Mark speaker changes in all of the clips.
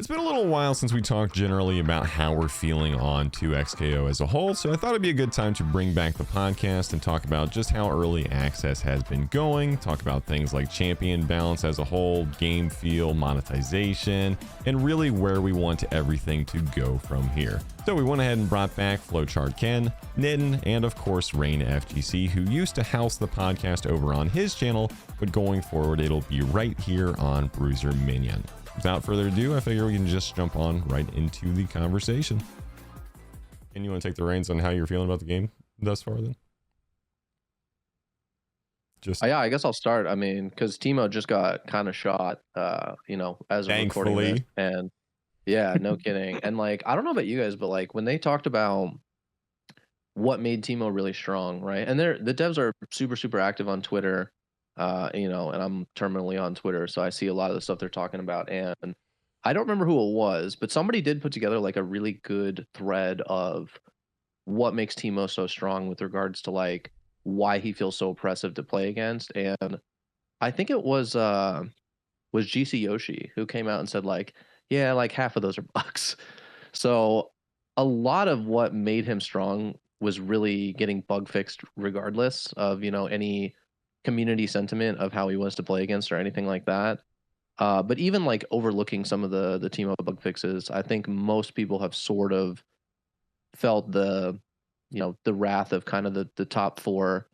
Speaker 1: It's been a little while since we talked generally about how we're feeling on 2XKO as a whole, so I thought it'd be a good time to bring back the podcast and talk about just how early access has been going, talk about things like champion balance as a whole, game feel, monetization, and really where we want everything to go from here. So we went ahead and brought back FlowChartKen, Nitten, and of course Rayn FGC, who used to house the podcast over on his channel, but going forward it'll be right here on Bruiser Minion. Without further ado, I figure we can just jump on right into the conversation. And you want to take the reins on how you're feeling about the game thus far then? Just
Speaker 2: yeah, I guess I'll start. I mean, because Timo just got kind of shot, you know, as of recording this, and yeah, no kidding. And like, I don't know about you guys, but like when they talked about what made Timo really strong, right? And the devs are super active on Twitter. You know, and I'm terminally on Twitter, so I see a lot of the stuff they're talking about. And I don't remember who it was, but somebody did put together like a really good thread of what makes Timo so strong with regards to like why he feels so oppressive to play against. And I think it was GC Yoshi who came out and said like, yeah, like half of those are bugs. So a lot of what made him strong was really getting bug fixed regardless of, you know, any community sentiment of how he was to play against or anything like that. But even like overlooking some of the Timo bug fixes, I think most people have sort of felt the, you know, the wrath of kind of the top four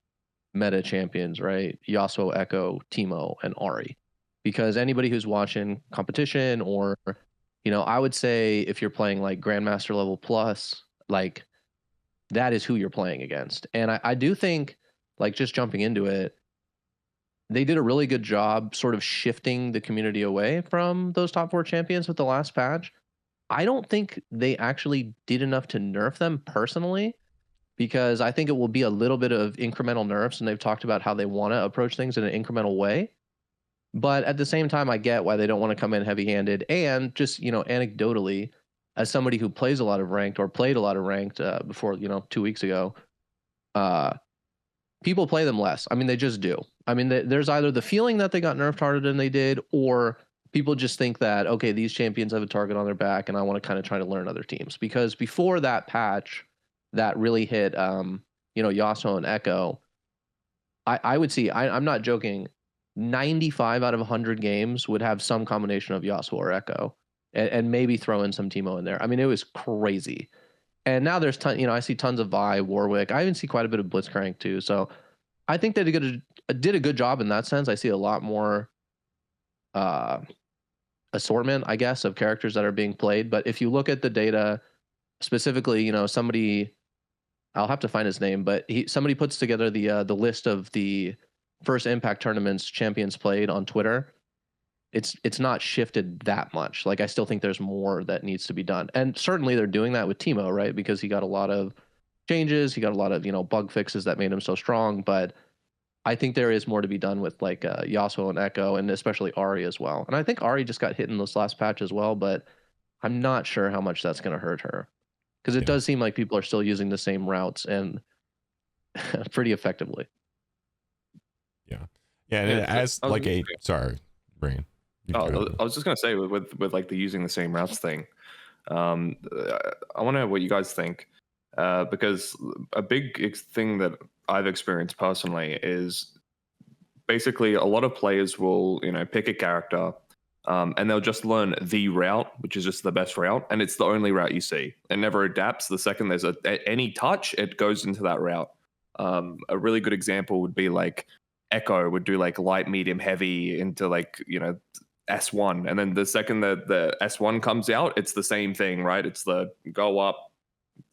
Speaker 2: meta champions, right? Yasuo, Echo, Timo, and Ahri. Because anybody who's watching competition or, you know, I would say if you're playing like Grandmaster level plus, like that is who you're playing against. And I do think, like just jumping into it, they did a really good job sort of shifting the community away from those top four champions with the last patch. I don't think they actually did enough to nerf them personally, because I think it will be a little bit of incremental nerfs, and they've talked about how they want to approach things in an incremental way. But at the same time, I get why they don't want to come in heavy-handed. And just, you know, anecdotally, as somebody who plays a lot of ranked or played a lot of ranked before, you know, 2 weeks ago, people play them less. I mean, they just do. I mean, there's either the feeling that they got nerfed harder than they did, or people just think that, okay, these champions have a target on their back and I want to kind of try to learn other teams. Because before that patch that really hit, you know, Yasuo and Echo, I would see, I'm not joking, 95 out of 100 games would have some combination of Yasuo or Echo, and maybe throw in some Timo in there. I mean, it was crazy. And now there's you know, I see tons of Vi, Warwick. I even see quite a bit of Blitzcrank too. So I think they did a good job in that sense. I see a lot more assortment, I guess, of characters that are being played. But if you look at the data specifically, you know, somebody, I'll have to find his name, but somebody puts together the list of the first Impact tournaments champions played on Twitter. It's not shifted that much. Like, I still think there's more that needs to be done. And certainly they're doing that with Timo, right? Because he got a lot of changes. He got a lot of, you know, bug fixes that made him so strong. But I think there is more to be done with like Yasuo and Echo, and especially Ahri as well. And I think Ahri just got hit in this last patch as well, but I'm not sure how much that's going to hurt her. Because it does seem like people are still using the same routes and pretty effectively.
Speaker 1: Yeah. And as like sorry, Rayn.
Speaker 3: I was just gonna say with like the using the same routes thing. I want to know what you guys think, because a big thing that I've experienced personally is basically a lot of players will, you know, pick a character, and they'll just learn the route, which is just the best route, and it's the only route you see. It never adapts. The second there's any touch, it goes into that route. A really good example would be like Echo would do like light, medium, heavy into like, you know, S1, and then the second that the S1 comes out, it's the same thing, right? It's the go up,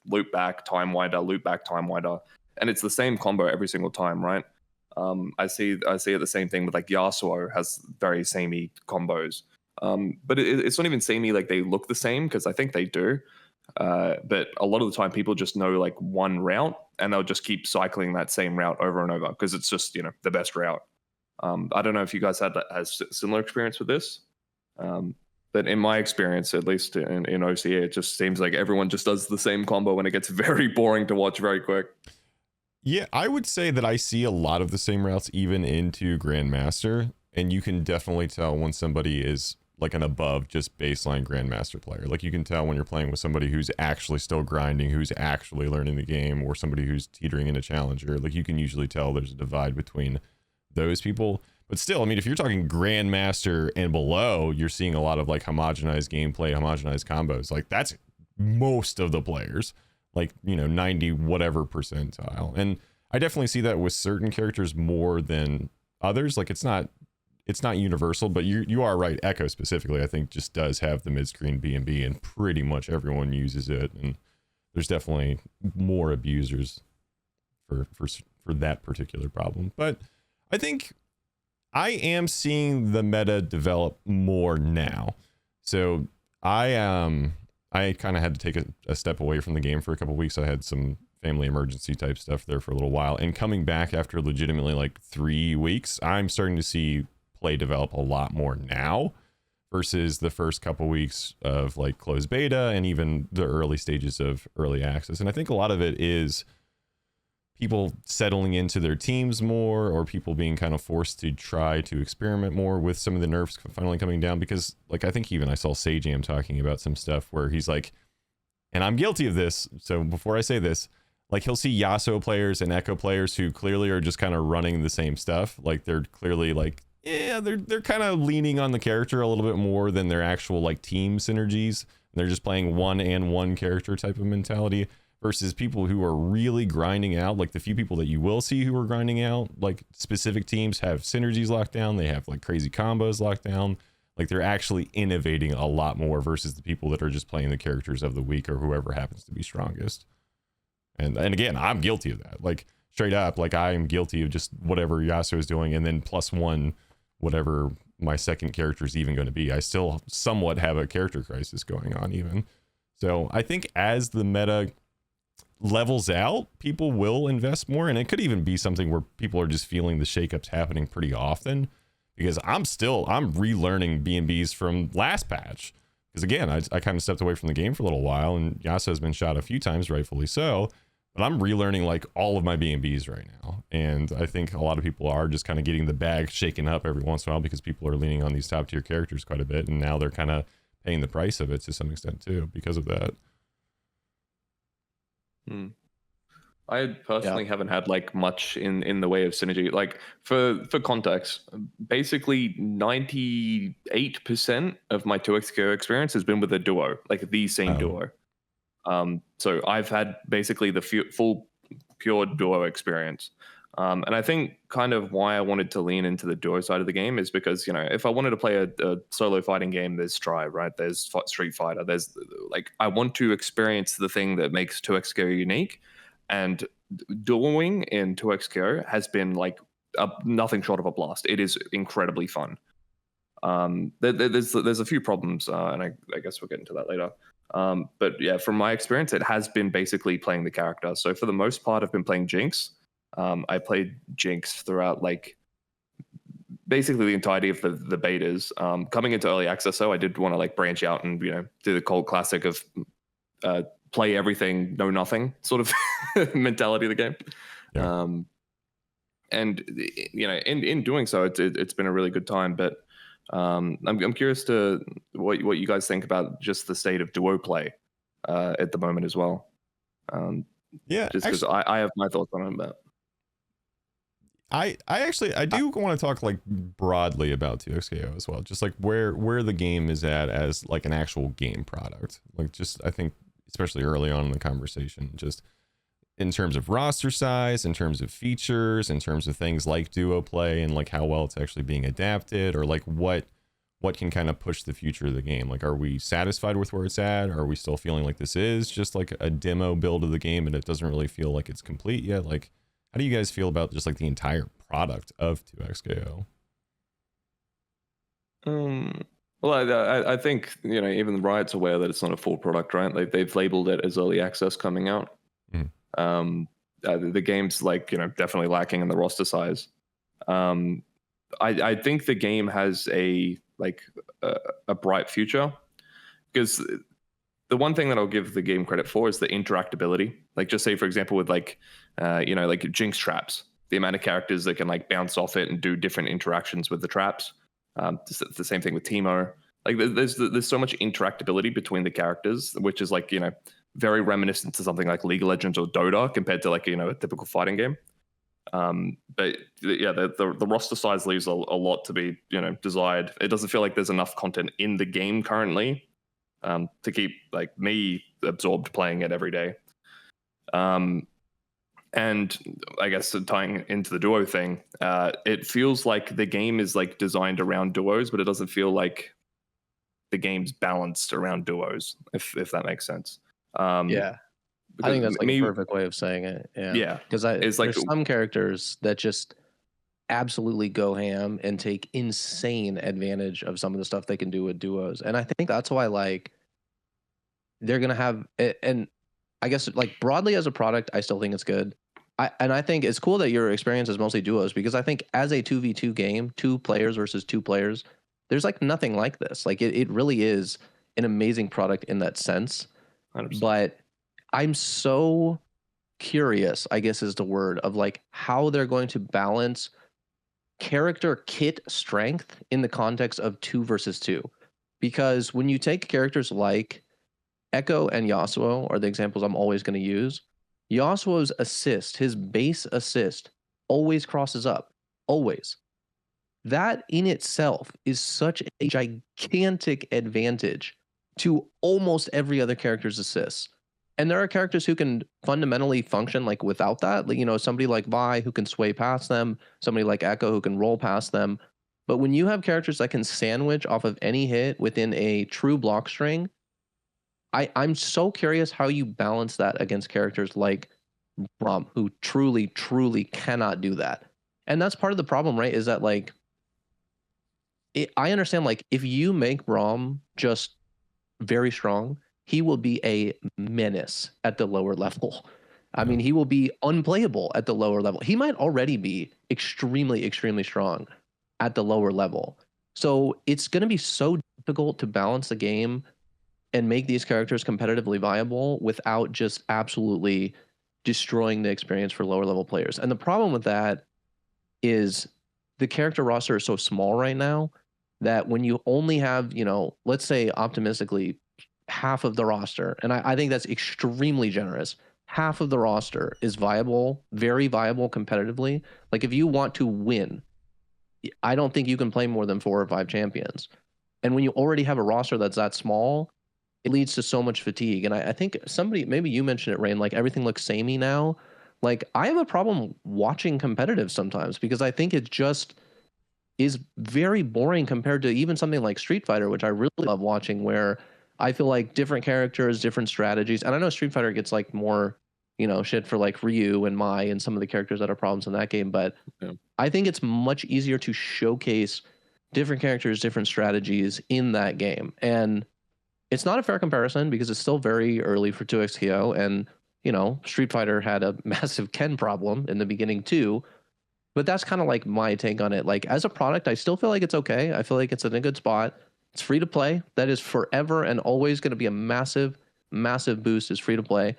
Speaker 3: loop back, time wider, loop back, time wider, and it's the same combo every single time, right? I see it the same thing with like Yasuo has very samey combos, but it's not even samey like they look the same, because I think they do, but a lot of the time people just know like one route and they'll just keep cycling that same route over and over because it's just, you know, the best route. I don't know if you guys had a similar experience with this, but in my experience, at least in OCA, it just seems like everyone just does the same combo and it gets very boring to watch very quick.
Speaker 1: Yeah, I would say that I see a lot of the same routes even into Grandmaster, and you can definitely tell when somebody is like an above just baseline grandmaster player. Like you can tell when you're playing with somebody who's actually still grinding, who's actually learning the game, or somebody who's teetering into challenger. Like you can usually tell there's a divide between those people. But still, I mean, if you're talking grandmaster and below, you're seeing a lot of like homogenized gameplay, homogenized combos. Like that's most of the players, like, you know, 90 whatever percentile. And I definitely see that with certain characters more than others. Like it's not universal, but you are right. Echo specifically, I think, just does have the mid-screen B&B, and pretty much everyone uses it. And there's definitely more abusers for that particular problem. But I think I am seeing the meta develop more now. So I kind of had to take a step away from the game for a couple of weeks. I had some family emergency type stuff there for a little while, and coming back after legitimately like 3 weeks, I'm starting to see play develop a lot more now versus the first couple weeks of like closed beta and even the early stages of early access. And I think a lot of it is people settling into their teams more, or people being kind of forced to try to experiment more with some of the nerfs finally coming down. Because like I think even I saw Sajam talking about some stuff where he's like, and I'm guilty of this, so before I say this, like he'll see Yasuo players and Echo players who clearly are just kind of running the same stuff. Like they're clearly like, yeah, they're kind of leaning on the character a little bit more than their actual like team synergies. They're just playing one character type of mentality, versus people who are really grinding out. Like the few people that you will see who are grinding out like specific teams have synergies locked down. They have like crazy combos locked down. Like they're actually innovating a lot more versus the people that are just playing the characters of the week or whoever happens to be strongest. And again, I'm guilty of that. Like straight up, like I am guilty of just whatever Yasuo is doing, and then +1 whatever my second character is even going to be. I still somewhat have a character crisis going on even. So I think as the meta levels out, people will invest more, and it could even be something where people are just feeling the shakeups happening pretty often, because I'm relearning B&Bs from last patch. Because again, I kind of stepped away from the game for a little while, and Yasuo has been shot a few times, rightfully so. But I'm relearning like all of my B&Bs right now. And I think a lot of people are just kind of getting the bag shaken up every once in a while, because people are leaning on these top tier characters quite a bit. And now they're kind of paying the price of it to some extent too, because of that.
Speaker 3: I personally haven't had like much in the way of synergy. Like for context, basically 98% of my 2xko experience has been with a duo, like the same duo. So I've had basically the full pure duo experience. And I think kind of why I wanted to lean into the duo side of the game is because, you know, if I wanted to play a solo fighting game, there's Strive, right? There's Street Fighter. There's like, I want to experience the thing that makes 2xko unique. And dueling in 2xko has been like nothing short of a blast. It is incredibly fun. There's a few problems, and I guess we'll get into that later. But yeah, from my experience, it has been basically playing the character. So for the most part, I've been playing Jinx. I played Jinx throughout like basically the entirety of the betas. Coming into early access, though, I did want to like branch out and, you know, do the cult classic of play everything, know nothing sort of mentality of the game. Yeah. And you know, in doing so, it's been a really good time. But I'm curious to what you guys think about just the state of duo play at the moment as well. Yeah, just because I have my thoughts on it. But
Speaker 1: I do want to talk like broadly about 2xko as well, just like where the game is at as like an actual game product. Like just I think especially early on in the conversation, just in terms of roster size, in terms of features, in terms of things like duo play, and like how well it's actually being adapted, or like what can kind of push the future of the game. Like, are we satisfied with where it's at? Are we still feeling like this is just like a demo build of the game and it doesn't really feel like it's complete yet? Like, how do you guys feel about just like the entire product of 2xko?
Speaker 3: Well, I think, you know, even Riot's aware that it's not a full product, right? Like they've labeled it as early access coming out. The game's like, you know, definitely lacking in the roster size. I think the game has a bright future, because the one thing that I'll give the game credit for is the interactability. Like, just say for example with like you know, like Jinx traps, the amount of characters that can like bounce off it and do different interactions with the traps. The same thing with Teemo. Like there's so much interactability between the characters, which is like, very reminiscent to something like League of Legends or Dota compared to like, a typical fighting game. But yeah, the roster size leaves a lot to be, desired. It doesn't feel like there's enough content in the game currently to keep like me absorbed playing it every day. And I guess tying into the duo thing, it feels like the game is like designed around duos, but it doesn't feel like the game's balanced around duos, if that makes sense.
Speaker 2: Yeah, I think that's like a perfect way of saying it. Yeah, because there's like some characters that just absolutely go ham and take insane advantage of some of the stuff they can do with duos, and I think that's why like they're gonna have, and I guess like broadly as a product, I still think it's good. I think it's cool that your experience is mostly duos, because I think as a 2v2 game, 2 players versus 2 players, there's like nothing like this. Like it really is an amazing product in that sense. 100%. But I'm so curious, I guess is the word, of like how they're going to balance character kit strength in the context of 2 versus 2. Because when you take characters like Echo and Yasuo are the examples I'm always going to use. Yasuo's assist, his base assist, always crosses up. Always. That in itself is such a gigantic advantage to almost every other character's assists. And there are characters who can fundamentally function like without that. Like, somebody like Vi who can sway past them, somebody like Echo who can roll past them. But when you have characters that can sandwich off of any hit within a true block string, I'm so curious how you balance that against characters like Braum, who truly, truly cannot do that. And that's part of the problem, right? Is that like, I understand like if you make Braum just very strong, he will be a menace at the lower level. I mean, he will be unplayable at the lower level. He might already be extremely, extremely strong at the lower level. So it's going to be so difficult to balance the game and make these characters competitively viable without just absolutely destroying the experience for lower level players. And the problem with that is the character roster is so small right now that when you only have, let's say optimistically half of the roster, and I think that's extremely generous, half of the roster is viable, very viable competitively. Like if you want to win, I don't think you can play more than 4 or 5 champions. And when you already have a roster that's that small, it leads to so much fatigue. And I think maybe you mentioned it, Rayn, like everything looks samey now. Like I have a problem watching competitive sometimes because I think it just is very boring compared to even something like Street Fighter, which I really love watching, where I feel like different characters, different strategies. And I know Street Fighter gets like more, shit for like Ryu and Mai and some of the characters that are problems in that game. But I think it's much easier to showcase different characters, different strategies in that game. And it's not a fair comparison because it's still very early for 2XKO, and Street Fighter had a massive Ken problem in the beginning too. But that's kind of like my take on it. Like as a product, I still feel like it's okay. I feel like it's in a good spot. It's free to play. That is forever and always going to be a massive, massive boost. Is free to play.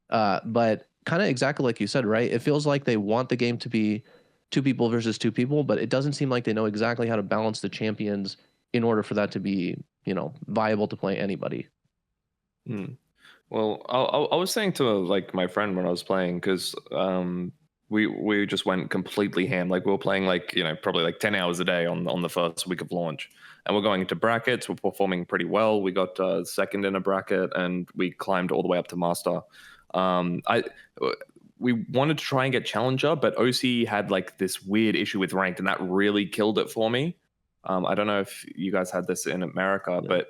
Speaker 2: But kind of exactly like you said, right? It feels like they want the game to be 2 people versus 2 people, but it doesn't seem like they know exactly how to balance the champions in order for that to be viable to play anybody.
Speaker 3: Well, I was saying to like my friend when I was playing, because we just went completely ham. Like we were playing like probably like 10 hours a day on the first week of launch, and we're going into brackets. We're performing pretty well. We got second in a bracket, and we climbed all the way up to master. We wanted to try and get challenger, but OC had like this weird issue with ranked, and that really killed it for me. I don't know if you guys had this in America, but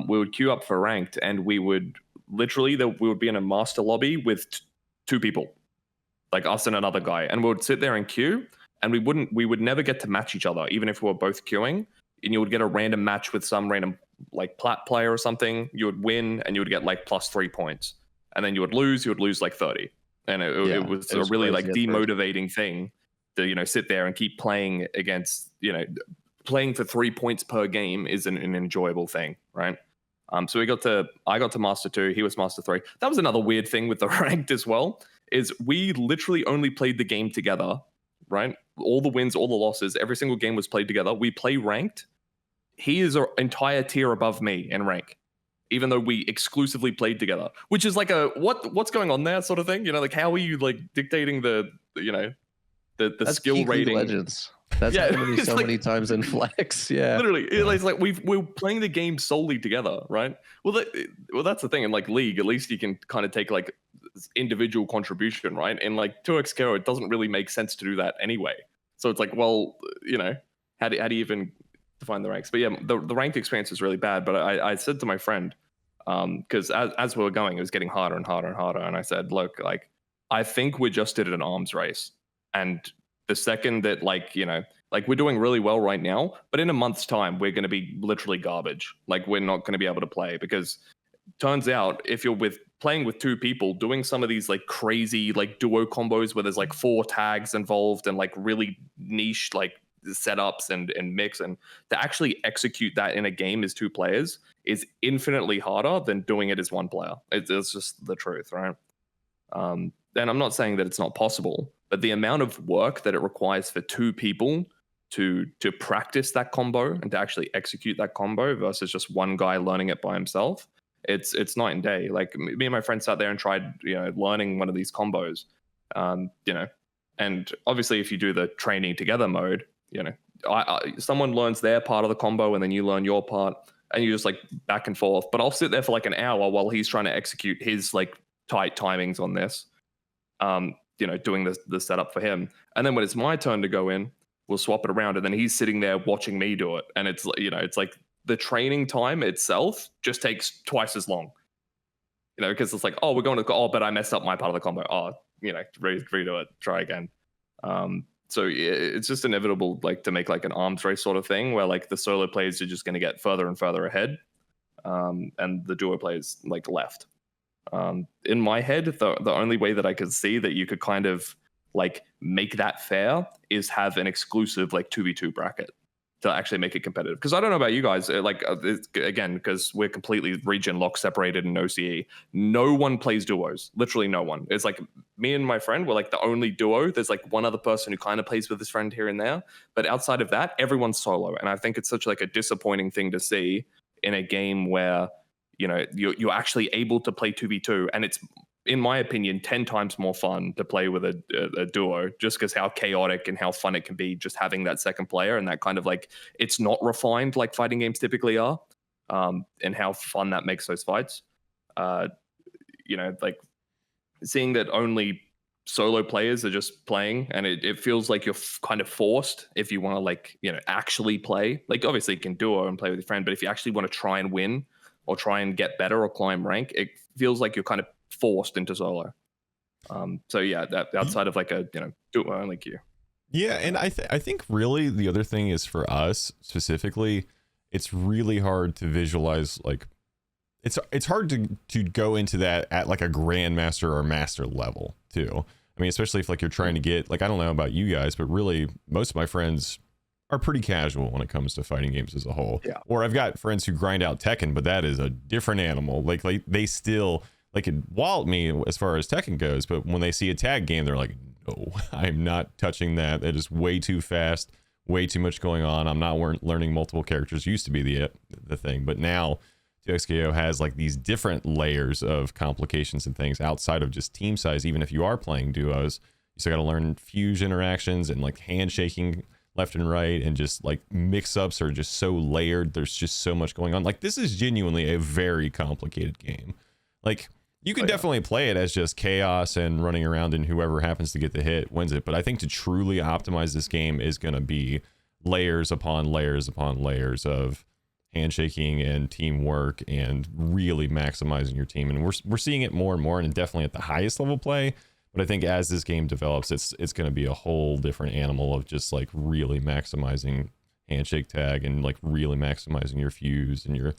Speaker 3: we would queue up for ranked, and we would literally we would be in a master lobby with 2 people, like us and another guy, and we would sit there and queue, and we would never get to match each other, even if we were both queuing. And you would get a random match with some random like plat player or something. You would win, and you would get like +3 points, and then you would lose like 30, and it was a really like demotivating thing to sit there and keep playing against playing for 3 points per game is an enjoyable thing, right? So I got to Master 2, he was Master 3. That was another weird thing with the ranked as well, is we literally only played the game together, right? All the wins, all the losses, every single game was played together. We play ranked. he is an entire tier above me in rank, even though we exclusively played together, which is like a what's going on there sort of thing. You know, like how are you like dictating the
Speaker 2: That's
Speaker 3: skill
Speaker 2: peak League
Speaker 3: rating?
Speaker 2: Legends. That's happened to me so many times in Flex. Yeah,
Speaker 3: literally, it's like we're playing the game solely together, right? Well, that's the thing. In like League, at least you can kind of take like individual contribution, right? In like 2xKO, it doesn't really make sense to do that anyway. So it's like, well, how do you even define the ranks? But yeah, the ranked experience is really bad. But I said to my friend, because as we were going, it was getting harder and harder and harder, and I said, look, like I think we're just at an arms race, and the second that like we're doing really well right now, but in a month's time we're going to be literally garbage. Like we're not going to be able to play, because turns out if you're playing with two people, doing some of these like crazy like duo combos where there's like 4 tags involved and like really niche like setups and mix, and to actually execute that in a game as 2 players is infinitely harder than doing it as 1 player. It's just the truth, right? And I'm not saying that it's not possible, but the amount of work that it requires for 2 people to practice that combo and to actually execute that combo versus just one guy learning it by himself, it's night and day. Like me and my friend sat there and tried learning one of these combos, and obviously if you do the training together mode, someone learns their part of the combo and then you learn your part, and you just like back and forth. But I'll sit there for like an hour while he's trying to execute his like tight timings on this, doing the setup for him. And then when it's my turn to go in, we'll swap it around, and then he's sitting there watching me do it. And it's it's like the training time itself just takes twice as long, because it's like, oh, we're going to go, oh, but I messed up my part of the combo. Oh, redo it, try again. So it's just inevitable, like to make like an arms race sort of thing where like the solo players are just going to get further and further ahead, and the duo players like left. In my head, the only way that I could see that you could kind of like make that fair is have an exclusive like 2v2 bracket to actually make it competitive. Because I don't know about you guys, again, because we're completely region lock separated in OCE, no one plays duos. Literally no one. It's like me and my friend were like the only duo. There's like one other person who kind of plays with his friend here and there, but outside of that, everyone's solo. And I think it's such like a disappointing thing to see in a game where you're actually able to play 2v2, and it's, in my opinion, 10 times more fun to play with a duo, just because how chaotic and how fun it can be just having that second player, and that kind of like, it's not refined like fighting games typically are, and how fun that makes those fights. Like seeing that only solo players are just playing, and it feels like you're kind of forced if you want to like actually play. Like obviously you can duo and play with your friend, but if you actually want to try and win or try and get better or climb rank, it feels like you're kind of forced into solo. So yeah, that outside of like a duo only queue.
Speaker 1: Yeah, and I think really the other thing is, for us specifically, it's really hard to visualize, like it's hard to go into that at like a grandmaster or master level too. I mean, especially if like you're trying to get, like, I don't know about you guys, but really most of my friends are pretty casual when it comes to fighting games as a whole.
Speaker 2: Yeah.
Speaker 1: Or I've got friends who grind out Tekken, but that is a different animal. Like they still like it wallop me as far as Tekken goes, but when they see a tag game, they're like, no, I'm not touching that. That is way too fast, way too much going on. I'm not learning multiple characters. Used to be the thing, but now 2xKO has like these different layers of complications and things outside of just team size. Even if you are playing duos, you still got to learn fuse interactions and like handshaking left and right, and just like mix-ups are just so layered. There's just so much going on. Like, this is genuinely a very complicated game. Like, you can definitely play it as just chaos and running around, and whoever happens to get the hit wins it. But I think to truly optimize this game is going to be layers upon layers upon layers of handshaking and teamwork and really maximizing your team. And we're seeing it more and more, and definitely at the highest level play. But I think as this game develops, it's going to be a whole different animal of just like really maximizing handshake tag and like really maximizing your fuse and your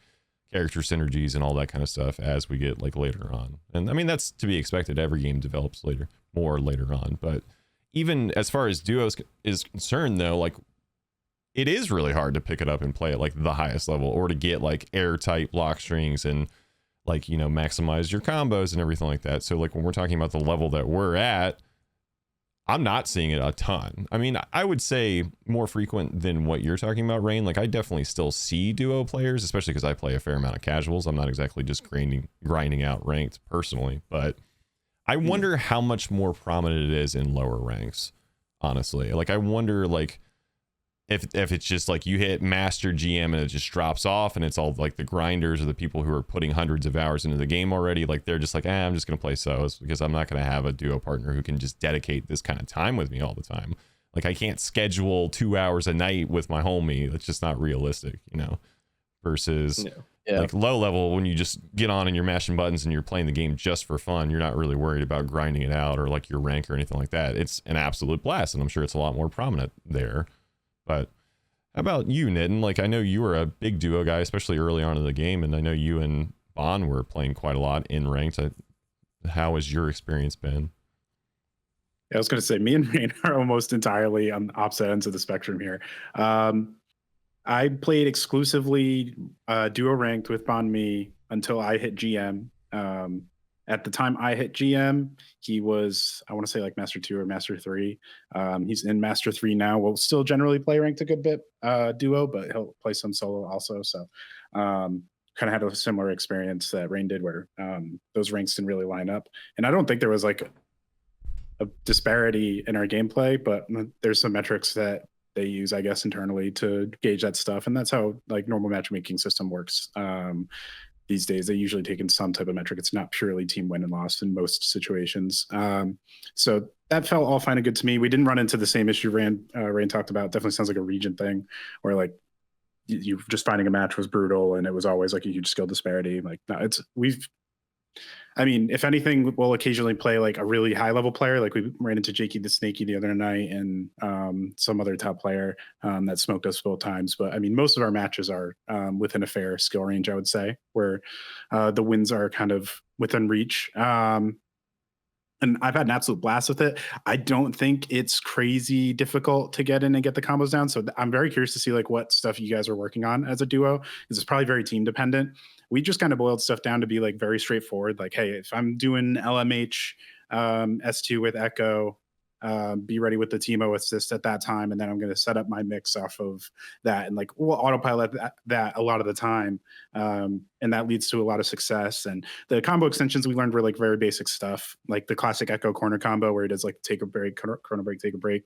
Speaker 1: character synergies and all that kind of stuff as we get like later on. And I mean, that's to be expected. Every game develops more later on. But even as far as duos is concerned, though, like it is really hard to pick it up and play at like the highest level, or to get like airtight block strings and like, maximize your combos and everything like that. So like when we're talking about the level that we're at, I'm not seeing it a ton. I mean, I would say more frequent than what you're talking about, Rayn. Like, I definitely still see duo players, especially because I play a fair amount of casuals. I'm not exactly just grinding out ranked personally, but I wonder how much more prominent it is in lower ranks, honestly. Like, I wonder, like, if it's just like you hit master GM and it just drops off and it's all like the grinders or the people who are putting hundreds of hours into the game already, like they're just like, I'm just gonna play solos because I'm not gonna have a duo partner who can just dedicate this kind of time with me all the time. Like, I can't schedule 2 hours a night with my homie. That's just not realistic, you know. Versus like low level, when you just get on and you're mashing buttons and you're playing the game just for fun, you're not really worried about grinding it out or like your rank or anything like that. It's an absolute blast, and I'm sure it's a lot more prominent there. But how about you, Nitten? Like, I know you were a big duo guy, especially early on in the game, and I know you and Bon were playing quite a lot in ranked. How has your experience been?
Speaker 4: I was going to say, me and Rayn are almost entirely on the opposite ends of the spectrum here. I played exclusively duo ranked with Bon Me until I hit GM. At the time I hit GM, he was, I want to say, like Master 2 or Master 3. He's in Master 3 now. We'll still generally play ranked a good bit duo, but he'll play some solo also. So kind of had a similar experience that Rayn did, where those ranks didn't really line up. And I don't think there was like a disparity in our gameplay, but there's some metrics that they use, I guess, internally to gauge that stuff. And that's how like normal matchmaking system works. These days, they usually take in some type of metric. It's not purely team win and loss in most situations. So that felt all fine and good to me. We didn't run into the same issue Rayn talked about. Definitely sounds like a region thing, where like you just finding a match was brutal and it was always like a huge skill disparity. Like, no, I mean, if anything, we'll occasionally play like a really high level player. Like we ran into Jakey the Snakey the other night and some other top player that smoked us both times. But I mean, most of our matches are within a fair skill range, I would say, where the wins are kind of within reach. And I've had an absolute blast with it. I don't think it's crazy difficult to get in and get the combos down. So I'm very curious to see like what stuff you guys are working on as a duo, because it's probably very team dependent. We just kind of boiled stuff down to be like very straightforward. Like, hey, if I'm doing LMH S2 with Echo, be ready with the Teemo assist at that time, and then I'm going to set up my mix off of that, and like we'll autopilot that a lot of the time, and that leads to a lot of success. And the combo extensions we learned were like very basic stuff, like the classic Echo corner combo where it does like take a break, chrono break, take a break.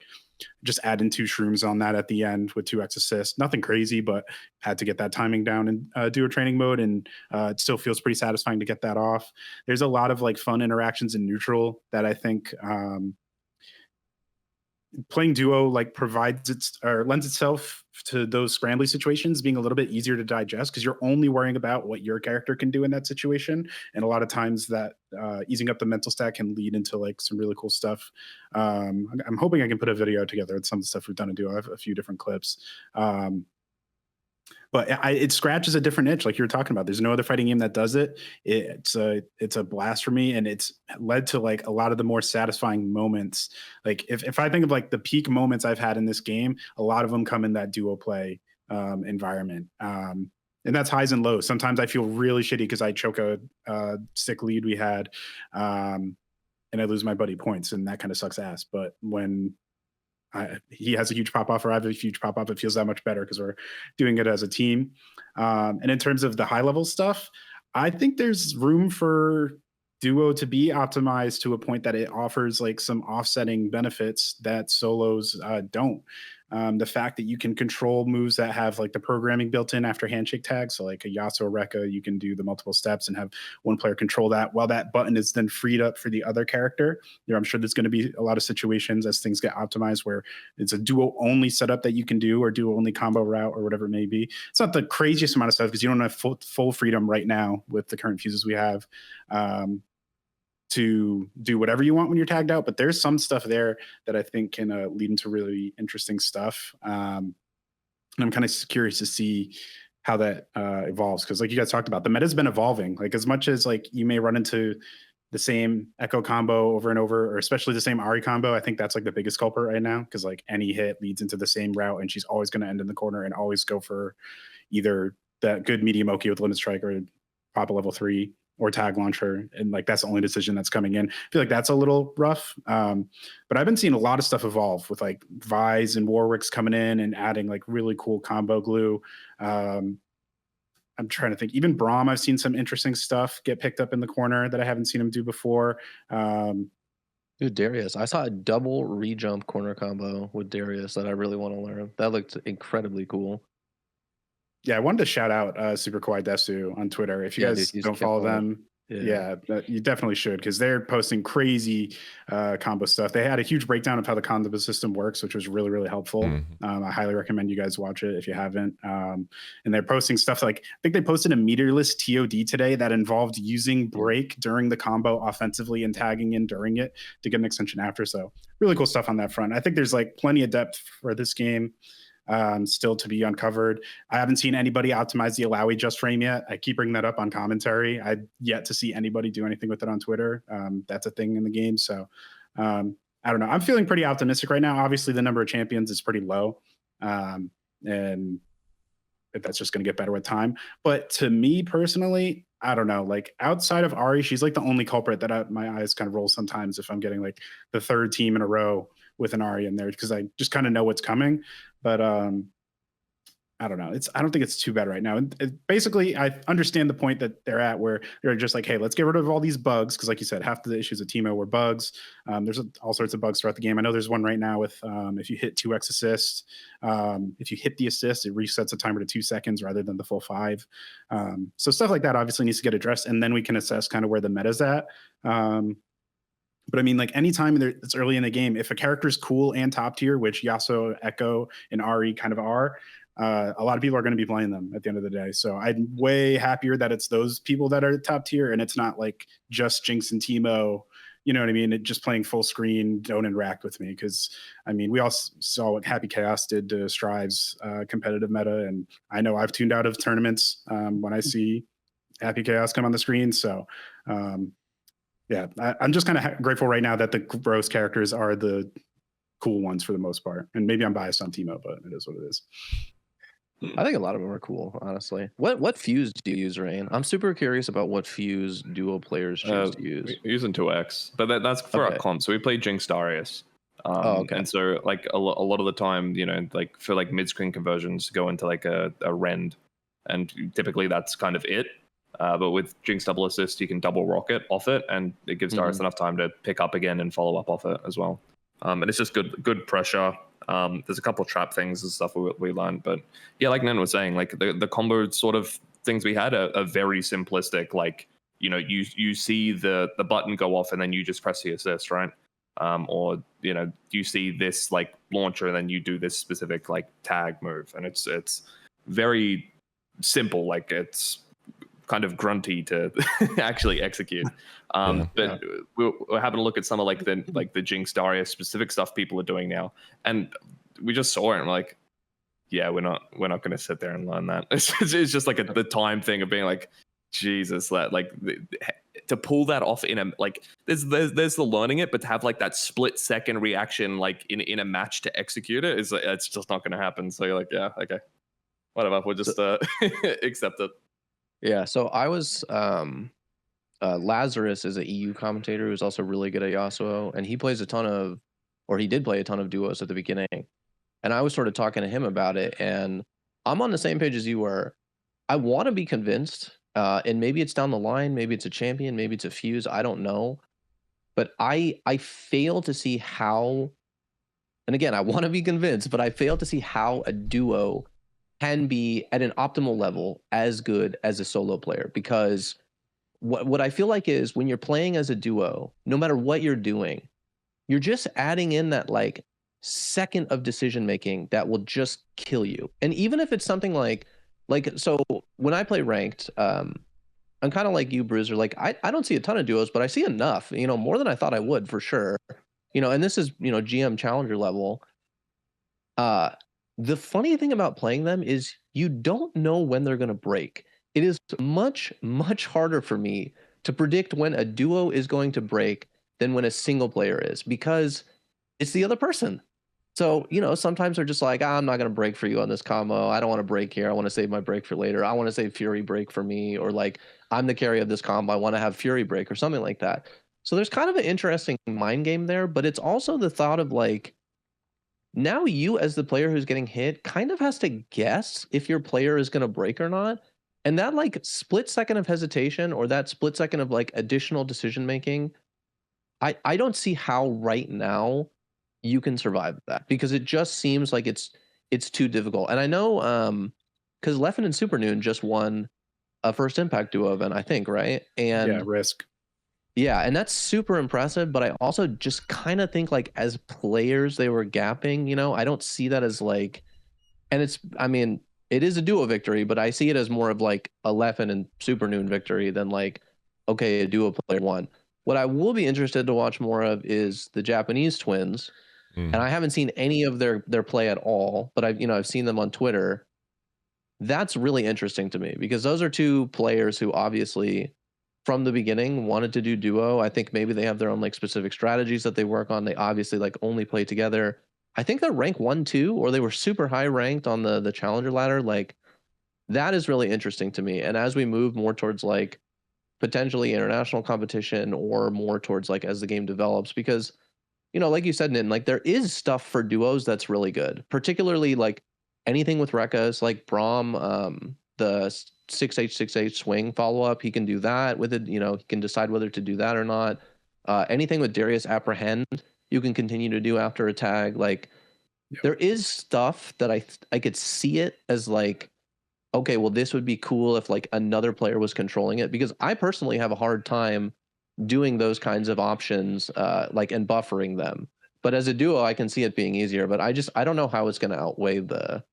Speaker 4: Just add in 2 shrooms on that at the end with 2x assist. Nothing crazy, but had to get that timing down and do a training mode, and it still feels pretty satisfying to get that off. There's a lot of like fun interactions in neutral that I think playing duo like provides or lends itself to those scrambly situations being a little bit easier to digest, because you're only worrying about what your character can do in that situation. And a lot of times that easing up the mental stack can lead into like some really cool stuff. I'm hoping I can put a video together with some of the stuff we've done in duo. I have a few different clips. But it scratches a different itch, like you were talking about. There's no other fighting game that does it. It's a blast for me, and it's led to like a lot of the more satisfying moments. Like if I think of like the peak moments I've had in this game, a lot of them come in that duo play environment. And that's highs and lows. Sometimes I feel really shitty because I choke a stick lead we had, and I lose my buddy points, and that kind of sucks ass. But when he has a huge pop off or I have a huge pop off, it feels that much better because we're doing it as a team. And in terms of the high level stuff, I think there's room for duo to be optimized to a point that it offers like some offsetting benefits that solos don't. The fact that you can control moves that have like the programming built in after handshake tags, so like a Yasuo or Rekka, you can do the multiple steps and have one player control that while that button is then freed up for the other character. I'm sure there's going to be a lot of situations as things get optimized where it's a duo only setup that you can do, or duo only combo route, or whatever it may be. It's not the craziest amount of stuff because you don't have full freedom right now with the current fuses we have to do whatever you want when you're tagged out, but there's some stuff there that I think can lead into really interesting stuff. And I'm kind of curious to see how that evolves, because like you guys talked about, the meta's been evolving. Like as much as like you may run into the same Echo combo over and over, or especially the same Ari combo, I think that's like the biggest culprit right now, because like any hit leads into the same route and she's always going to end in the corner and always go for either that good medium Oki with limit strike or pop a level 3. or tag launcher, and like that's the only decision that's coming in. I feel like that's a little rough. But I've been seeing a lot of stuff evolve with like Vi's and Warwick's coming in and adding like really cool combo glue. I'm trying to think. Even Braum, I've seen some interesting stuff get picked up in the corner that I haven't seen him do before.
Speaker 2: Dude, Darius, I saw a double re-jump corner combo with Darius that I really want to learn. That looked incredibly cool.
Speaker 4: Yeah, I wanted to shout out Super Kawaii Desu on Twitter. If you guys don't follow them, yeah, you definitely should, because they're posting crazy combo stuff. They had a huge breakdown of how the combo system works, which was really, really helpful. I highly recommend you guys watch it if you haven't. And they're posting stuff like, I think they posted a meterless TOD today that involved using break during the combo offensively and tagging in during it to get an extension after. So really cool stuff on that front. I think there's like plenty of depth for this game. Still to be uncovered. I haven't seen anybody optimize the allowy just frame yet. I keep bringing that up on commentary. I've yet to see anybody do anything with it on Twitter. That's a thing in the game. So I don't know. I'm feeling pretty optimistic right now. Obviously, the number of champions is pretty low. And that's just going to get better with time. But to me personally, I don't know, like outside of Ari, she's like the only culprit that my eyes kind of roll sometimes if I'm getting like the third team in a row with an Ari in there, because I just kind of know what's coming. But I don't know. I don't think it's too bad right now. Basically, I understand the point that they're at, where they're just like, hey, let's get rid of all these bugs, because like you said, half the issues of Teemo were bugs. There's all sorts of bugs throughout the game. I know there's one right now with if you hit 2x assist, if you hit the assist, it resets the timer to 2 seconds rather than the full 5. So stuff like that obviously needs to get addressed, and then we can assess kind of where the meta's at. But I mean, like anytime it's early in the game, if a character's cool and top tier, which Yasuo, Echo, and Ari kind of are, a lot of people are going to be playing them at the end of the day. So I'm way happier that it's those people that are top tier, and it's not like just Jinx and Teemo, you know what I mean? It just playing full screen, don't interact with me. Because I mean, we all saw what Happy Chaos did to Strive's competitive meta, and I know I've tuned out of tournaments when I see Happy Chaos come on the screen. So yeah, I'm just kind of grateful right now that the gross characters are the cool ones for the most part. And maybe I'm biased on Teemo, but it is what it is.
Speaker 2: I think a lot of them are cool, honestly. What fuse do you use, Rayn? I'm super curious about what fuse duo players choose to use.
Speaker 3: We're using 2x, but that's for our comp. So we play Jinx Darius. And so like a lot of the time, you know, like for like mid-screen conversions, go into like a rend, and typically that's kind of it. But with Jinx double assist, you can double rocket off it, and it gives Darius enough time to pick up again and follow up off it as well. And it's just good pressure. There's a couple of trap things and stuff we learned, but yeah, like Nitten was saying, like the combo sort of things we had are very simplistic. Like, you know, you see the button go off and then you just press the assist, right? Or you know, you see this like launcher and then you do this specific like tag move, and it's very simple. Like it's kind of grunty to actually execute. But we're having a look at some of like the Jinx Darius specific stuff people are doing now, and we just saw it and we're like, yeah, we're not going to sit there and learn that. It's just like the time thing of being like, Jesus, like to pull that off in a like there's the learning it, but to have like that split second reaction like in a match to execute it is it's just not going to happen. So you're like, yeah, okay, whatever, we'll just accept it.
Speaker 2: Yeah, so I was Lazarus is an EU commentator who's also really good at Yasuo, and he did play a ton of duos at the beginning. And I was sort of talking to him about it, and I'm on the same page as you were. I want to be convinced, and maybe it's down the line, maybe it's a champion, maybe it's a fuse, I don't know. But I fail to see how, and again, I want to be convinced, but I fail to see how a duo can be at an optimal level as good as a solo player. Because what I feel like is when you're playing as a duo, no matter what you're doing, you're just adding in that like second of decision making that will just kill you. And even if it's something like so when I play ranked, I'm kind of like you, Bruiser. Like I don't see a ton of duos, but I see enough, you know, more than I thought I would for sure. You know, and this is, you know, GM challenger level. The funny thing about playing them is you don't know when they're going to break. It is much, much harder for me to predict when a duo is going to break than when a single player is, because it's the other person. So, you know, sometimes they're just like, I'm not going to break for you on this combo. I don't want to break here. I want to save my break for later. I want to save Fury break for me. Or like, I'm the carry of this comp. I want to have Fury Break or something like that. So there's kind of an interesting mind game there, but it's also the thought of like, now you as the player who's getting hit kind of has to guess if your player is going to break or not. And that like split second of hesitation or that split second of like additional decision making, I don't see how right now you can survive that, because it just seems like it's too difficult. And I know because Leffen and Supernoon just won a first impact duo event, I think, right? And
Speaker 4: yeah, Risk.
Speaker 2: Yeah, and that's super impressive, but I also just kind of think like as players they were gapping, you know, I don't see that as like, and it's, I mean, it is a duo victory, but I see it as more of like a Leffen and Supernoon victory than like, okay, a duo player won. What I will be interested to watch more of is the Japanese twins, and I haven't seen any of their play at all, but I've seen them on Twitter. That's really interesting to me because those are two players who obviously from the beginning wanted to do duo. I think maybe they have their own like specific strategies that they work on. They obviously like only play together. I think they're rank 1-2, or they were super high ranked on the challenger ladder. Like that is really interesting to me. And as we move more towards like potentially international competition or more towards like as the game develops, because like you said, Nitten, like there is stuff for duos that's really good, particularly like anything with Rekkas, like Braum, the 6H6H swing follow up, he can do that with it. He can decide whether to do that or not. Anything with Darius Apprehend, you can continue to do after a tag. Like there is stuff that I could see it as like, okay, well, this would be cool if like another player was controlling it, because I personally have a hard time doing those kinds of options, like and buffering them. But as a duo, I can see it being easier. But I don't know how it's going to outweigh the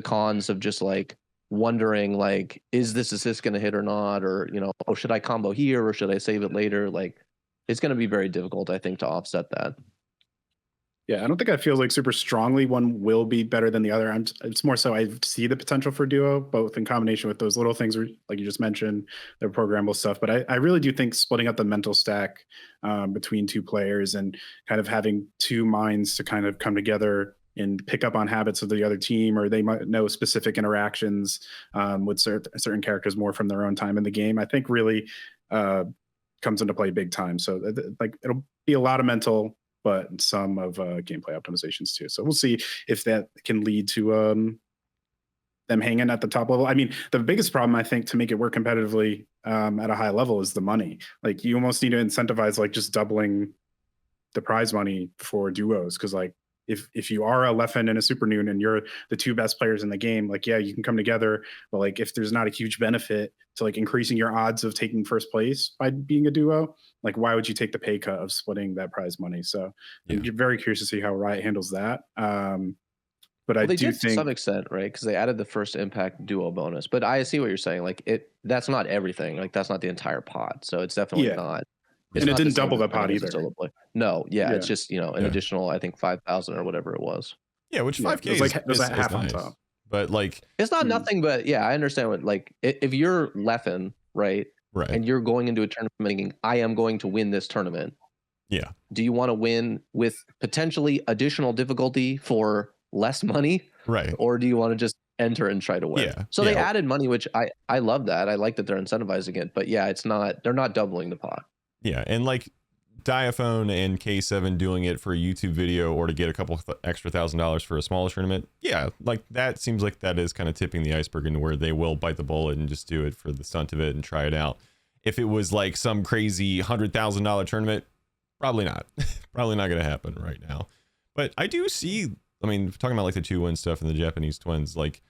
Speaker 2: cons of just like wondering like, is this assist going to hit or not, or oh, should I combo here or should I save it later? Like it's going to be very difficult, I think, to offset that.
Speaker 4: Yeah, I don't think I feel like super strongly one will be better than the other. It's more so I see the potential for duo, both in combination with those little things like you just mentioned, the programmable stuff. But I really do think splitting up the mental stack between two players and kind of having two minds to kind of come together and pick up on habits of the other team, or they might know specific interactions with certain characters more from their own time in the game, I think really comes into play big time. So like it'll be a lot of mental, but some of gameplay optimizations too. So we'll see if that can lead to them hanging at the top level. I mean, the biggest problem I think to make it work competitively at a high level is the money. Like you almost need to incentivize like just doubling the prize money for duos, because like if you are a Leffen and a Supernoon and you're the two best players in the game, like yeah, you can come together, but like if there's not a huge benefit to like increasing your odds of taking first place by being a duo, like why would you take the pay cut of splitting that prize money? So I'm very curious to see how Riot handles that. But I do think
Speaker 2: to some extent, right? Because they added the first impact duo bonus. But I see what you're saying. Like that's not everything. Like that's not the entire pot. So it's definitely not.
Speaker 4: And it didn't double the pot either.
Speaker 2: No, it's just an additional, I think 5,000 or whatever it was.
Speaker 1: Yeah, which 5K
Speaker 4: is like half
Speaker 1: nice.
Speaker 4: on top.
Speaker 1: But like
Speaker 2: it's not nothing, but yeah, I understand what like if you're Leffen, right, and you're going into a tournament thinking, I am going to win this tournament.
Speaker 1: Yeah.
Speaker 2: Do you want to win with potentially additional difficulty for less money,
Speaker 1: right,
Speaker 2: or do you want to just enter and try to win? So they added money, which I love that. I like that they're incentivizing it, but yeah, they're not doubling the pot.
Speaker 1: Yeah, and like Diaphone and K7 doing it for a YouTube video or to get a couple extra $1,000 for a smaller tournament, yeah, like that seems like that is kind of tipping the iceberg into where they will bite the bullet and just do it for the stunt of it and try it out. If it was like some crazy $100,000 tournament, probably not. Probably not going to happen right now. But I do see, I mean, talking about like the 2-win stuff and the Japanese twins, like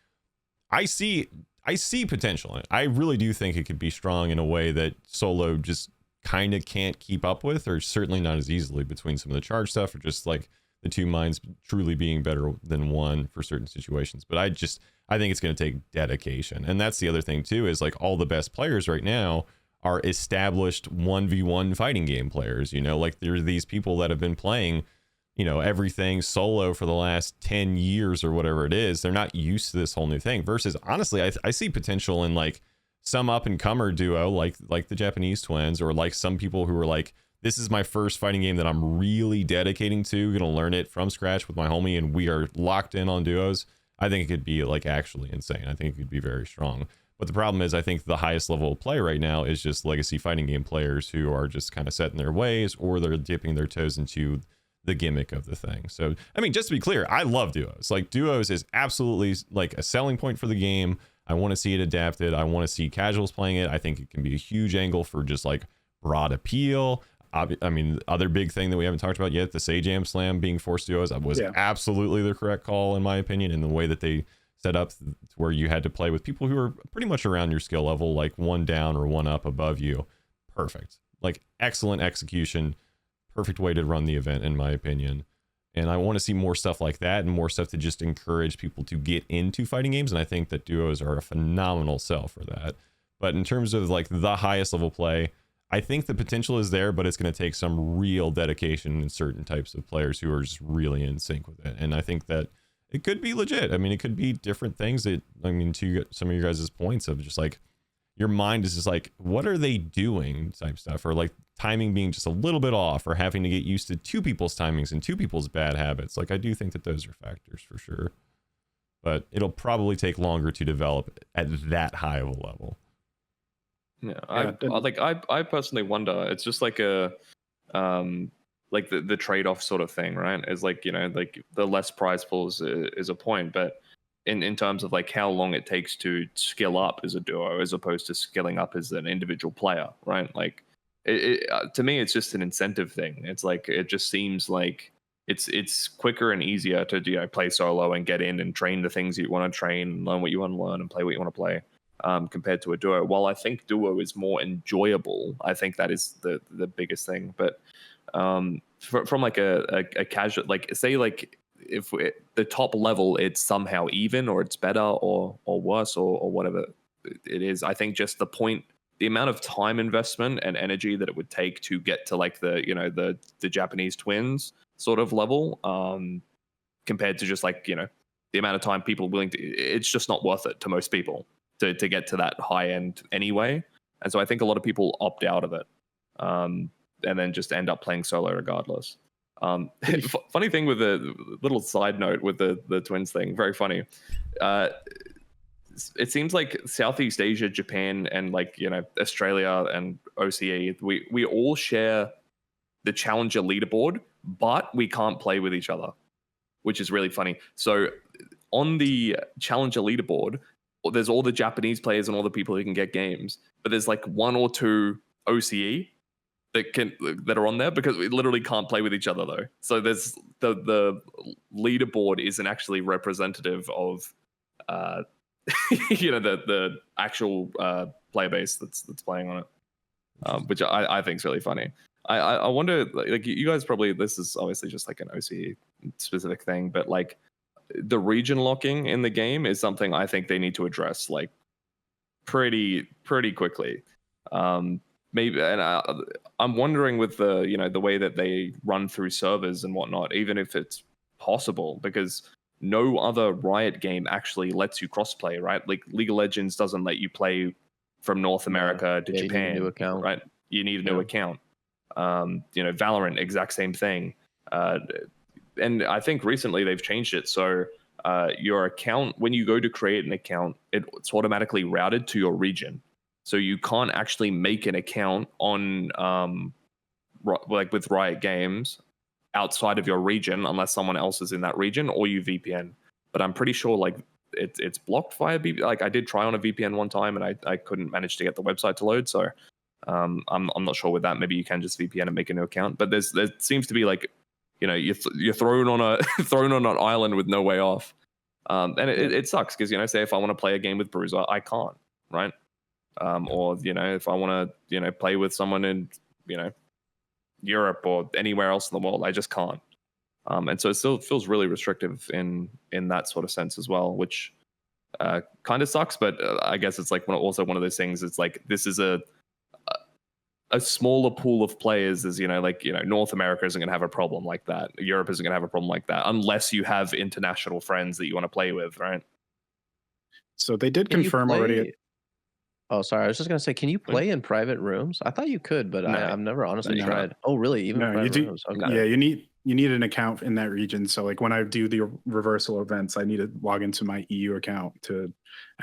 Speaker 1: I see potential in it. I really do think it could be strong in a way that solo just kind of can't keep up with, or certainly not as easily between some of the charge stuff, or just like the two minds truly being better than one for certain situations. But I think it's going to take dedication. And that's the other thing too, is like all the best players right now are established 1v1 fighting game players, like there are these people that have been playing, everything solo for the last 10 years or whatever it is. They're not used to this whole new thing, versus honestly, I see potential in like some up and comer duo like the Japanese twins, or like some people who are like, this is my first fighting game that I'm really dedicating to, gonna learn it from scratch with my homie, and we are locked in on duos. I think it could be like actually insane. I think it could be very strong. But the problem is, I think the highest level of play right now is just legacy fighting game players who are just kind of set in their ways, or they're dipping their toes into the gimmick of the thing. So, I mean, just to be clear, I love duos. Like, duos is absolutely like a selling point for the game. I want to see it adapted. I want to see casuals playing it. I think it can be a huge angle for just like broad appeal. I mean, other big thing that we haven't talked about yet, the Sajam Slam being forced duos was absolutely the correct call, in my opinion, in the way that they set up where you had to play with people who are pretty much around your skill level, like one down or one up above you. Perfect. Like, excellent execution. Perfect way to run the event, in my opinion. And I want to see more stuff like that and more stuff to just encourage people to get into fighting games. And I think that duos are a phenomenal sell for that. But in terms of like the highest level play, I think the potential is there, but it's going to take some real dedication in certain types of players who are just really in sync with it. And I think that it could be legit. I mean, it could be different things that, I mean, to some of your guys' points of just like, your mind is just like, what are they doing type stuff, or like timing being just a little bit off, or having to get used to two people's timings and two people's bad habits. Like, I do think that those are factors for sure, but it'll probably take longer to develop at that high of a level.
Speaker 3: Yeah, I personally wonder. It's just like a like the trade-off sort of thing, right? Is like, you know, like the less prize pools is a point, but in terms of like how long it takes to skill up as a duo as opposed to skilling up as an individual player, right? Like to me, it's just an incentive thing. It's like, it just seems like it's quicker and easier to, you know, play solo and get in and train the things you want to train and learn what you want to learn and play what you want to play. Compared to a duo. While I think duo is more enjoyable, I think that is the biggest thing. But from like a casual, like, say, like, if the top level, it's somehow even, or it's better or worse or whatever it is, I think just the amount of time investment and energy that it would take to get to like the, you know, the Japanese twins sort of level, compared to just like, you know, the amount of time people are willing to, it's just not worth it to most people to get to that high end anyway. And so I think a lot of people opt out of it, and then just end up playing solo regardless. Funny thing with the little side note with the twins thing, very funny. It seems like Southeast Asia, Japan, and like, you know, Australia and OCE, we all share the challenger leaderboard, but we can't play with each other, which is really funny. So on the challenger leaderboard, there's all the Japanese players and all the people who can get games, but there's like one or two OCE that are on there, because we literally can't play with each other though. So there's the leaderboard isn't actually representative of you know, the actual player base that's playing on it, which I think is really funny. I wonder, like, you guys probably, this is obviously just like an OCE specific thing, but like, the region locking in the game is something I think they need to address like pretty quickly. Maybe, and I'm wondering with the, you know, the way that they run through servers and whatnot, even if it's possible, because no other Riot game actually lets you crossplay, right? Like League of Legends doesn't let you play from North America to Japan,
Speaker 2: you need a new account.
Speaker 3: Right? You need a new account. You know, Valorant, exact same thing. And I think recently they've changed it. So your account, when you go to create an account, it's automatically routed to your region. So you can't actually make an account on like with Riot Games outside of your region unless someone else is in that region, or you VPN. But I'm pretty sure like it's blocked via VPN. Like, I did try on a VPN one time and I couldn't manage to get the website to load. So I'm not sure with that. Maybe you can just VPN and make a new account. But there seems to be like, you know, you're thrown on an island with no way off, and it sucks because, you know, say if I want to play a game with Bruiser, I can't, right? Or, you know, if I want to, you know, play with someone in, you know, Europe or anywhere else in the world, I just can't. And so it still feels really restrictive in that sort of sense as well, which kind of sucks. But I guess it's like also one of those things. It's like, this is a smaller pool of players, is, you know, like, you know, North America isn't going to have a problem like that. Europe isn't going to have a problem like that unless you have international friends that you want to play with, right?
Speaker 4: So they did confirm already.
Speaker 2: Oh, sorry. I was just gonna say, can you play in private rooms? I thought you could, but
Speaker 3: No.
Speaker 2: I've never honestly
Speaker 4: No.
Speaker 2: tried. Oh, really? Even
Speaker 4: No, you
Speaker 2: private
Speaker 4: do.
Speaker 2: rooms? Okay.
Speaker 4: Yeah, you need an account in that region. So like when I do the reversal events, I need to log into my EU account to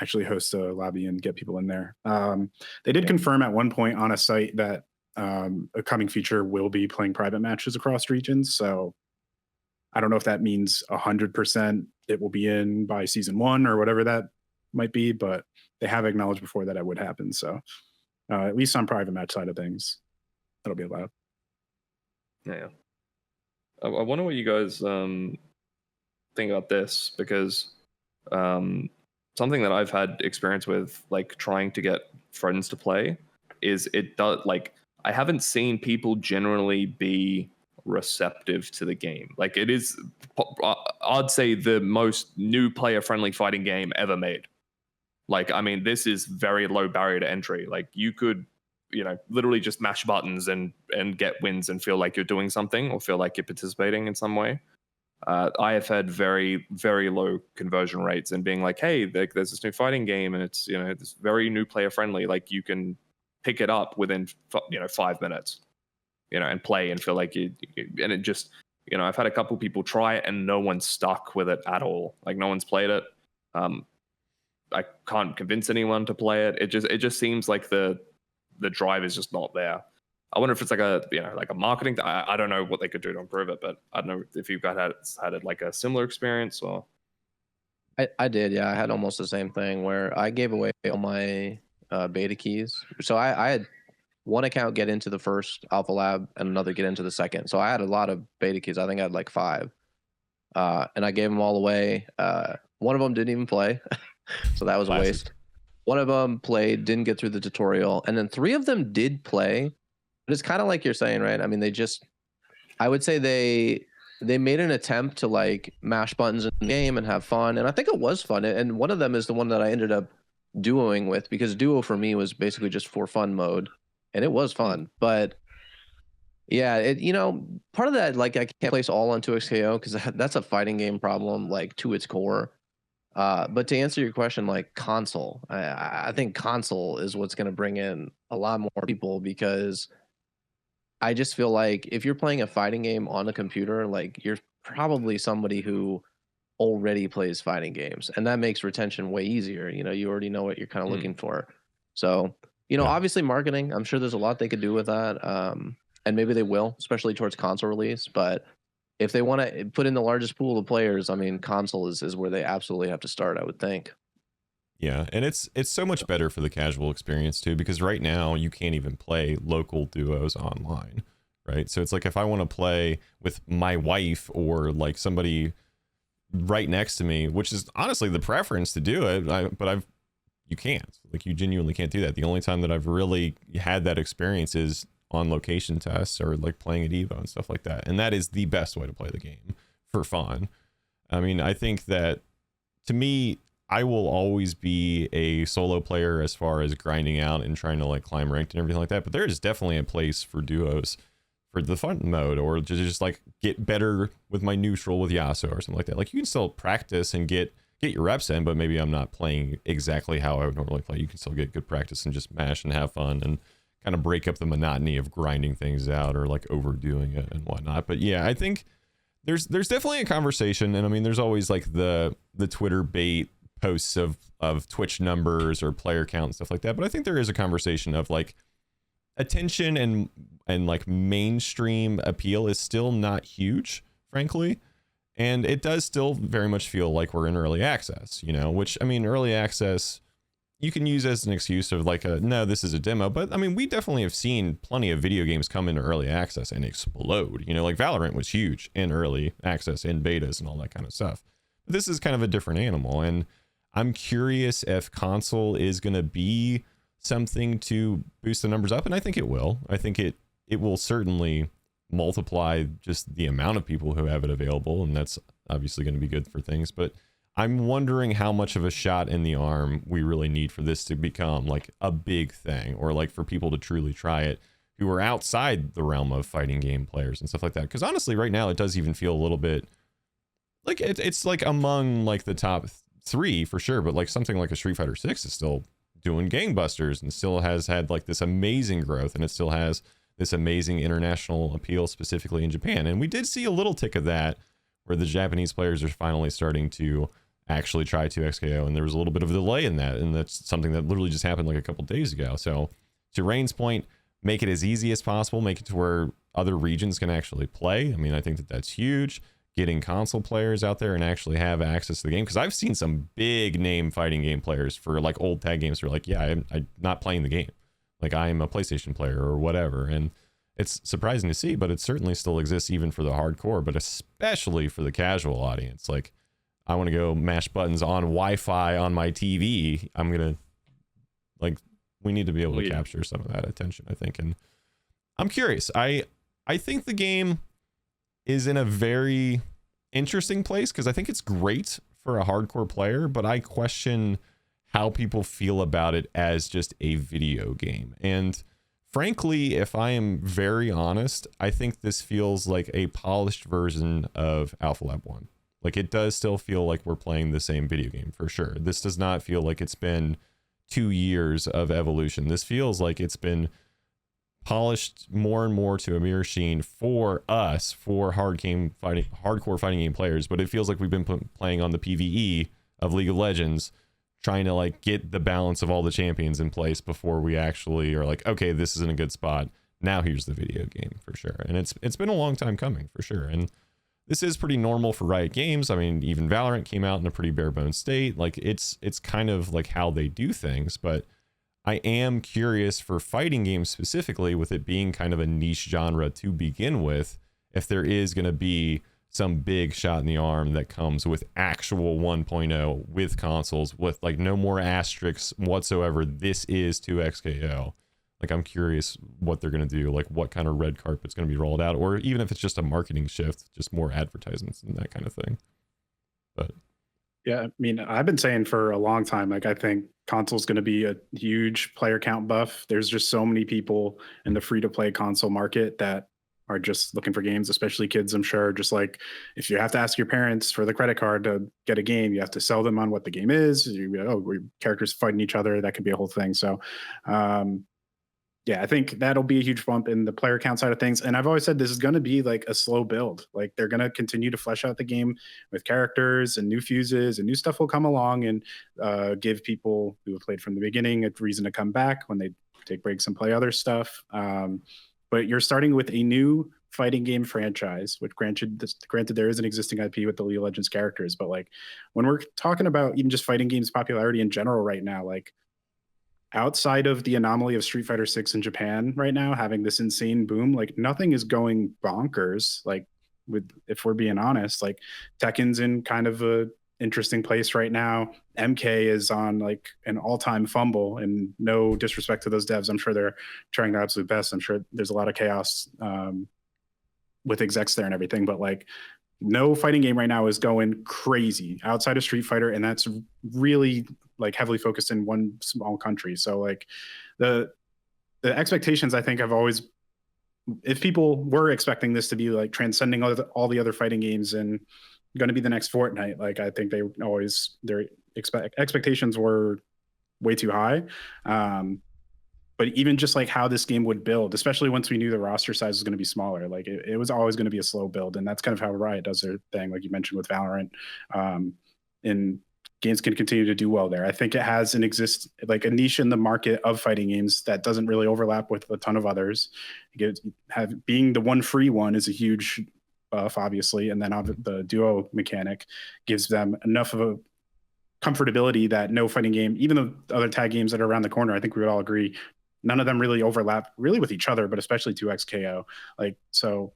Speaker 4: actually host a lobby and get people in there. They did confirm at one point on a site that a coming feature will be playing private matches across regions. So I don't know if that means 100% it will be in by season 1 or whatever that might be, but they have acknowledged before that it would happen. So at least on private match side of things, that'll be allowed.
Speaker 3: Yeah. I wonder what you guys think about this, because something that I've had experience with, like trying to get friends to play, is it does, like, I haven't seen people generally be receptive to the game. Like, it is, I'd say, the most new player friendly fighting game ever made. Like, I mean, this is very low barrier to entry. Like, you could, you know, literally just mash buttons and get wins and feel like you're doing something, or feel like you're participating in some way. I have had very, very low conversion rates, and being like, hey, there's this new fighting game, and it's, you know, it's very new player friendly. Like, you can pick it up within, you know, 5 minutes, you know, and play and feel like you, and it just, you know, I've had a couple people try it and no one's stuck with it at all. Like, no one's played it. I can't convince anyone to play it. It just seems like the drive is just not there. I wonder if it's like a, you know, like a marketing. I don't know what they could do to improve it, but I don't know if you guys had like a similar experience or.
Speaker 2: I did, yeah. I had almost the same thing where I gave away all my beta keys. So I had one account get into the first alpha lab and another get into the second. So I had a lot of beta keys. I think I had like 5, and I gave them all away. One of them didn't even play, so that was a waste. One of them played, didn't get through the tutorial, and then 3 of them did play. But it's kind of like you're saying, right? I mean, I would say they made an attempt to like mash buttons in the game and have fun, and I think it was fun. And one of them is the one that I ended up duoing with, because duo for me was basically just for fun mode, and it was fun. But yeah, you know, part of that, like, I can't place all on 2XKO because that's a fighting game problem, like, to its core. But to answer your question, like console, I think console is what's going to bring in a lot more people, because I just feel like if you're playing a fighting game on a computer, like, you're probably somebody who already plays fighting games, and that makes retention way easier. You know, you already know what you're kind of looking for. So, you know, obviously marketing, I'm sure there's a lot they could do with that. And maybe they will, especially towards console release. But if they want to put in the largest pool of players, I mean, console is where they absolutely have to start, I would think.
Speaker 1: Yeah, and it's so much better for the casual experience too, because right now you can't even play local duos online, right? So it's like, if I want to play with my wife or like somebody right next to me, which is honestly the preference to do it, you can't. Like, you genuinely can't do that. The only time that I've really had that experience is on location tests or like playing at Evo and stuff like that, and that is the best way to play the game for fun. I mean, I think that, to me, I will always be a solo player as far as grinding out and trying to like climb ranked and everything like that, but there is definitely a place for duos for the fun mode, or to just like get better with my neutral with Yasuo or something like that. Like, you can still practice and get your reps in, but maybe I'm not playing exactly how I would normally play. You can still get good practice and just mash and have fun and kind of break up the monotony of grinding things out or like overdoing it and whatnot. But yeah, I think there's definitely a conversation, and I mean, there's always like the Twitter bait posts of Twitch numbers or player count and stuff like that. But I think there is a conversation of like attention and like mainstream appeal is still not huge, frankly. And it does still very much feel like we're in early access, you know, which, I mean, early access you can use as an excuse of like, no, this is a demo. But I mean, we definitely have seen plenty of video games come into early access and explode. You know, like Valorant was huge in early access, in betas and all that kind of stuff. But this is kind of a different animal. And I'm curious if console is going to be something to boost the numbers up. And I think it will. I think it will certainly multiply just the amount of people who have it available. And that's obviously going to be good for things. But I'm wondering how much of a shot in the arm we really need for this to become like a big thing, or like for people to truly try it who are outside the realm of fighting game players and stuff like that. Because honestly, right now, it does even feel a little bit like it's like among like the top 3 for sure. But like something like a Street Fighter 6 is still doing gangbusters and still has had like this amazing growth, and it still has this amazing international appeal, specifically in Japan. And we did see a little tick of that where the Japanese players are finally starting to actually try 2XKO, and there was a little bit of a delay in that, and that's something that literally just happened like a couple days ago. So to Rayn's point, make it as easy as possible, make it to where other regions can actually play. I mean, I think that that's huge. Getting console players out there and actually have access to the game, because I've seen some big name fighting game players for like old tag games who are like, yeah, I'm not playing the game, like I'm a PlayStation player or whatever. And it's surprising to see, but it certainly still exists even for the hardcore, but especially for the casual audience. Like, I want to go mash buttons on Wi-Fi on my TV. I'm gonna, like, we need to be able to capture some of that attention, I think. And I'm curious. I think the game is in a very interesting place, because I think it's great for a hardcore player, but I question how people feel about it as just a video game. And frankly, if I am very honest, I think this feels like a polished version of Alpha Lab 1. Like, it does still feel like we're playing the same video game for sure. This does not feel like it's been 2 years of evolution. This feels like it's been polished more and more to a mirror sheen for us, for hardcore fighting game players. But it feels like we've been playing on the PvE of League of Legends, trying to like get the balance of all the champions in place before we actually are like, okay, this is in a good spot. Now here's the video game for sure. And it's been a long time coming for sure. And this is pretty normal for Riot Games. I mean, even Valorant came out in a pretty bare bones state. Like, it's kind of like how they do things. But I am curious for fighting games specifically, with it being kind of a niche genre to begin with, if there is going to be some big shot in the arm that comes with actual 1.0 with consoles, with like no more asterisks whatsoever. This is 2XKO. Like, I'm curious what they're going to do, like what kind of red carpet's going to be rolled out, or even if it's just a marketing shift, just more advertisements and that kind of thing. But
Speaker 4: yeah, I mean, I've been saying for a long time, like, I think console's going to be a huge player count buff. There's just so many people in the free to play console market that are just looking for games, especially kids, I'm sure. Just like, if you have to ask your parents for the credit card to get a game, you have to sell them on what the game is. Characters fighting each other. That could be a whole thing. So, yeah, I think that'll be a huge bump in the player count side of things. And I've always said this is going to be like a slow build. Like, they're going to continue to flesh out the game with characters and new fuses, and new stuff will come along and give people who have played from the beginning a reason to come back when they take breaks and play other stuff. But you're starting with a new fighting game franchise, which granted there is an existing IP with the League of Legends characters. But like, when we're talking about even just fighting games popularity in general right now, like, outside of the anomaly of Street Fighter 6 in Japan right now having this insane boom, like, nothing is going bonkers. Like, if we're being honest, like, Tekken's in kind of a interesting place right now. MK is on like an all-time fumble, and no disrespect to those devs, I'm sure they're trying their absolute best. I'm sure there's a lot of chaos with execs there and everything, but like, no fighting game right now is going crazy outside of Street Fighter, and that's really like heavily focused in one small country. So like, the expectations, I think, have always, if people were expecting this to be like transcending all the other fighting games and going to be the next Fortnite, like, I think their expectations were way too high. But even just like how this game would build, especially once we knew the roster size was going to be smaller, like it was always going to be a slow build. And that's kind of how Riot does their thing, like you mentioned with Valorant. And games can continue to do well there. I think it has a niche in the market of fighting games that doesn't really overlap with a ton of others. Being the one free one is a huge buff, obviously. And then the duo mechanic gives them enough of a comfortability that no fighting game, even the other tag games that are around the corner, I think we would all agree, none of them really overlap really with each other, but especially 2XKO. Like, so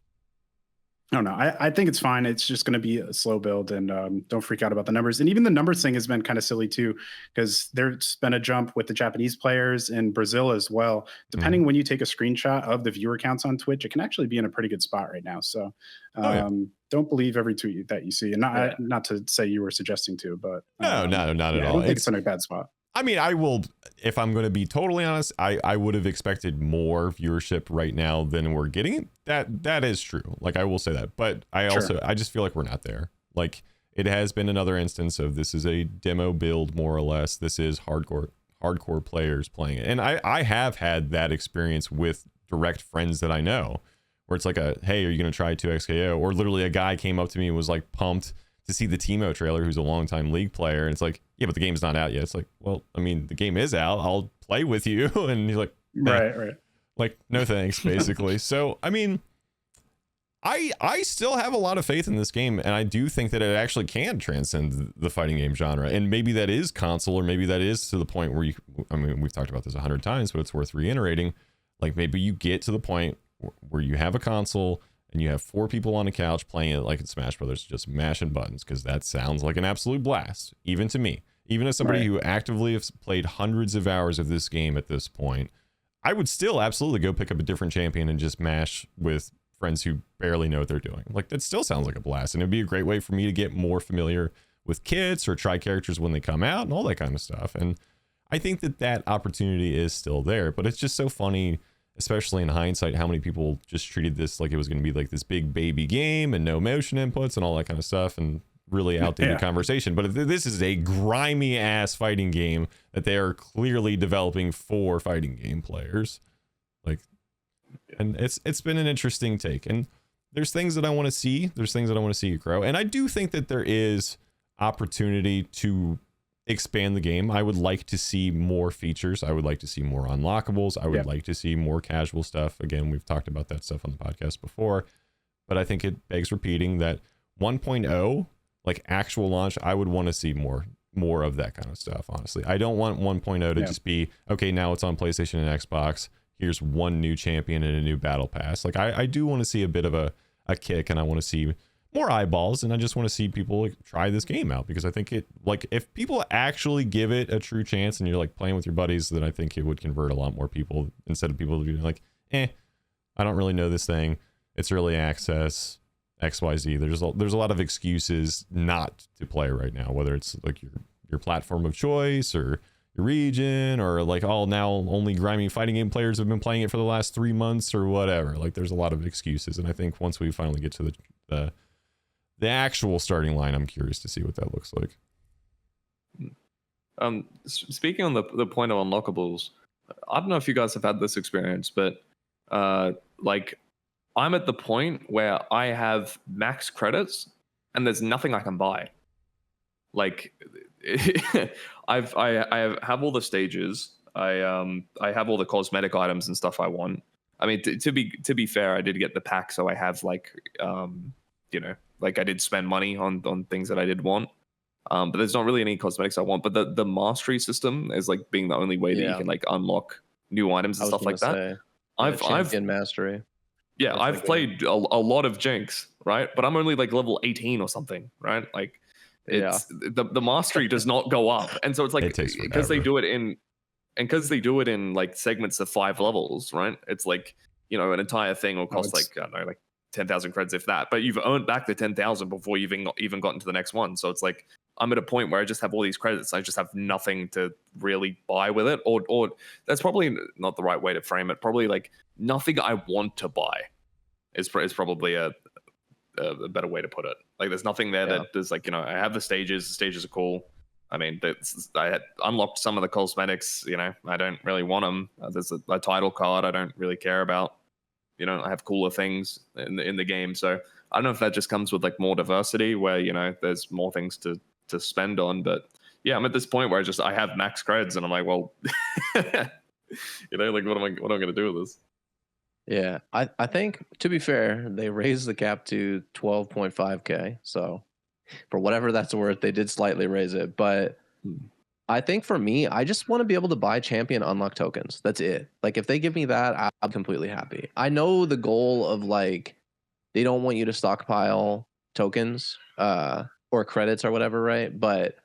Speaker 4: I don't know. I think it's fine. It's just going to be a slow build, and don't freak out about the numbers. And even the numbers thing has been kind of silly too, because there's been a jump with the Japanese players in Brazil as well. Depending when you take a screenshot of the viewer counts on Twitch, it can actually be in a pretty good spot right now. So don't believe every tweet that you see. And not to say you were suggesting to, but
Speaker 1: no, not at all.
Speaker 4: I don't think it's in a bad spot.
Speaker 1: I mean, I will, if I'm going to be totally honest, I would have expected more viewership right now than we're getting. That is true. Like, I will say that, but I just feel like we're not there. Like, it has been another instance of this is a demo build, more or less. This is hardcore hardcore players playing it. And I have had that experience with direct friends that I know, where it's like hey, are you going to try 2XKO? Or literally a guy came up to me and was like pumped to see the Teemo trailer, who's a longtime League player. And it's like, yeah, but the game's not out yet. It's like, well, I mean, the game is out. I'll play with you. And he's like,
Speaker 4: right.
Speaker 1: Like, no thanks, basically. So, I mean, I still have a lot of faith in this game, and I do think that it actually can transcend the fighting game genre. And maybe that is console, or maybe that is to the point where I mean, we've talked about this 100 times, but it's worth reiterating. Like, maybe you get to the point where you have a console and you have 4 people on a couch playing it like it's Smash Brothers, just mashing buttons, because that sounds like an absolute blast, even to me. Even as somebody who actively has played hundreds of hours of this game at this point, I would still absolutely go pick up a different champion and just mash with friends who barely know what they're doing. Like, that still sounds like a blast, and it'd be a great way for me to get more familiar with kits or try characters when they come out and all that kind of stuff. And I think that opportunity is still there, but it's just so funny, especially in hindsight, how many people just treated this like it was going to be like this big baby game and no motion inputs and all that kind of stuff, and really outdated conversation. But this is a grimy ass fighting game that they are clearly developing for fighting game players. Like, and it's been an interesting take, and there's things that I want to see. There's things that I want to see grow, and I do think that there is opportunity to expand the game. I would like to see more features. I would like to see more unlockables. I would like to see more casual stuff. Again, we've talked about that stuff on the podcast before, but I think it begs repeating that 1.0, like actual launch, I would want to see more of that kind of stuff. Honestly, I don't want 1.0 to just be, okay, now it's on PlayStation and Xbox. Here's one new champion and a new battle pass. Like, I do want to see a bit of a kick, and I want to see more eyeballs, and I just want to see people like try this game out, because I think it, like, if people actually give it a true chance and you're like playing with your buddies, then I think it would convert a lot more people, instead of people being like, I don't really know this thing, it's early access, XYZ. There's a lot of excuses not to play right now, whether it's like your platform of choice or your region, or like, now only grimy fighting game players have been playing it for the last 3 months or whatever. Like, there's a lot of excuses, and I think once we finally get to the actual starting line, I'm curious to see what that looks like.
Speaker 3: Speaking on the point of unlockables, I don't know if you guys have had this experience, but like, I'm at the point where I have max credits and there's nothing I can buy. Like, I have all the stages. I have all the cosmetic items and stuff I want. I mean, to be fair, I did get the pack, so I have like like, I did spend money on things that I did want. But there's not really any cosmetics I want. But the mastery system is like being the only way that you can like unlock new items and stuff like that. I've mastery. Yeah, I've played a lot of Jinx, right? But I'm only like level 18 or something, right? Like, it's the mastery does not go up, and so it's like, because they do it in like segments of 5 levels, right? It's like, an entire thing will cost like, I don't know, like 10,000 creds, if that. But you've earned back the 10,000 before you've even gotten to the next one. So it's like, I'm at a point where I just have all these credits. I just have nothing to really buy with it, or that's probably not the right way to frame it. Probably like, nothing I want to buy is probably a better way to put it. Like, there's nothing there that is like, I have the stages are cool. I mean, I had unlocked some of the cosmetics, I don't really want them. There's a title card I don't really care about. I have cooler things in the game. So I don't know if that just comes with like more diversity, where, there's more things to spend on. But yeah, I'm at this point where I have max creds, and I'm like, well, like, what am I going to do with this?
Speaker 2: Yeah, I think, to be fair, they raised the cap to 12.5K. So for whatever that's worth, they did slightly raise it. But I think for me, I just want to be able to buy champion unlock tokens. That's it. Like, if they give me that, I'm completely happy. I know the goal of like, they don't want you to stockpile tokens or credits or whatever, right? But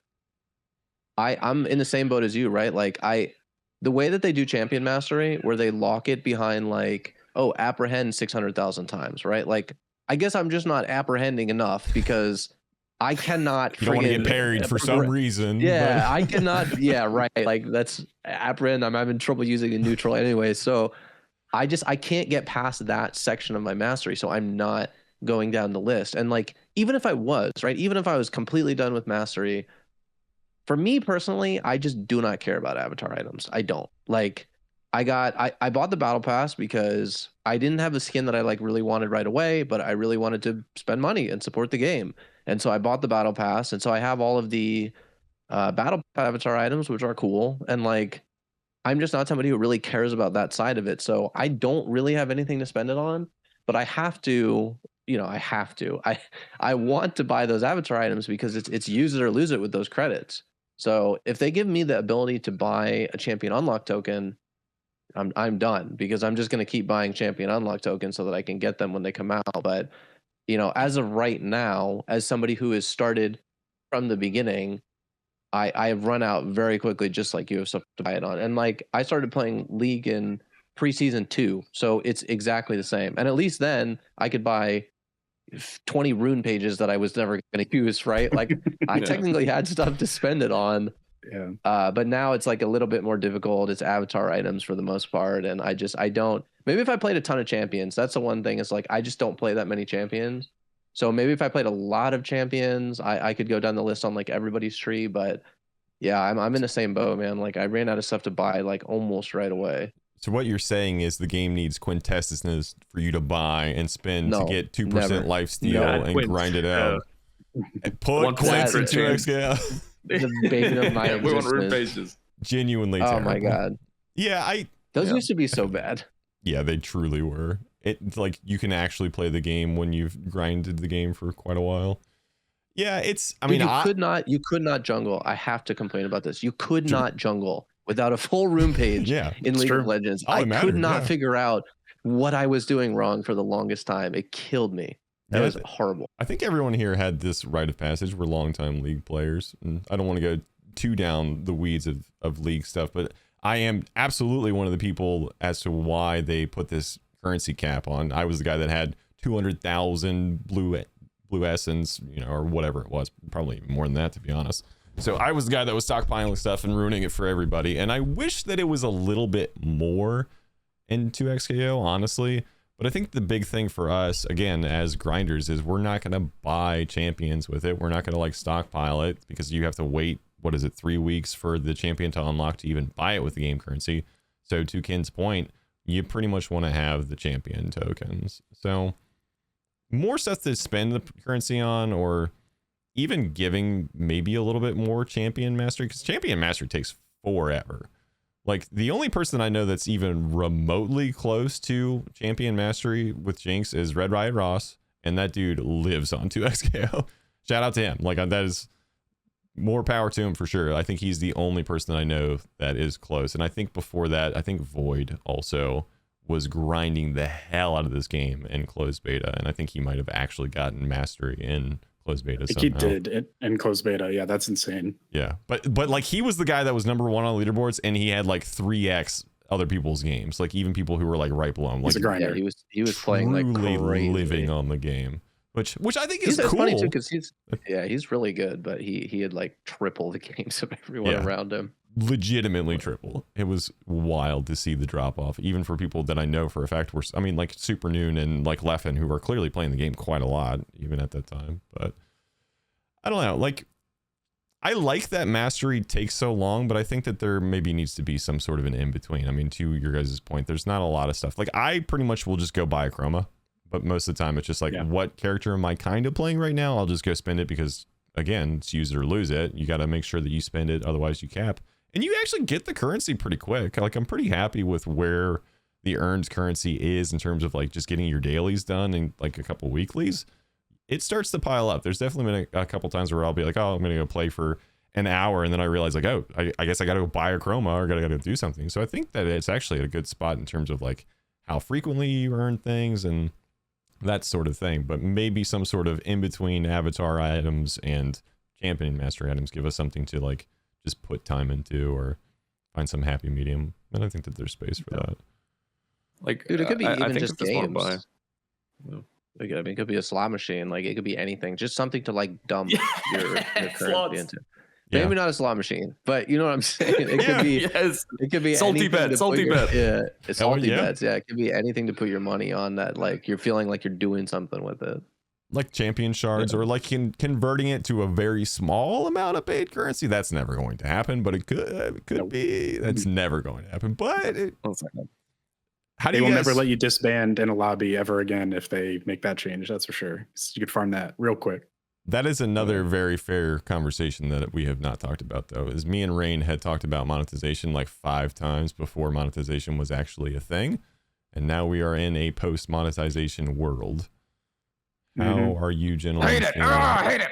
Speaker 2: I'm in the same boat as you, right? Like, the way that they do champion mastery, where they lock it behind like, apprehend 600,000 times, right? Like, I guess I'm just not apprehending enough, because I cannot.
Speaker 1: You don't want to get parried for some reason.
Speaker 2: Yeah, but I cannot. Yeah, right. Like, that's apprehend. I'm having trouble using a neutral anyway. So I can't get past that section of my mastery. So I'm not going down the list. And like, even if I was, right, even if I was completely done with mastery, for me personally, I just do not care about avatar items. I don't. Like, I bought the battle pass because I didn't have a skin that I like really wanted right away, but I really wanted to spend money and support the game. And so I bought the battle pass, and so I have all of the battle avatar items, which are cool. And like, I'm just not somebody who really cares about that side of it. So I don't really have anything to spend it on, but I have to, I have to. I want to buy those avatar items because it's use it or lose it with those credits. So if they give me the ability to buy a champion unlock token, I'm done, because I'm just going to keep buying champion unlock tokens so that I can get them when they come out. But as of right now, as somebody who has started from the beginning, I have run out very quickly, just like you have stuff to buy it on. And like, I started playing League in preseason 2, so it's exactly the same. And at least then I could buy 20 rune pages that I was never going to use, right? Like, I technically had stuff to spend it on.
Speaker 4: Yeah.
Speaker 2: But now it's like a little bit more difficult. It's avatar items for the most part, and I don't. Maybe if I played a ton of champions, that's the one thing. Is like, I just don't play that many champions. So maybe if I played a lot of champions, I could go down the list on like everybody's tree. But yeah, I'm in the same boat, man. Like, I ran out of stuff to buy like almost right away.
Speaker 1: So what you're saying is the game needs quintessence for you to buy and spend to get 2% life steal and grind it out. And put quints into XKO.
Speaker 2: The bane of my
Speaker 3: we want root
Speaker 2: existence.
Speaker 3: pages.
Speaker 1: Genuinely
Speaker 2: Oh
Speaker 1: terrible.
Speaker 2: my god.
Speaker 1: Yeah,
Speaker 2: those used to be so bad.
Speaker 1: Yeah, they truly were. It's like you can actually play the game when you've grinded the game for quite a while. Yeah, you could not jungle. I have to complain about this. You could not jungle without a full room page in League of Legends. I could not figure out what I was doing wrong for the longest time. It killed me. That was horrible. I think everyone here had this rite of passage. We're longtime League players, and I don't want to go too down the weeds of League stuff, but I am absolutely one of the people as to why they put this currency cap on. I was the guy that had 200,000 blue essence, or whatever it was, probably more than that, to be honest. So I was the guy that was stockpiling stuff and ruining it for everybody, and I wish that it was a little bit more in 2XKO, honestly. But I think the big thing for us, again, as grinders, is we're not going to buy champions with it. We're not going to like stockpile it, because you have to wait, 3 weeks for the champion to unlock to even buy it with the game currency. So to Ken's point, you pretty much want to have the champion tokens. So more stuff to spend the currency on, or even giving maybe a little bit more champion mastery, because champion mastery takes forever. Like, the only person I know that's even remotely close to champion mastery with Jinx is Red Riot Ross, and that dude lives on 2XKO. Shout out to him. Like, that is more power to him for sure. I think he's the only person I know that is close. And I think before that, I think Void also was grinding the hell out of this game in closed beta, and I think he might have actually gotten mastery in closed beta somehow.
Speaker 4: He did in closed beta. Yeah, that's insane.
Speaker 1: Yeah, but like, he was the guy that was #1 on leaderboards, and he had like 3x other people's games, like even people who were like right below him. Like,
Speaker 4: he's a grinder.
Speaker 2: Yeah, he was playing like crazy,
Speaker 1: living on the game, which I think is
Speaker 2: cool.
Speaker 1: Funny
Speaker 2: too, because he's really good, but he had like triple the games of everyone around him.
Speaker 1: Legitimately triple. It was wild to see the drop off, even for people that I know for a fact were, like Super Noon and like Leffen, who were clearly playing the game quite a lot even at that time. But I don't know, like, I like that mastery takes so long, but I think that there maybe needs to be some sort of an in-between. I mean, to your guys' point, there's not a lot of stuff. Like, I pretty much will just go buy a chroma, but most of the time it's just like, what character am I kind of playing right now? I'll just go spend it, because again, it's use it or lose it. You got to make sure that you spend it, otherwise you cap. And you actually get the currency pretty quick. Like, I'm pretty happy with where the earned currency is in terms of like just getting your dailies done in like a couple weeklies. It starts to pile up. There's definitely been a couple times where I'll be like, oh, I'm gonna go play for an hour, and then I realize like, oh, I guess I gotta go buy a chroma, or gotta do something. So I think that it's actually a good spot in terms of like how frequently you earn things and that sort of thing. But maybe some sort of in between avatar items and champion mastery items give us something to like just put time into, or find some happy medium. And I think that there's space for that.
Speaker 3: Like,
Speaker 2: dude, it could be even just games.
Speaker 3: Like,
Speaker 2: I mean, it could be a slot machine. Like, it could be anything. Just something to like dump your currency into. Maybe not a slot machine, but you know what I'm saying. It could be. It could be
Speaker 3: salty bet. Yeah, salty
Speaker 2: bets. Yeah, it could be anything to put your money on that. Like, you're feeling like you're doing something with it.
Speaker 1: like champion shards or like converting it to a very small amount of paid currency. That's never going to happen, but it could be. That's never going to happen. But
Speaker 4: They will never let you disband in a lobby ever again if they make that change. That's for sure. You could farm that real quick.
Speaker 1: That is another very fair conversation that we have not talked about, though, is me and Rayn had talked about monetization like 5 times before monetization was actually a thing. And now we are in a post-monetization world. How are you gentlemen?
Speaker 3: Hate it. I hate it.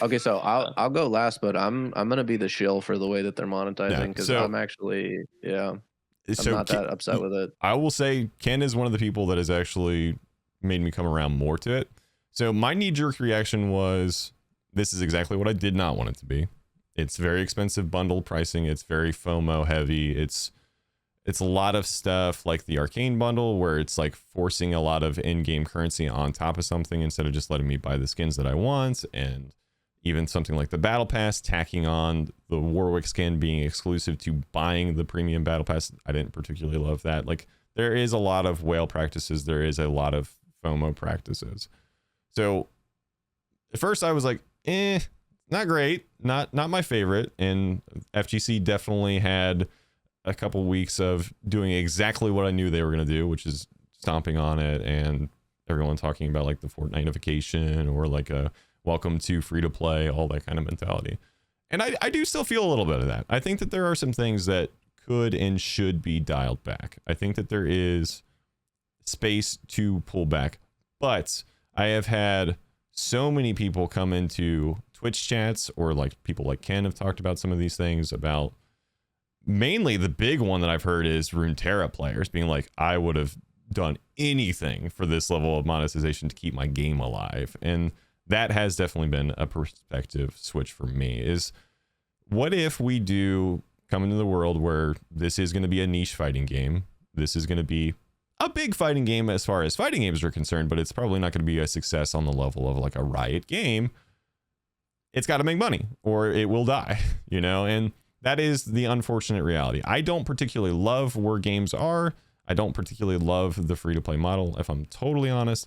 Speaker 2: Okay, so I'll go last, but I'm gonna be the shill for the way that they're monetizing because I'm actually I'm not that upset with it.
Speaker 1: I will say Ken is one of the people that has actually made me come around more to it. So my knee-jerk reaction was, this is exactly what I did not want it to be. It's very expensive bundle pricing. It's very FOMO heavy. It's a lot of stuff like the Arcane bundle where it's like forcing a lot of in-game currency on top of something instead of just letting me buy the skins that I want. And even something like the Battle Pass, tacking on the Warwick skin being exclusive to buying the premium Battle Pass. I didn't particularly love that. Like, there is a lot of whale practices. There is a lot of FOMO practices. So at first I was like, not great, not my favorite. And FGC definitely had a couple weeks of doing exactly what I knew they were going to do, which is stomping on it, and everyone talking about like the Fortnite-ification or like a welcome to free to play, all that kind of mentality. And I do still feel a little bit of that. I think that there are some things that could and should be dialed back. I think that there is space to pull back, but I have had so many people come into Twitch chats, or like people like Ken have talked about some of these things about. Mainly the big one that I've heard is Runeterra players being like, I would have done anything for this level of monetization to keep my game alive. And that has definitely been a perspective switch for me, is what if we do come into the world where this is going to be a niche fighting game? This is going to be a big fighting game as far as fighting games are concerned, but it's probably not going to be a success on the level of like a Riot game. It's got to make money or it will die, you know? And that is the unfortunate reality. I don't particularly love where games are. I don't particularly love the free-to-play model, if I'm totally honest.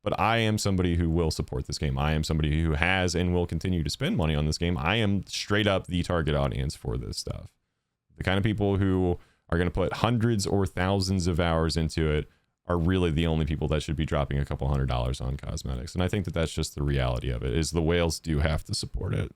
Speaker 1: But I am somebody who will support this game. I am somebody who has and will continue to spend money on this game. I am straight up the target audience for this stuff. The kind of people who are going to put hundreds or thousands of hours into it are really the only people that should be dropping a couple $100s on cosmetics. And I think that that's just the reality of it, is the whales do have to support it.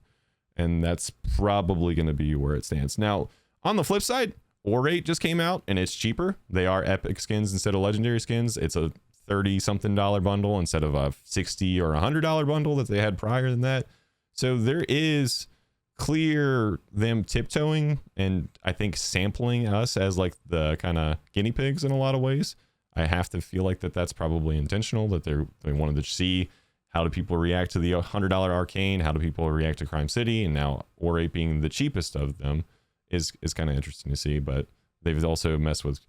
Speaker 1: And that's probably going to be where it stands. Now, on the flip side, Orate just came out and it's cheaper. They are epic skins instead of legendary skins. It's a $30-something bundle instead of a $60 or $100 bundle that they had prior than that. So there is clear them tiptoeing and I think sampling us as like the kind of guinea pigs in a lot of ways. I have to feel like that's probably intentional, that they wanted to see how do people react to the $100 Arcane? How do people react to Crime City? And now Orate being the cheapest of them is kind of interesting to see. But they've also messed with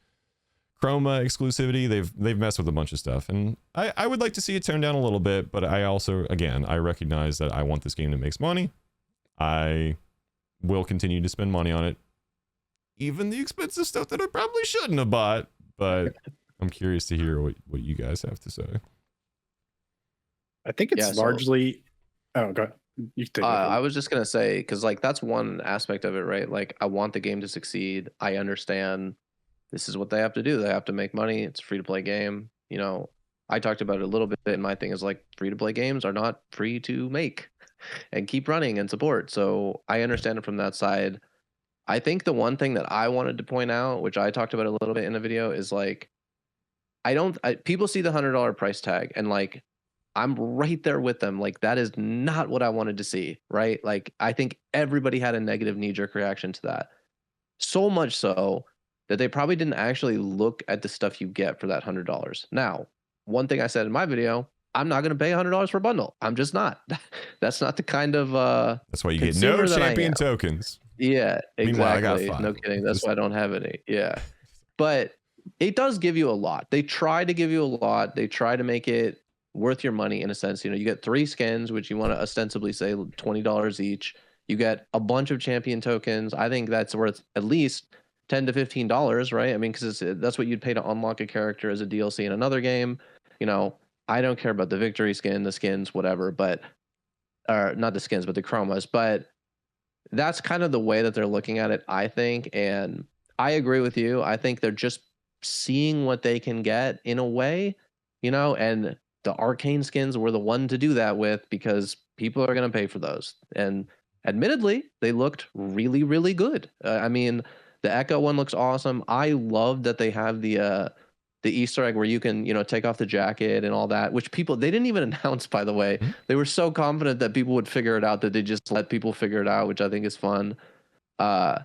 Speaker 1: Chroma exclusivity. They've messed with a bunch of stuff. And I would like to see it toned down a little bit. But I also, again, I recognize that I want this game to make money. I will continue to spend money on it. Even the expensive stuff that I probably shouldn't have bought. But I'm curious to hear what you guys have to say.
Speaker 4: I think it's largely. Oh, go ahead. You take it.
Speaker 2: I was just gonna say, because like that's one aspect of it, right? Like I want the game to succeed. I understand this is what they have to do. They have to make money. It's a free to play game. You know, I talked about it a little bit, and my thing is like free to play games are not free to make and keep running and support. So I understand it from that side. I think the one thing that I wanted to point out, which I talked about a little bit in the video, is like people see the $100 price tag and like. I'm right there with them. Like, that is not what I wanted to see, right? Like, I think everybody had a negative knee-jerk reaction to that. So much so that they probably didn't actually look at the stuff you get for that $100. Now, one thing I said in my video, I'm not going to pay $100 for a bundle. I'm just not. That's not the kind of
Speaker 1: that's why you get no champion tokens.
Speaker 2: Yeah, exactly.
Speaker 1: Meanwhile, I got 5.
Speaker 2: No kidding. That's why I don't have any. Yeah. But it does give you a lot. They try to give you a lot. They try to make it worth your money in a sense. You know, you get 3 skins, which you want to ostensibly say $20 each. You get a bunch of champion tokens. I think that's worth at least $10 to $15, right? I mean, because that's what you'd pay to unlock a character as a DLC in another game. You know, I don't care about the victory skin, the skins, whatever, but or not the skins, but the chromas. But that's kind of the way that they're looking at it, I think. And I agree with you. I think they're just seeing what they can get in a way, and the arcane skins were the one to do that with because people are going to pay for those. And admittedly, they looked really, really good. I mean, the Echo one looks awesome. I love that they have the Easter egg where you can, take off the jacket and all that, which they didn't even announce, by the way.
Speaker 1: Mm-hmm.
Speaker 2: They were so confident that people would figure it out that they just let people figure it out, which I think is fun. I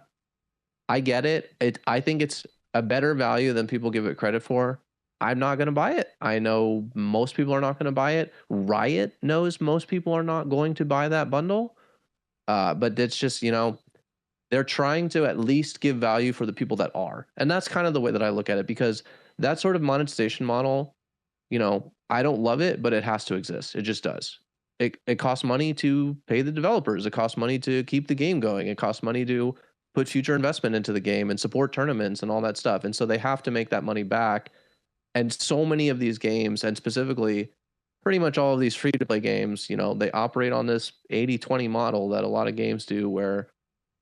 Speaker 2: get it. I think it's a better value than people give it credit for. I'm not going to buy it. I know most people are not going to buy it. Riot knows most people are not going to buy that bundle. But it's just, they're trying to at least give value for the people that are. And that's kind of the way that I look at it, because that sort of monetization model, I don't love it, but it has to exist. It just does. It costs money to pay the developers. It costs money to keep the game going. It costs money to put future investment into the game and support tournaments and all that stuff. And so they have to make that money back. And so many of these games, and specifically pretty much all of these free-to-play games, they operate on this 80-20 model that a lot of games do, where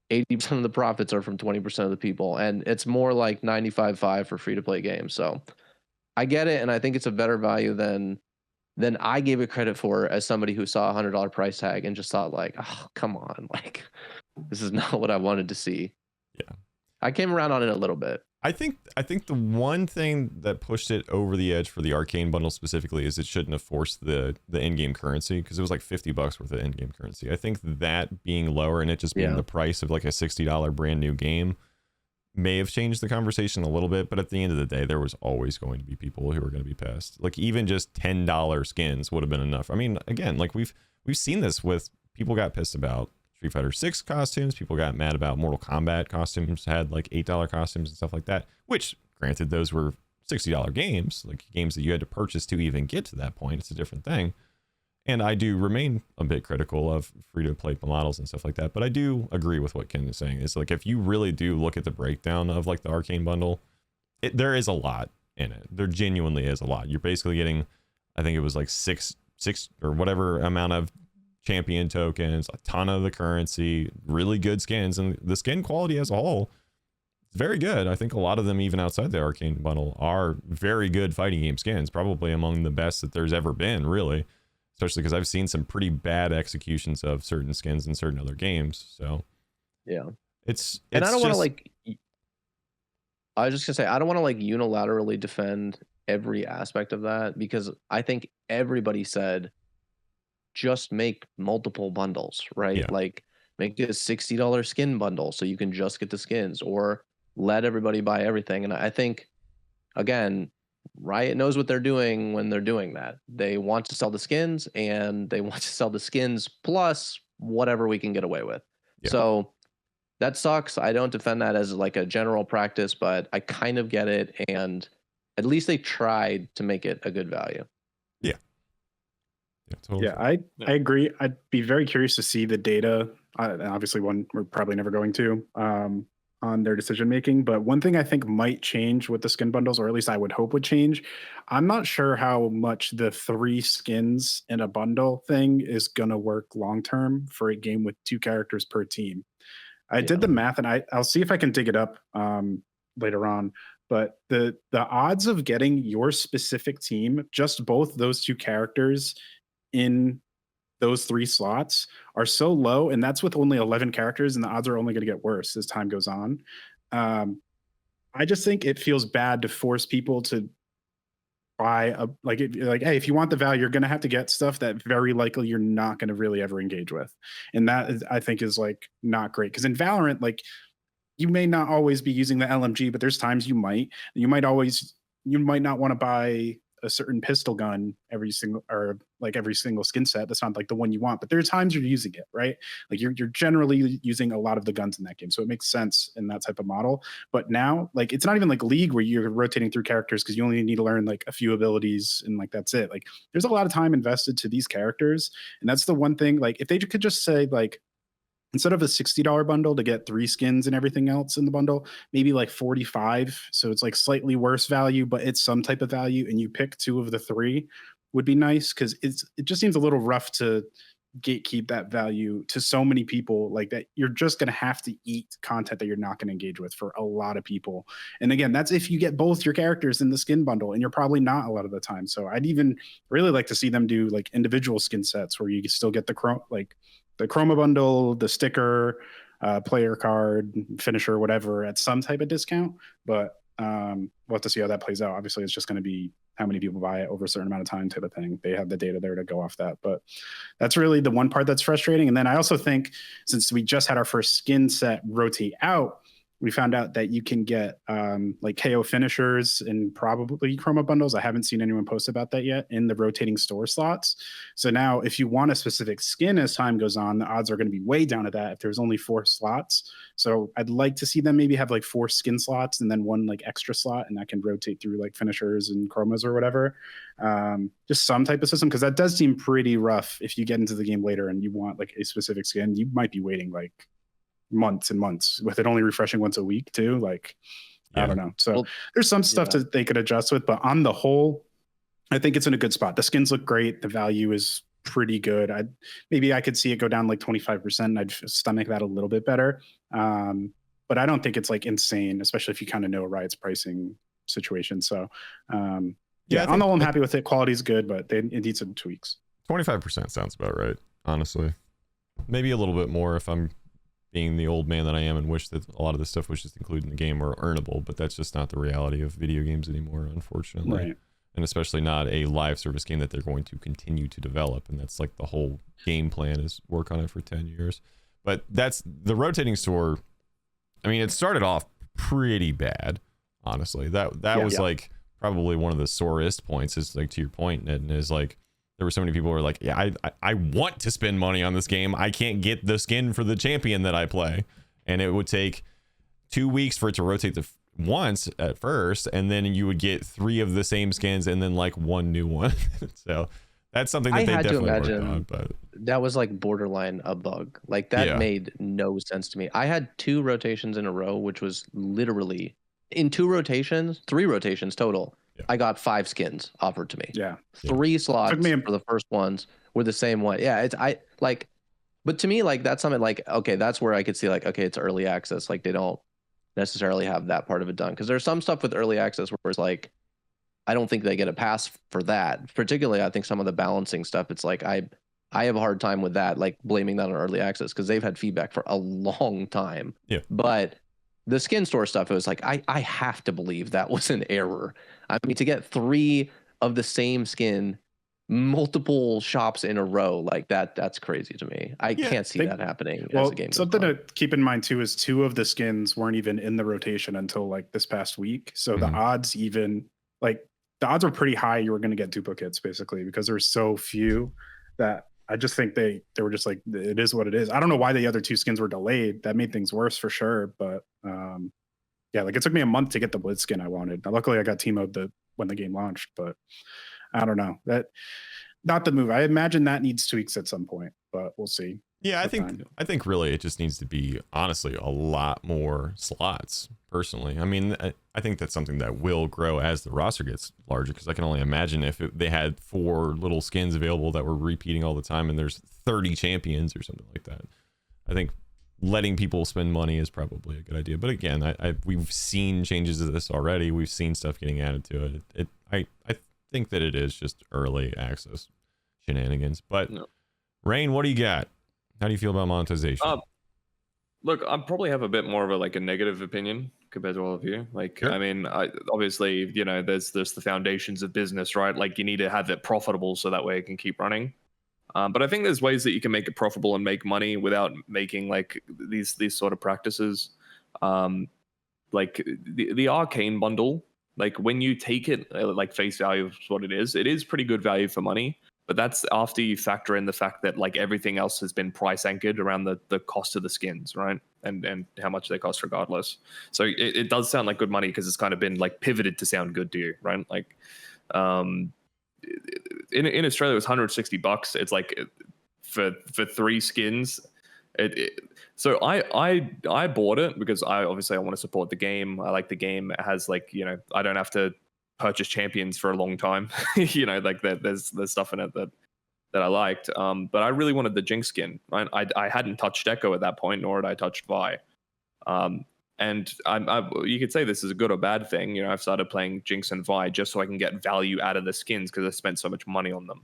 Speaker 2: 80% of the profits are from 20% of the people. And it's more like 95-5 for free-to-play games. So I get it, and I think it's a better value than I gave it credit for as somebody who saw a $100 price tag and just thought like, oh, come on, like this is not what I wanted to see.
Speaker 1: Yeah.
Speaker 2: I came around on it a little bit.
Speaker 1: I think the one thing that pushed it over the edge for the Arcane bundle specifically is it shouldn't have forced the in-game currency, because it was like $50 worth of in-game currency. I think that being lower and it just being the price of like a $60 brand new game may have changed the conversation a little bit, but at the end of the day, there was always going to be people who were going to be pissed. Like even just $10 skins would have been enough. I mean, again, like we've seen this with people got pissed about Street Fighter 6 costumes. People got mad about Mortal Kombat costumes, had like $8 costumes and stuff like that, which granted, those were $60 games, like games that you had to purchase to even get to that point. It's a different thing. And I do remain a bit critical of free-to-play models and stuff like that. But I do agree with what Ken is saying. It's like, if you really do look at the breakdown of like the Arcane bundle, there is a lot in it. There genuinely is a lot. You're basically getting, I think it was like six or whatever amount of champion tokens, a ton of the currency, really good skins, and the skin quality as a whole is very good. I think a lot of them, even outside the Arcane bundle, are very good fighting game skins, probably among the best that there's ever been, really. Especially because I've seen some pretty bad executions of certain skins in certain other games. So
Speaker 2: yeah,
Speaker 1: it's
Speaker 2: and I don't want to like. I was just gonna say, I don't want to like unilaterally defend every aspect of that, because I think everybody said just make multiple bundles, right?
Speaker 1: Yeah.
Speaker 2: Like make it a $60 skin bundle so you can just get the skins, or let everybody buy everything. And I think, again, Riot knows what they're doing when they're doing that. They want to sell the skins, and they want to sell the skins plus whatever we can get away with. Yeah. So that sucks. I don't defend that as like a general practice, but I kind of get it. And at least they tried to make it a good value.
Speaker 1: Yeah. Yeah, totally.
Speaker 4: Yeah, I agree. I'd be very curious to see the data. Obviously, one we're probably never going to on their decision making. But one thing I think might change with the skin bundles, or at least I would hope would change. I'm not sure how much the 3 skins in a bundle thing is gonna work long term for a game with 2 characters per team. I did the math, and I'll see if I can dig it up later on. But the odds of getting your specific team, just both those 2 characters in those 3 slots, are so low, and that's with only 11 characters, and the odds are only going to get worse as time goes on. I just think it feels bad to force people to buy hey, if you want the value, you're going to have to get stuff that very likely you're not going to really ever engage with, and that is, I think, is like not great, because in Valorant, like, you may not always be using the LMG, but there's times you might not want to buy a certain pistol gun every single skin set. That's not like the one you want, but there are times you're using it, right? Like you're generally using a lot of the guns in that game. So it makes sense in that type of model. But now, like, it's not even like League where you're rotating through characters because you only need to learn like a few abilities and like that's it. Like there's a lot of time invested to these characters. And that's the one thing, like if they could just say like, instead of a $60 bundle to get 3 skins and everything else in the bundle, maybe like 45. So it's like slightly worse value, but it's some type of value, and you pick 2 of the 3. would be nice, because it just seems a little rough to gatekeep that value to so many people, like that you're just going to have to eat content that you're not going to engage with for a lot of people. And again, that's if you get both your characters in the skin bundle, and you're probably not a lot of the time. So I'd even really like to see them do like individual skin sets where you still get the chroma bundle, the sticker, player card, finisher, whatever, at some type of discount. But we'll have to see how that plays out. Obviously, it's just going to be how many people buy it over a certain amount of time type of thing. They have the data there to go off that. But that's really the one part that's frustrating. And then I also think, since we just had our first skin set rotate out, we found out that you can get like KO finishers and probably chroma bundles. I haven't seen anyone post about that yet in the rotating store slots. So now if you want a specific skin as time goes on, the odds are going to be way down at that if there's only 4 slots. So I'd like to see them maybe have like 4 skin slots and then 1 like extra slot, and that can rotate through like finishers and chromas or whatever. Just some type of system, because that does seem pretty rough. If you get into the game later and you want like a specific skin, you might be waiting like months and months with it only refreshing once a week too. Like, I don't know. So there's some stuff that they could adjust with, but on the whole, I think it's in a good spot. The skins look great. The value is pretty good. Maybe I could see it go down like 25%. I'd stomach that a little bit better. But I don't think it's like insane, especially if you kind of know Riot's pricing situation. So on the whole, I'm happy with it. Quality's good, but it needs some tweaks.
Speaker 1: 25% sounds about right, honestly. Maybe a little bit more if I'm being the old man that I am and wish that a lot of this stuff was just included in the game or earnable, but that's just not the reality of video games anymore, unfortunately.
Speaker 4: Right.
Speaker 1: And especially not a live service game that they're going to continue to develop. And that's like the whole game plan, is work on it for 10 years. But that's the rotating store. I mean, it started off pretty bad, honestly. That was like probably one of the sorest points, is like, to your point, Nitten, is like, there were so many people who were like, yeah, I want to spend money on this game. I can't get the skin for the champion that I play. And it would take 2 weeks for it to rotate once at first, and then you would get 3 of the same skins and then like 1 new one. So that's something that they definitely worked on. But
Speaker 2: that was like borderline a bug. Like that made no sense to me. I had 2 rotations in a row, which was literally in 2 rotations, 3 rotations total. I got 5 skins offered to me. 3 slots for the first ones were the same one. But to me, like, that's something like, okay, that's where I could see like, okay, it's early access. Like, they don't necessarily have that part of it done, because there's some stuff with early access where it's like, I don't think they get a pass for that. Particularly, I think some of the balancing stuff, it's like I have a hard time with that, like blaming that on early access, because they've had feedback for a long time. But the skin store stuff, it was like, I have to believe that was an error. I mean, to get 3 of the same skin, multiple shops in a row, like that's crazy to me. I can't see that happening as a game.
Speaker 4: Something to keep in mind too is 2 of the skins weren't even in the rotation until like this past week. So the odds were pretty high you were going to get duplicates, basically, because there's so few that I just think they were just like, it is what it is. I don't know why the other 2 skins were delayed. That made things worse for sure. But like, it took me a month to get the Blitz skin I wanted. Luckily, I got Teamoed when the game launched, but I don't know. That not the move. I imagine that needs tweaks at some point, but we'll see.
Speaker 1: Yeah, I think really it just needs to be, honestly, a lot more slots, personally. I mean, I think that's something that will grow as the roster gets larger, because I can only imagine if they had 4 little skins available that were repeating all the time and there's 30 champions or something like that. I think letting people spend money is probably a good idea. But again, we've seen changes to this already. We've seen stuff getting added to it. I think that it is just early access shenanigans. But Rayn, what do you got? How do you feel about monetization?
Speaker 3: Look, I probably have a bit more of a negative opinion compared to all of you. Like, sure. I mean, obviously, there's the foundations of business, right? Like, you need to have it profitable so that way it can keep running. But I think there's ways that you can make it profitable and make money without making like these sort of practices. Like the arcane bundle, like when you take it like face value of what it is pretty good value for money. But that's after you factor in the fact that like everything else has been price anchored around the cost of the skins, right? And how much they cost regardless. So it does sound like good money because it's kind of been like pivoted to sound good to you, right? Like in Australia it was $160. It's like for 3 skins. So I bought it because I want to support the game. I like the game. It has like, I don't have to purchase champions for a long time. You know, like there's stuff in it that I liked. But I really wanted the Jinx skin. Right? I hadn't touched Echo at that point, nor had I touched Vi. And you could say this is a good or bad thing. You know, I've started playing Jinx and Vi just so I can get value out of the skins because I spent so much money on them.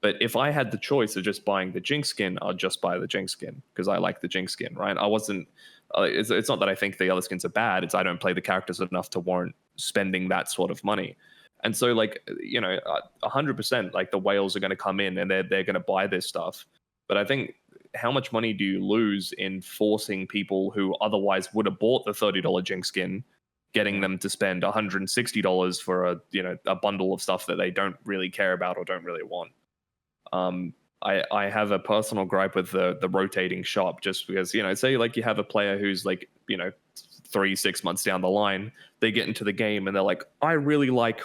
Speaker 3: But if I had the choice of just buying the Jinx skin, I'll just buy the Jinx skin because I like the Jinx skin, right? I wasn't. It's not that I think the other skins are bad. It's I don't play the characters enough to warrant spending that sort of money. And so, like, you know, 100%, like the whales are going to come in and they're going to buy this stuff. But I think how much money do you lose in forcing people who otherwise would have bought the $30 Jinx skin, getting them to spend $160 for a bundle of stuff that they don't really care about or don't really want? I have a personal gripe with the rotating shop just because, you know, say like you have a player who's like, you know, 3-6 months down the line, they get into the game and they're like, I really like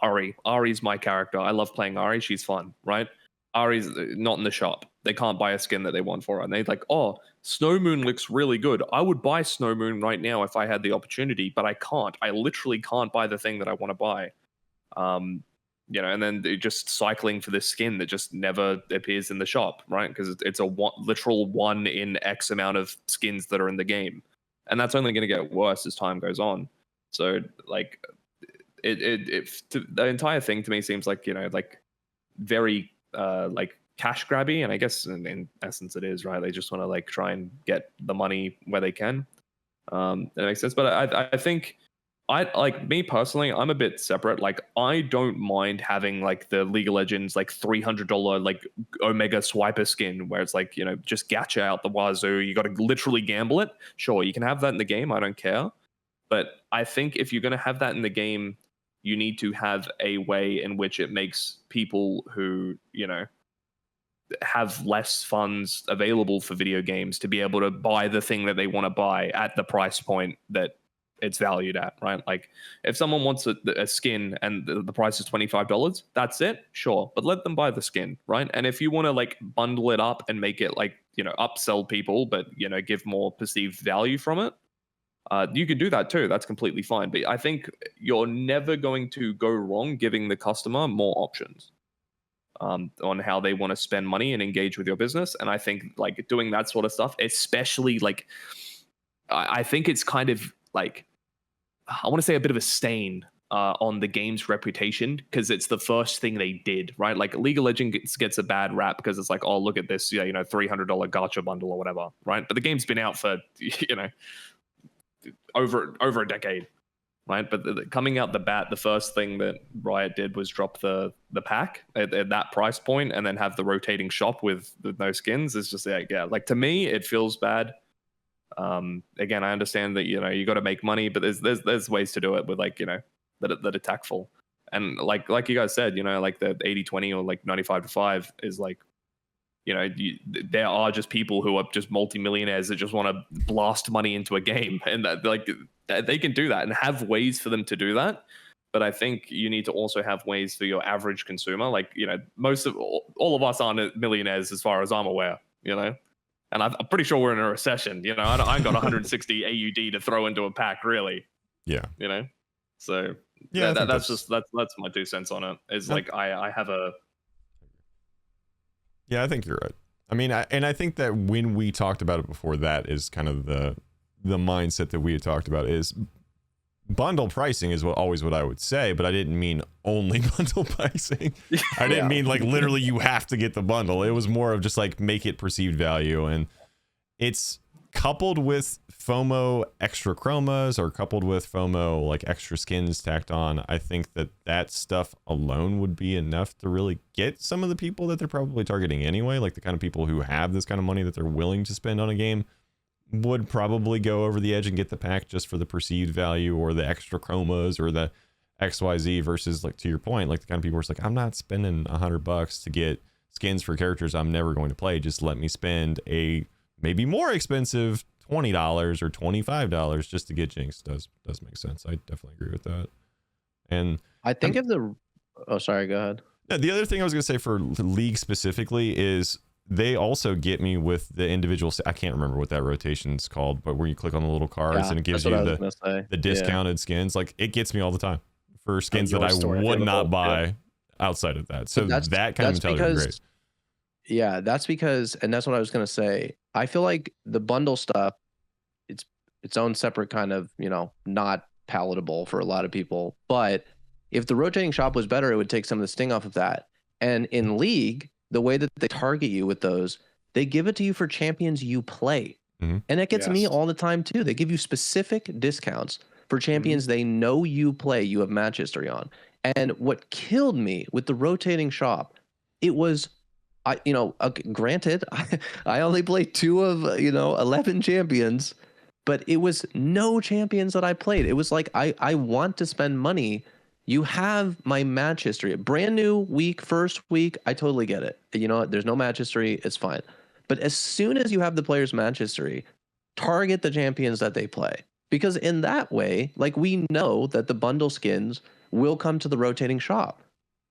Speaker 3: Ari. Ari's my character. I love playing Ari. She's fun, right? Ari's not in the shop. They can't buy a skin that they want for her. And they're like, oh, Snow Moon looks really good. I would buy Snow Moon right now if I had the opportunity, but I can't. I literally can't buy the thing that I want to buy. You know, and then they're just cycling for this skin that just never appears in the shop, right? Because it's a literal 1 in X amount of skins that are in the game. And that's only going to get worse as time goes on. So, like, the entire thing to me seems like, you know, like very like cash grabby, and I guess in essence it is, right? They just want to like try and get the money where they can. That makes sense. But I think like me personally, I'm a bit separate. Like I don't mind having like the League of Legends like $300 like Omega Swiper skin where it's like, you know, just gacha out the wazoo. You got to literally gamble it. Sure, you can have that in the game. I don't care. But I think if you're going to have that in the game, you need to have a way in which it makes people who, you know, have less funds available for video games to be able to buy the thing that they want to buy at the price point that it's valued at, right? Like if someone wants a skin and the price is $25, that's it, sure, but let them buy the skin, right? And if you want to like bundle it up and make it like, you know, upsell people, but, you know, give more perceived value from it, you can do that too. That's completely fine. But I think you're never going to go wrong giving the customer more options on how they want to spend money and engage with your business. And I think like doing that sort of stuff, especially like, I think it's kind of like, I want to say a bit of a stain on the game's reputation because it's the first thing they did, right? Like League of Legends gets a bad rap because it's like, oh, look at this, you know, $300 gacha bundle or whatever, right? But the game's been out for, you know, over a decade, right? But coming out the bat, the first thing that Riot did was drop the pack at that price point and then have the rotating shop with no skins. It's just like, yeah, like to me, it feels bad. Again, I understand that, you know, you got to make money, but there's ways to do it with like, you know, that are tactful. And like you guys said, you know, like the 80-20 or like 95-5 is like, you know, there are just people who are just multimillionaires that just want to blast money into a game, and that like they can do that and have ways for them to do that. But I think you need to also have ways for your average consumer. Like, you know, most of all of us aren't millionaires as far as I'm aware, you know, and I'm pretty sure we're in a recession. You know, I ain't got 160 AUD to throw into a pack, really.
Speaker 1: Yeah.
Speaker 3: You know, so
Speaker 1: yeah,
Speaker 3: that's my 2 cents on it. Is like I have a.
Speaker 1: Yeah, I think you're right. I mean, I think that when we talked about it before, that is kind of the mindset that we had talked about is bundle pricing is always what I would say, but I didn't mean only bundle pricing. I didn't mean like literally you have to get the bundle. It was more of just like make it perceived value, and it's coupled with FOMO extra chromas or coupled with FOMO like extra skins tacked on. I think that stuff alone would be enough to really get some of the people that they're probably targeting anyway, like the kind of people who have this kind of money that they're willing to spend on a game would probably go over the edge and get the pack just for the perceived value or the extra chromas or the XYZ versus, like, to your point, like the kind of people who are like, I'm not spending $100 to get skins for characters I'm never going to play. Just let me spend a maybe more expensive $20 or $25 just to get Jinx. Does make sense. I definitely agree with that. And
Speaker 2: I think sorry, go ahead.
Speaker 1: The other thing I was going to say for League specifically is they also get me with the individual. I can't remember what that rotation's called, but where you click on the little cards and it gives you the discounted skins. Like, it gets me all the time for skins that I would not buy outside of that. So that kind of mentality is great.
Speaker 2: Yeah, that's because, and that's what I was going to say. I feel like the bundle stuff, it's its own separate kind of, not palatable for a lot of people. But if the rotating shop was better, it would take some of the sting off of that. And in League, the way that they target you with those, they give it to you for champions you play. And that gets me all the time too. They give you specific discounts for champions they know you play, you have match history on. And what killed me with the rotating shop, it was, granted, I only played 2 of 11 champions, but it was no champions that I played. It was like I want to spend money. You have my match history. Brand new week, first week, I totally get it. There's no match history, it's fine. But as soon as you have the player's match history, target the champions that they play. Because in that way, like, we know that the bundle skins will come to the rotating shop.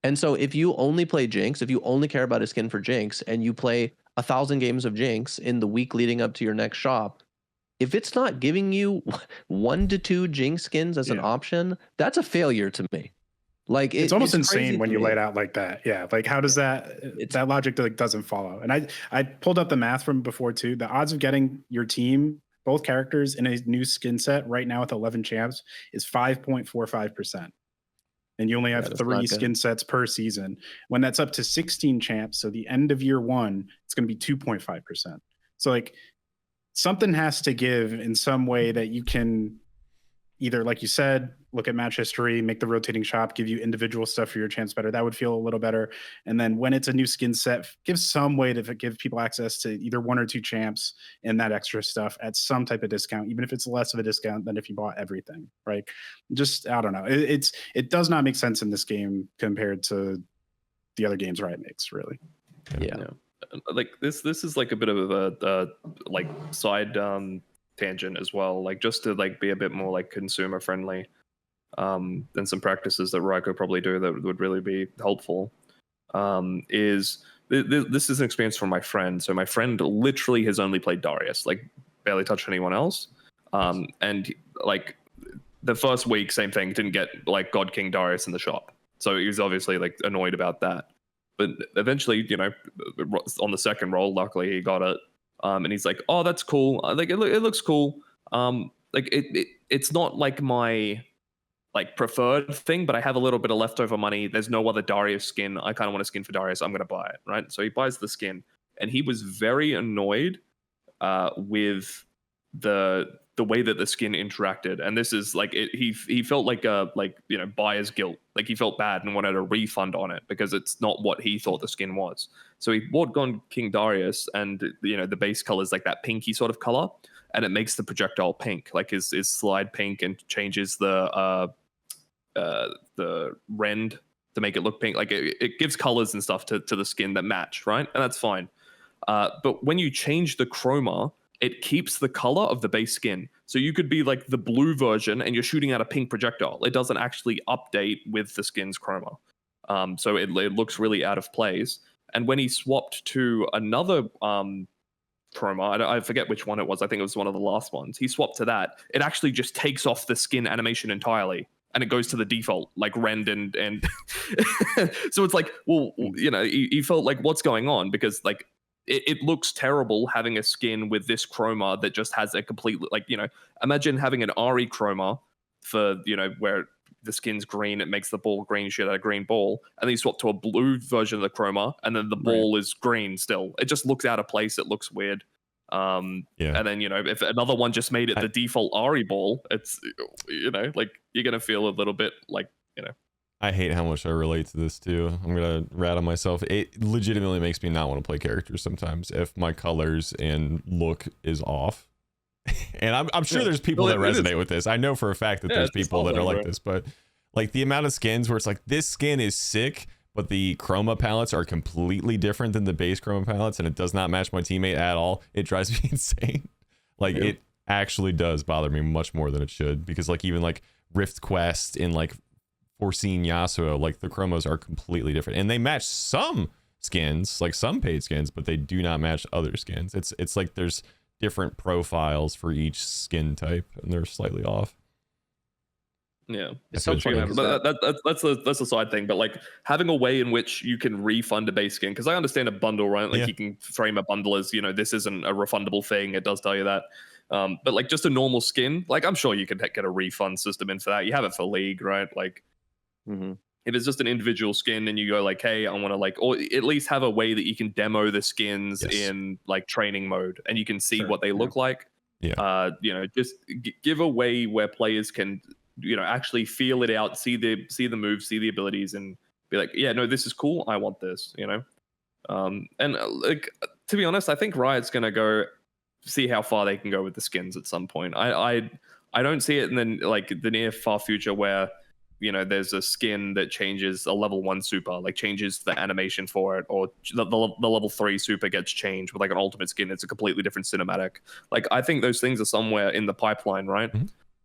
Speaker 2: And so if you only play Jinx, if you only care about a skin for Jinx, and you play 1,000 games of Jinx in the week leading up to your next shop, if it's not giving you 1 to 2 Jinx skins as an option, that's a failure to me. Like,
Speaker 4: it's almost insane when you lay it out like that. Yeah, like, how does that logic doesn't follow? And I pulled up the math from before too. The odds of getting your team, both characters, in a new skin set right now with 11 champs is 5.45%. And you only have 3 skin sets per season. When that's up to 16 champs, so the end of year 1, it's going to be 2.5%. So, like, something has to give in some way that you can either, like you said, look at match history, make the rotating shop give you individual stuff for your champs better. That would feel a little better. And then when it's a new skin set, give some way to give people access to either 1 or 2 champs and that extra stuff at some type of discount, even if it's less of a discount than if you bought everything, right? Just, I don't know. It does not make sense in this game compared to the other games Riot makes, really.
Speaker 2: Yeah.
Speaker 3: Like, this is like a bit of a like side tangent as well, like, just to like be a bit more like consumer friendly than some practices that Riot could probably do that would really be helpful. Is this is an experience from my friend. So my friend literally has only played Darius, like barely touched anyone else. And like the first week, same thing, didn't get like God King Darius in the shop. So he was obviously like annoyed about that. But eventually, on the second roll, luckily he got it. And he's like, "Oh, that's cool. Like, it looks cool. Like, it's not like my like preferred thing, but I have a little bit of leftover money. There's no other Darius skin. I kind of want a skin for Darius. I'm gonna buy it, right?" So he buys the skin, and he was very annoyed with the way that the skin interacted. And this is like, he felt like buyer's guilt. Like, he felt bad and wanted a refund on it because it's not what he thought the skin was. So he bought Gone King Darius, and the base color is like that pinky sort of color, and it makes the projectile pink, like his slide pink, and changes the rend to make it look pink. Like, it gives colors and stuff to the skin that match, right? And that's fine. But when you change the chroma, it keeps the color of the base skin. So you could be like the blue version and you're shooting out a pink projectile. It doesn't actually update with the skin's chroma. So it looks really out of place. And when he swapped to another chroma, I forget which one it was. I think it was one of the last ones. He swapped to that. It actually just takes off the skin animation entirely, and it goes to the default, like rend and so it's like, well, he felt like, what's going on? Because like, it looks terrible having a skin with this chroma that just has a complete, like, imagine having an Ari chroma for, where the skin's green, it makes the ball green, shit out a green ball, and then you swap to a blue version of the chroma, and then the ball is green still. It just looks out of place. It looks weird. And then, if another one just made it the default Ari ball, it's, like, you're going to feel a little bit like,
Speaker 1: I hate how much I relate to this too. I'm gonna rat on myself. It legitimately makes me not want to play characters sometimes if my colors and look is off. And I'm sure there's people that resonate with this. I know for a fact that there's people that are like this, but like the amount of skins where it's like, this skin is sick, but the chroma palettes are completely different than the base chroma palettes, and it does not match my teammate at all. It drives me insane. Like, it actually does bother me much more than it should, because like, even like Rift Quest and like Foreseen Yasuo, like the chromos are completely different, and they match some skins, like some paid skins, but they do not match other skins. It's like there's different profiles for each skin type, and they're slightly off.
Speaker 3: Yeah,
Speaker 2: It's so funny.
Speaker 3: That's a side thing, but like having a way in which you can refund a base skin, because I understand a bundle, right? Like you can frame a bundle as, you know, this isn't a refundable thing. It does tell you that, but like just a normal skin, like I'm sure you could get a refund system in for that. You have it for League, right? Like if it's just an individual skin and you go like, hey, I want to like, or at least have a way that you can demo the skins in like training mode and you can see what they look like. You know, just give a way where players can, you know, actually feel it out, see the moves, see the abilities, and be like, yeah, no, this is cool, I want this, you know. And like, to be honest, I think Riot's gonna go see how far they can go with the skins at some point. I don't see it in the near far future where, you know, there's a skin that changes a level 1 super, like changes the animation for it, or the level 3 super gets changed with like an ultimate skin. It's a completely different cinematic. Like I think those things are somewhere in the pipeline, right?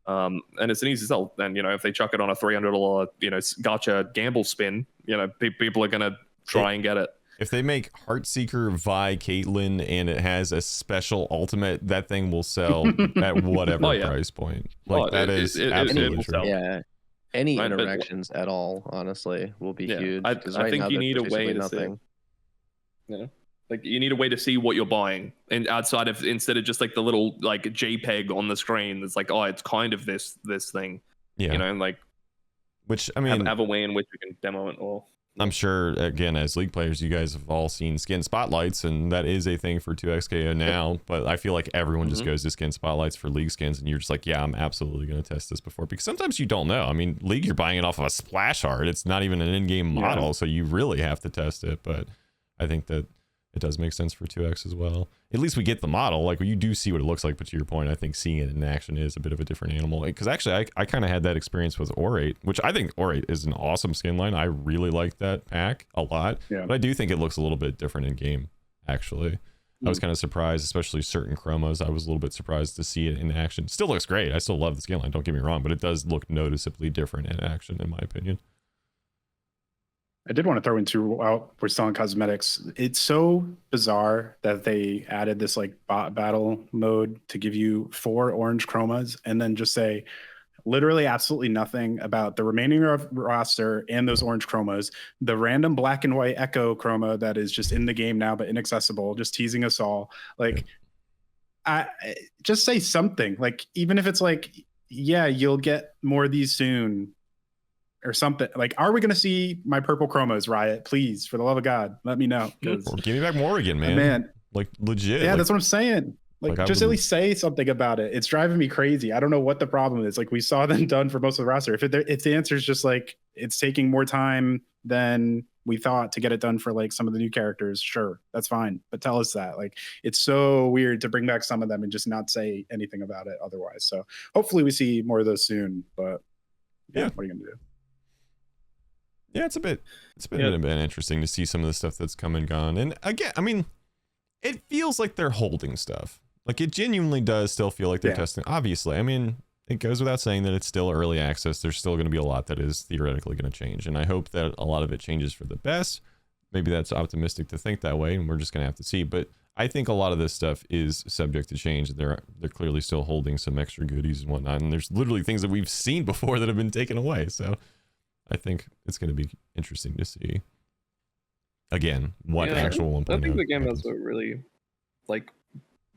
Speaker 3: And it's an easy sell. And, you know, if they chuck it on a $300, you know, gotcha gamble spin, you know, people are going to try and get it.
Speaker 1: If they make Heartseeker Vi Caitlyn and it has a special ultimate, that thing will sell at whatever price point. Like is absolutely true.
Speaker 2: Yeah. Any interactions at all, honestly, will be huge.
Speaker 3: I think you need a way to see. Yeah. Like you need a way to see what you're buying, and outside of, instead of just like the little like JPEG on the screen that's like, oh, it's kind of this thing, you know, and like,
Speaker 1: which I mean,
Speaker 3: have a way in which you can demo it. Or
Speaker 1: I'm sure, again, as League players, you guys have all seen skin spotlights, and that is a thing for 2XKO now. But I feel like everyone just goes to skin spotlights for League skins, and you're just like, yeah, I'm absolutely going to test this before, because sometimes you don't know. I mean, League, you're buying it off of a splash art. It's not even an in-game model, so you really have to test it. But I think that it does make sense for 2X as well. At least we get the model. Like, you do see what it looks like, but to your point, I think seeing it in action is a bit of a different animal. Because actually, I kind of had that experience with Orate, which I think Orate is an awesome skin line. I really like that pack a lot. But I do think it looks a little bit different in game, actually. I was kind of surprised, especially certain chromos. I was a little bit surprised to see it in action. Still looks great. I still love the skin line, don't get me wrong, but it does look noticeably different in action, in my opinion.
Speaker 4: I did want to throw into, while we're selling cosmetics, it's so bizarre that they added this like bot battle mode to give you 4 orange chromas and then just say literally absolutely nothing about the remaining roster and those orange chromas, the random black and white echo chroma that is just in the game now but inaccessible, just teasing us all. Like, I just say something, like, even if it's like, yeah, you'll get more of these soon, or something. Like, are we going to see my purple chromas, Riot? Please, for the love of God, let me know.
Speaker 1: Or give me back Morrigan, man. Like, legit.
Speaker 4: Yeah,
Speaker 1: like,
Speaker 4: that's what I'm saying. Like just at least say something about it. It's driving me crazy. I don't know what the problem is. Like, we saw them done for most of the roster. If the answer is just like it's taking more time than we thought to get it done for like some of the new characters, sure, that's fine. But tell us that. Like, it's so weird to bring back some of them and just not say anything about it otherwise. So hopefully we see more of those soon. But what are you gonna do?
Speaker 1: Yeah, it's been interesting to see some of the stuff that's come and gone. And again, I mean, it feels like they're holding stuff. Like, it genuinely does still feel like they're testing. Obviously, I mean, it goes without saying that it's still early access. There's still going to be a lot that is theoretically going to change. And I hope that a lot of it changes for the best. Maybe that's optimistic to think that way, and we're just going to have to see. But I think a lot of this stuff is subject to change. They're clearly still holding some extra goodies and whatnot. And there's literally things that we've seen before that have been taken away. So I think it's going to be interesting to see, again, what actual 1.0.
Speaker 3: I think the game has a really, like,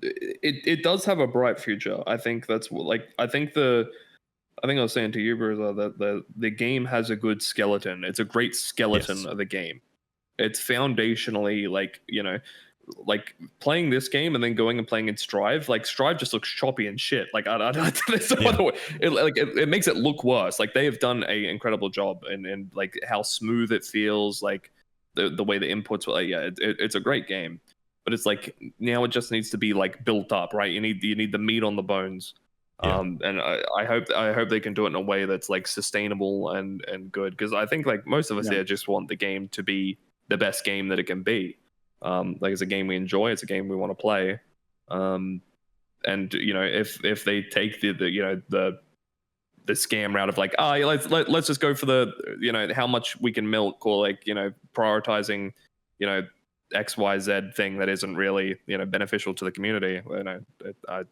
Speaker 3: it does have a bright future. I think that's like, I think I was saying to you, Bruiser, that the game has a good skeleton. It's a great skeleton of the game. It's foundationally, like, you know, like playing this game and then going and playing in Strive, like Strive just looks choppy and shit. Like there's no other way. It makes it look worse. Like, they have done a incredible job and like how smooth it feels, like the way the inputs were. Like, it's a great game, but it's like now it just needs to be like built up, right? You need the meat on the bones. And I hope they can do it in a way that's like sustainable and good, because I think like most of us here just want the game to be the best game that it can be. Like, it's a game we enjoy, it's a game we want to play, and you know, if they take the scam route of like, let's just go for the, you know, how much we can milk, or like, you know, prioritizing, you know, XYZ thing that isn't really, you know, beneficial to the community. And I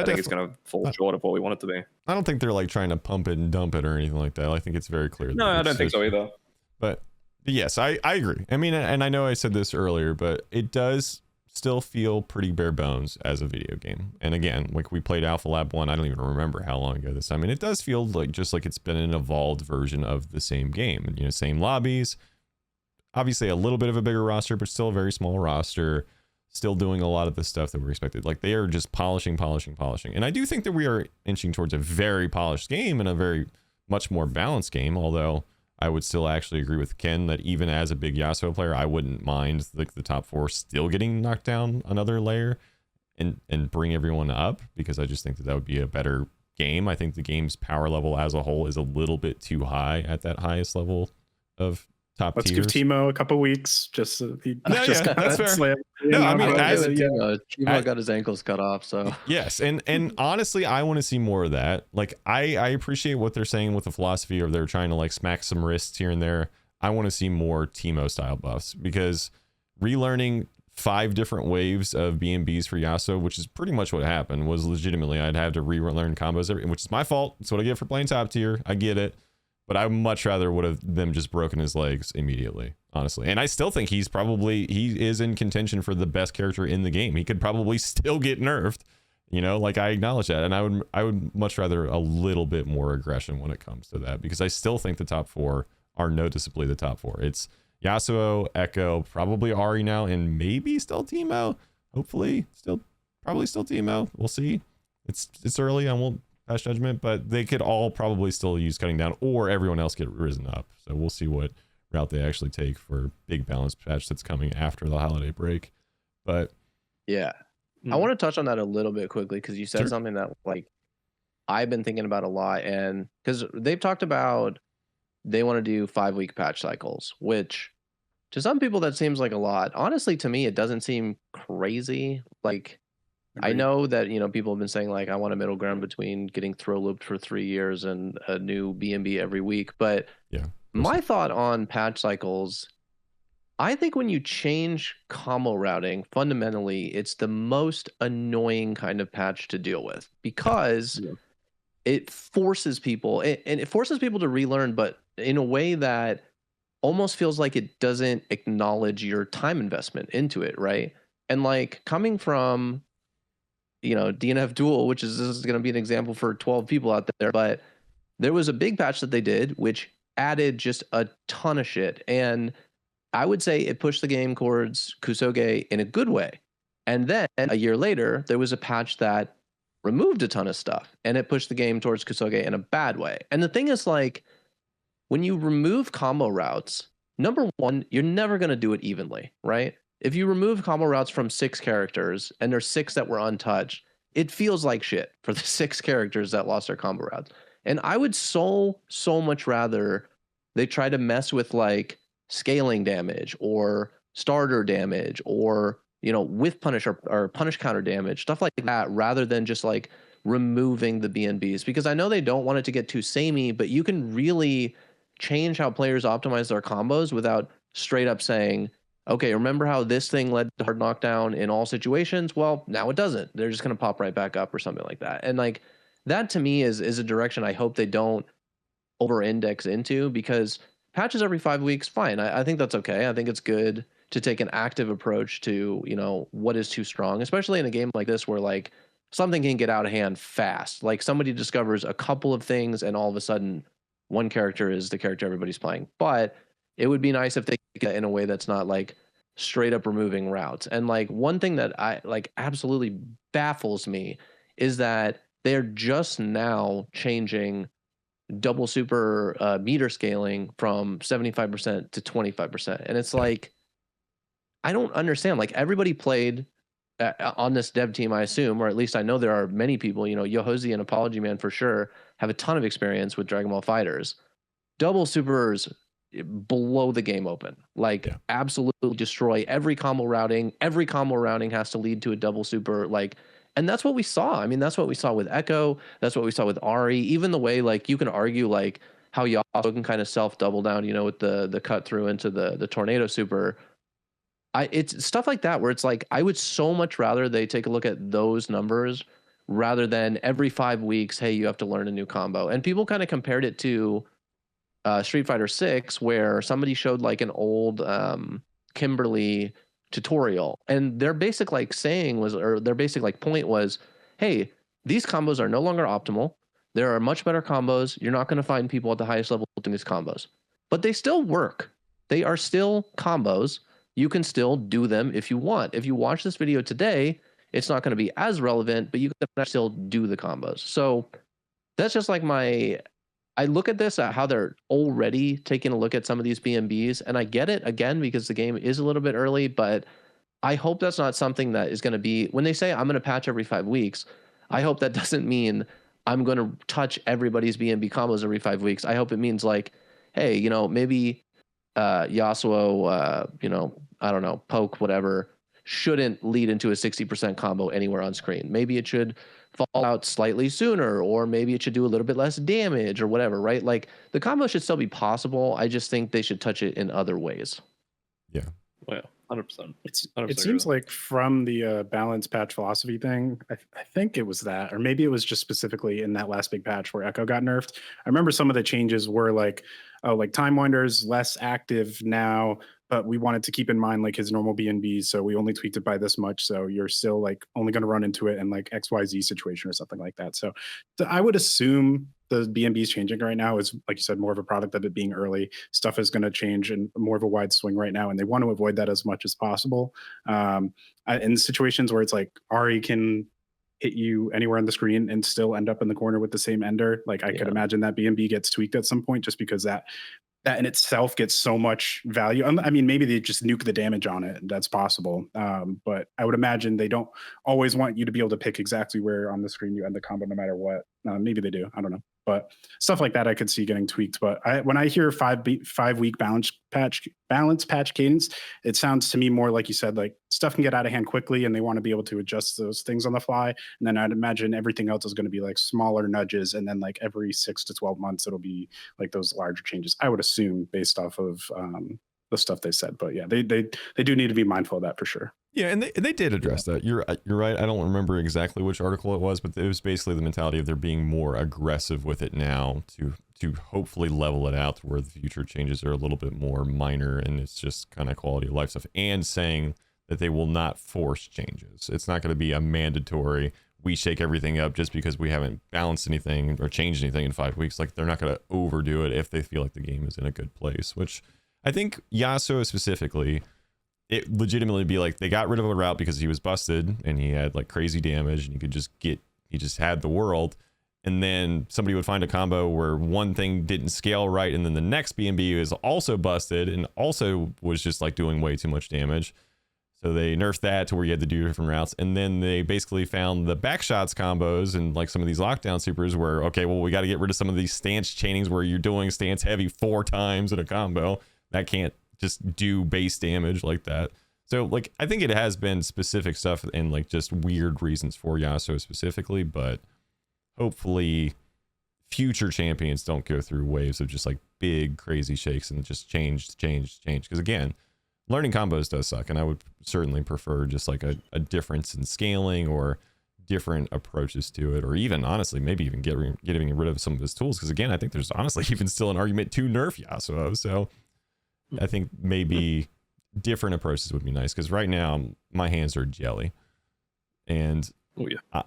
Speaker 3: think it's going to fall short of what we want it to be.
Speaker 1: I don't think they're like trying to pump it and dump it or anything like that. I think it's very clear.
Speaker 3: No, I don't think so either.
Speaker 1: But yes, I agree. I mean, and I know I said this earlier, but it does still feel pretty bare bones as a video game. And again, like we played Alpha Lab 1, I don't even remember how long ago this. I mean, it does feel like just like it's been an evolved version of the same game. And, you know, same lobbies. Obviously a little bit of a bigger roster, but still a very small roster, still doing a lot of the stuff that we expected. Like they are just polishing. And I do think that we are inching towards a very polished game and a very much more balanced game. Although I would still actually agree with Ken that even as a big Yasuo player, I wouldn't mind like the top 4 still getting knocked down another layer and bring everyone up, because I just think that would be a better game. I think the game's power level as a whole is a little bit too high at that highest level of top
Speaker 4: Let's
Speaker 1: tiers.
Speaker 4: give Timo a couple weeks just
Speaker 1: that's fair.
Speaker 4: Slam.
Speaker 1: No, I mean,
Speaker 2: Timo got his ankles cut off, so
Speaker 1: yes, and honestly, I want to see more of that. Like, I appreciate what they're saying with the philosophy of they're trying to like smack some wrists here and there. I want to see more Timo style buffs, because relearning 5 different waves of BNBs for Yasuo, which is pretty much what happened, was legitimately I'd have to relearn combos, which is my fault. It's what I get for playing top tier. I get it. But I much rather would have them just broken his legs immediately, honestly. And I still think he is in contention for the best character in the game. He could probably still get nerfed, you know, like I acknowledge that. And I would much rather a little bit more aggression when it comes to that, because I still think the top 4 are noticeably the top 4. It's Yasuo, Echo, probably Ahri now, and maybe still Timo. Hopefully probably still Timo. We'll see. It's early. I won't pass judgment, but they could all probably still use cutting down, or everyone else get risen up. So we'll see what route they actually take for big balance patch that's coming after the holiday break. But
Speaker 2: yeah, I want to touch on that a little bit quickly, because you said something that like I've been thinking about a lot, and because they've talked about they want to do 5-week patch cycles, which to some people that seems like a lot. Honestly, to me, it doesn't seem crazy. Like, I know that, you know, people have been saying like I want a middle ground between getting throw looped for 3 years and a new BNB every week. But
Speaker 1: yeah,
Speaker 2: my thought on patch cycles, I think when you change combo routing, fundamentally, it's the most annoying kind of patch to deal with, because it forces people and it forces people to relearn, but in a way that almost feels like it doesn't acknowledge your time investment into it, right? And like coming from, you know, DNF Duel, which is, this is going to be an example for 12 people out there, but there was a big patch that they did which added just a ton of shit, and I would say it pushed the game towards Kusoge in a good way. And then a year later there was a patch that removed a ton of stuff, and it pushed the game towards Kusoge in a bad way. And the thing is, like, when you remove combo routes, number one, you're never going to do it evenly, right? If you remove combo routes from 6 characters and there's 6 that were untouched, it feels like shit for the 6 characters that lost their combo routes. And I would so much rather they try to mess with like scaling damage or starter damage, or, you know, with punish or punish counter damage, stuff like that, rather than just like removing the BNBs. Because I know they don't want it to get too samey, but you can really change how players optimize their combos without straight up saying, okay, remember how this thing led to hard knockdown in all situations? Well, now it doesn't. They're just going to pop right back up or something like that. And like that to me is a direction I hope they don't over-index into, because patches every 5 weeks, fine. I think that's okay. I think it's good to take an active approach to, you know, what is too strong, especially in a game like this where like something can get out of hand fast. Like somebody discovers a couple of things and all of a sudden one character is the character everybody's playing. But it would be nice if they could get in a way that's not like straight up removing routes. And like one thing that I like absolutely baffles me is that they're just now changing double super meter scaling from 75% to 25%. And it's like, I don't understand. Like everybody played on this dev team, I assume, or at least I know there are many people, you know, Yohozi and Apology Man for sure have a ton of experience with Dragon Ball Fighters. Double supers blow the game open, like absolutely destroy every combo routing. Every combo routing has to lead to a double super, like, and that's what we saw. I mean, that's what we saw with Echo. That's what we saw with Ahri. Even the way, like, you can argue like how Yasuo can kind of self double down, you know, with the cut through into the tornado super. it's stuff like that where it's like I would so much rather they take a look at those numbers rather than every 5 weeks, hey, you have to learn a new combo. And people kind of compared it to Street Fighter 6, where somebody showed like an old Kimberly tutorial, and their basic like saying was, or their basic like point was, hey, these combos are no longer optimal. There are much better combos. You're not going to find people at the highest level doing these combos, but they still work. They are still combos. You can still do them if you want. If you watch this video today, it's not going to be as relevant, but you can still do the combos. So that's just like I look at this at how they're already taking a look at some of these BMBs, and I get it again because the game is a little bit early, but I hope that's not something that is going to be, when they say I'm going to patch every 5 weeks, I hope that doesn't mean I'm going to touch everybody's BMB combos every 5 weeks. I hope it means like, hey, you know, maybe Yasuo, you know, I don't know, poke, whatever, shouldn't lead into a 60% combo anywhere on screen. Maybe it should fall out slightly sooner, or maybe it should do a little bit less damage or whatever, right? Like the combo should still be possible. I just think they should touch it in other ways.
Speaker 1: Yeah.
Speaker 3: Well, 100%.
Speaker 4: It seems like from the balance patch philosophy thing, I think it was that, or maybe it was just specifically in that last big patch where Echo got nerfed. I remember some of the changes were like, oh, like Time Winder's less active now, but we wanted to keep in mind like his normal BNB, so we only tweaked it by this much. So you're still like only going to run into it in like XYZ situation or something like that. So I would assume the BNB is changing right now is, like you said, more of a product of it being early. Stuff is going to change and more of a wide swing right now, and they want to avoid that as much as possible. In situations where it's like Ari can hit you anywhere on the screen and still end up in the corner with the same ender, like I could imagine that BNB gets tweaked at some point, just because that in itself gets so much value. I mean, maybe they just nuke the damage on it. That's possible. But I would imagine they don't always want you to be able to pick exactly where on the screen you end the combo no matter what. Maybe they do. I don't know. But stuff like that I could see getting tweaked. But when I hear 5 week balance patch cadence, it sounds to me more like you said, like stuff can get out of hand quickly and they want to be able to adjust those things on the fly. And then I'd imagine everything else is going to be like smaller nudges. And then like every 6 to 12 months, it'll be like those larger changes, I would assume, based off of the stuff they said. But yeah, they do need to be mindful of that for sure.
Speaker 1: Yeah, and they did address that. You're right. I don't remember exactly which article it was, but it was basically the mentality of they're being more aggressive with it now to hopefully level it out to where the future changes are a little bit more minor and it's just kind of quality of life stuff, and saying that they will not force changes. It's not going to be a mandatory, we shake everything up just because we haven't balanced anything or changed anything in 5 weeks. Like they're not going to overdo it if they feel like the game is in a good place, which I think Yasuo specifically, it legitimately be like they got rid of a route because he was busted and he had like crazy damage and he just had the world, and then somebody would find a combo where one thing didn't scale right and then the next BNB is also busted and also was just like doing way too much damage, so they nerfed that to where you had to do different routes. And then they basically found the backshots combos and like some of these lockdown supers where, okay, well, we got to get rid of some of these stance chainings where you're doing stance heavy 4 times in a combo that can't just do base damage like that. So like I think it has been specific stuff and like just weird reasons for Yasuo specifically, but hopefully future champions don't go through waves of just like big crazy shakes and just change, because again, learning combos does suck, and I would certainly prefer just like a difference in scaling or different approaches to it, or even honestly maybe even getting rid of some of his tools, because again I think there's honestly even still an argument to nerf Yasuo. So I think maybe different approaches would be nice, because right now my hands are jelly, and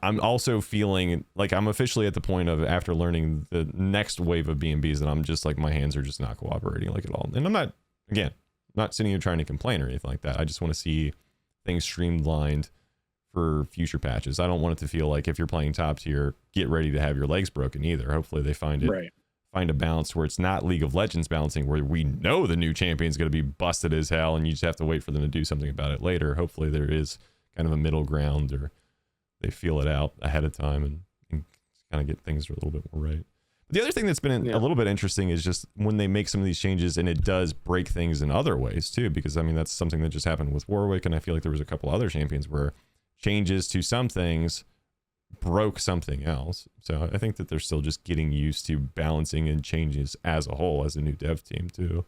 Speaker 1: I'm also feeling like I'm officially at the point of, after learning the next wave of BNBs, that I'm just like my hands are just not cooperating like at all. And I'm not sitting here trying to complain or anything like that. I just want to see things streamlined for future patches. I don't want it to feel like if you're playing top tier, get ready to have your legs broken either. Hopefully they find it right. Find a balance where it's not League of Legends balancing, where we know the new champion's going to be busted as hell and you just have to wait for them to do something about it later. Hopefully there is kind of a middle ground, or they feel it out ahead of time and kind of get things a little bit more right. But the other thing that's been a little bit interesting is just when they make some of these changes, and it does break things in other ways too, because I mean that's something that just happened with Warwick, and I feel like there was a couple other champions where changes to some things broke something else. So I think that they're still just getting used to balancing and changes as a whole as a new dev team too.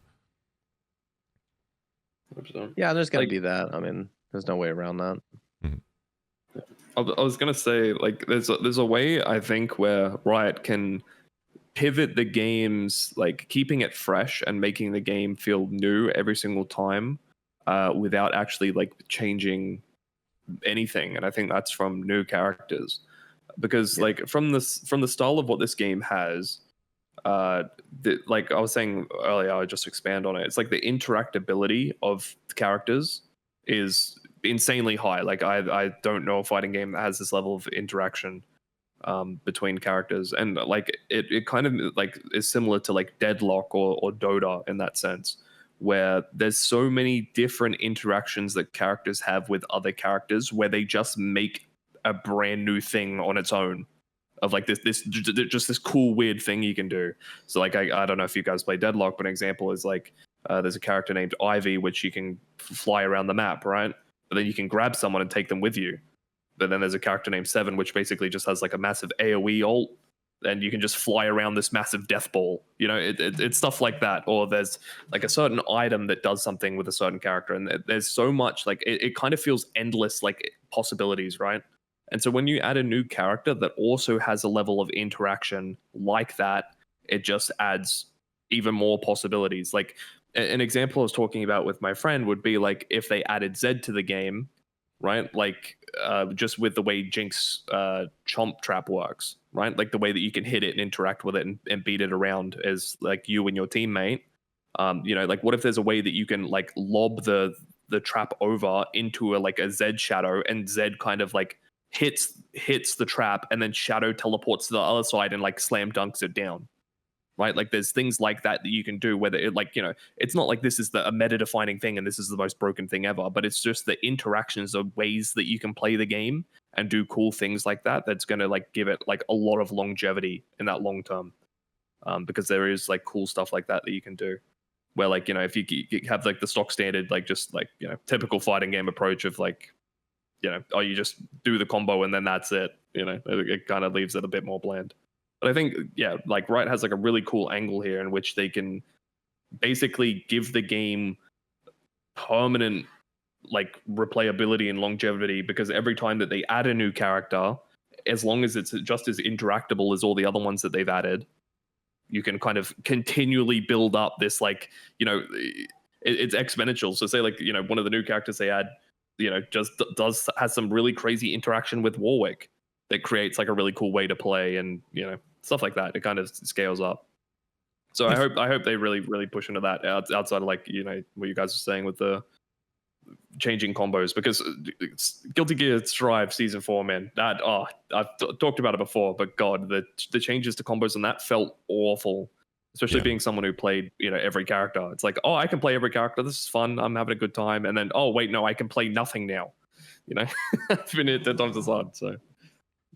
Speaker 2: Yeah, there's gonna be that. I mean, there's no way around that.
Speaker 3: I was gonna say, like, there's a way I think where Riot can pivot the games, like keeping it fresh and making the game feel new every single time, without actually like changing anything. And I think that's from new characters, because like from the style of what this game has, like I was saying earlier, I'll just expand on it. It's like the interactability of the characters is insanely high. Like I don't know a fighting game that has this level of interaction between characters, and like it kind of like is similar to like Deadlock or Dota in that sense, where there's so many different interactions that characters have with other characters where they just make a brand new thing on its own, of like this just this cool weird thing you can do. So like I don't know if you guys play Deadlock, but an example is like there's a character named Ivy which you can fly around the map, right? But then you can grab someone and take them with you. But then there's a character named Seven which basically just has like a massive AoE ult, and you can just fly around this massive death ball. You know, it's stuff like that. Or there's like a certain item that does something with a certain character, and there's so much like it kind of feels endless, like possibilities, right? And so when you add a new character that also has a level of interaction like that, it just adds even more possibilities. Like an example I was talking about with my friend would be like if they added Zed to the game, right? Like just with the way Jinx chomp trap works, right? Like the way that you can hit it and interact with it and beat it around as like you and your teammate. You know, like what if there's a way that you can like lob the trap over into a Zed shadow, and Zed kind of like hits the trap, and then Shadow teleports to the other side and like slam dunks it down, right? Like there's things like that you can do, whether it like, you know, it's not like this is a meta defining thing and this is the most broken thing ever, but it's just the interactions of ways that you can play the game and do cool things like that that's going to like give it like a lot of longevity in that long term, because there is like cool stuff like that you can do, where like, you know, if you have like the stock standard like just like, you know, typical fighting game approach of like, you know, oh, you just do the combo and then that's it, you know, it kind of leaves it a bit more bland. But I think, yeah, like Riot has like a really cool angle here in which they can basically give the game permanent like replayability and longevity, because every time that they add a new character, as long as it's just as interactable as all the other ones that they've added, you can kind of continually build up this like, you know, it's exponential. So say like, you know, one of the new characters they add, you know, just has some really crazy interaction with Warwick that creates like a really cool way to play, and you know, stuff like that. It kind of scales up. So I hope they really push into that outside of like, you know, what you guys are saying with the changing combos, because Guilty Gear Strive Season 4, man, that I've talked about it before, but God, the changes to combos and that felt awful. Especially being someone who played, you know, every character. It's like, oh, I can play every character. This is fun. I'm having a good time. And then, oh, wait, no, I can play nothing now. You know, it's been it 10 times as hard. So,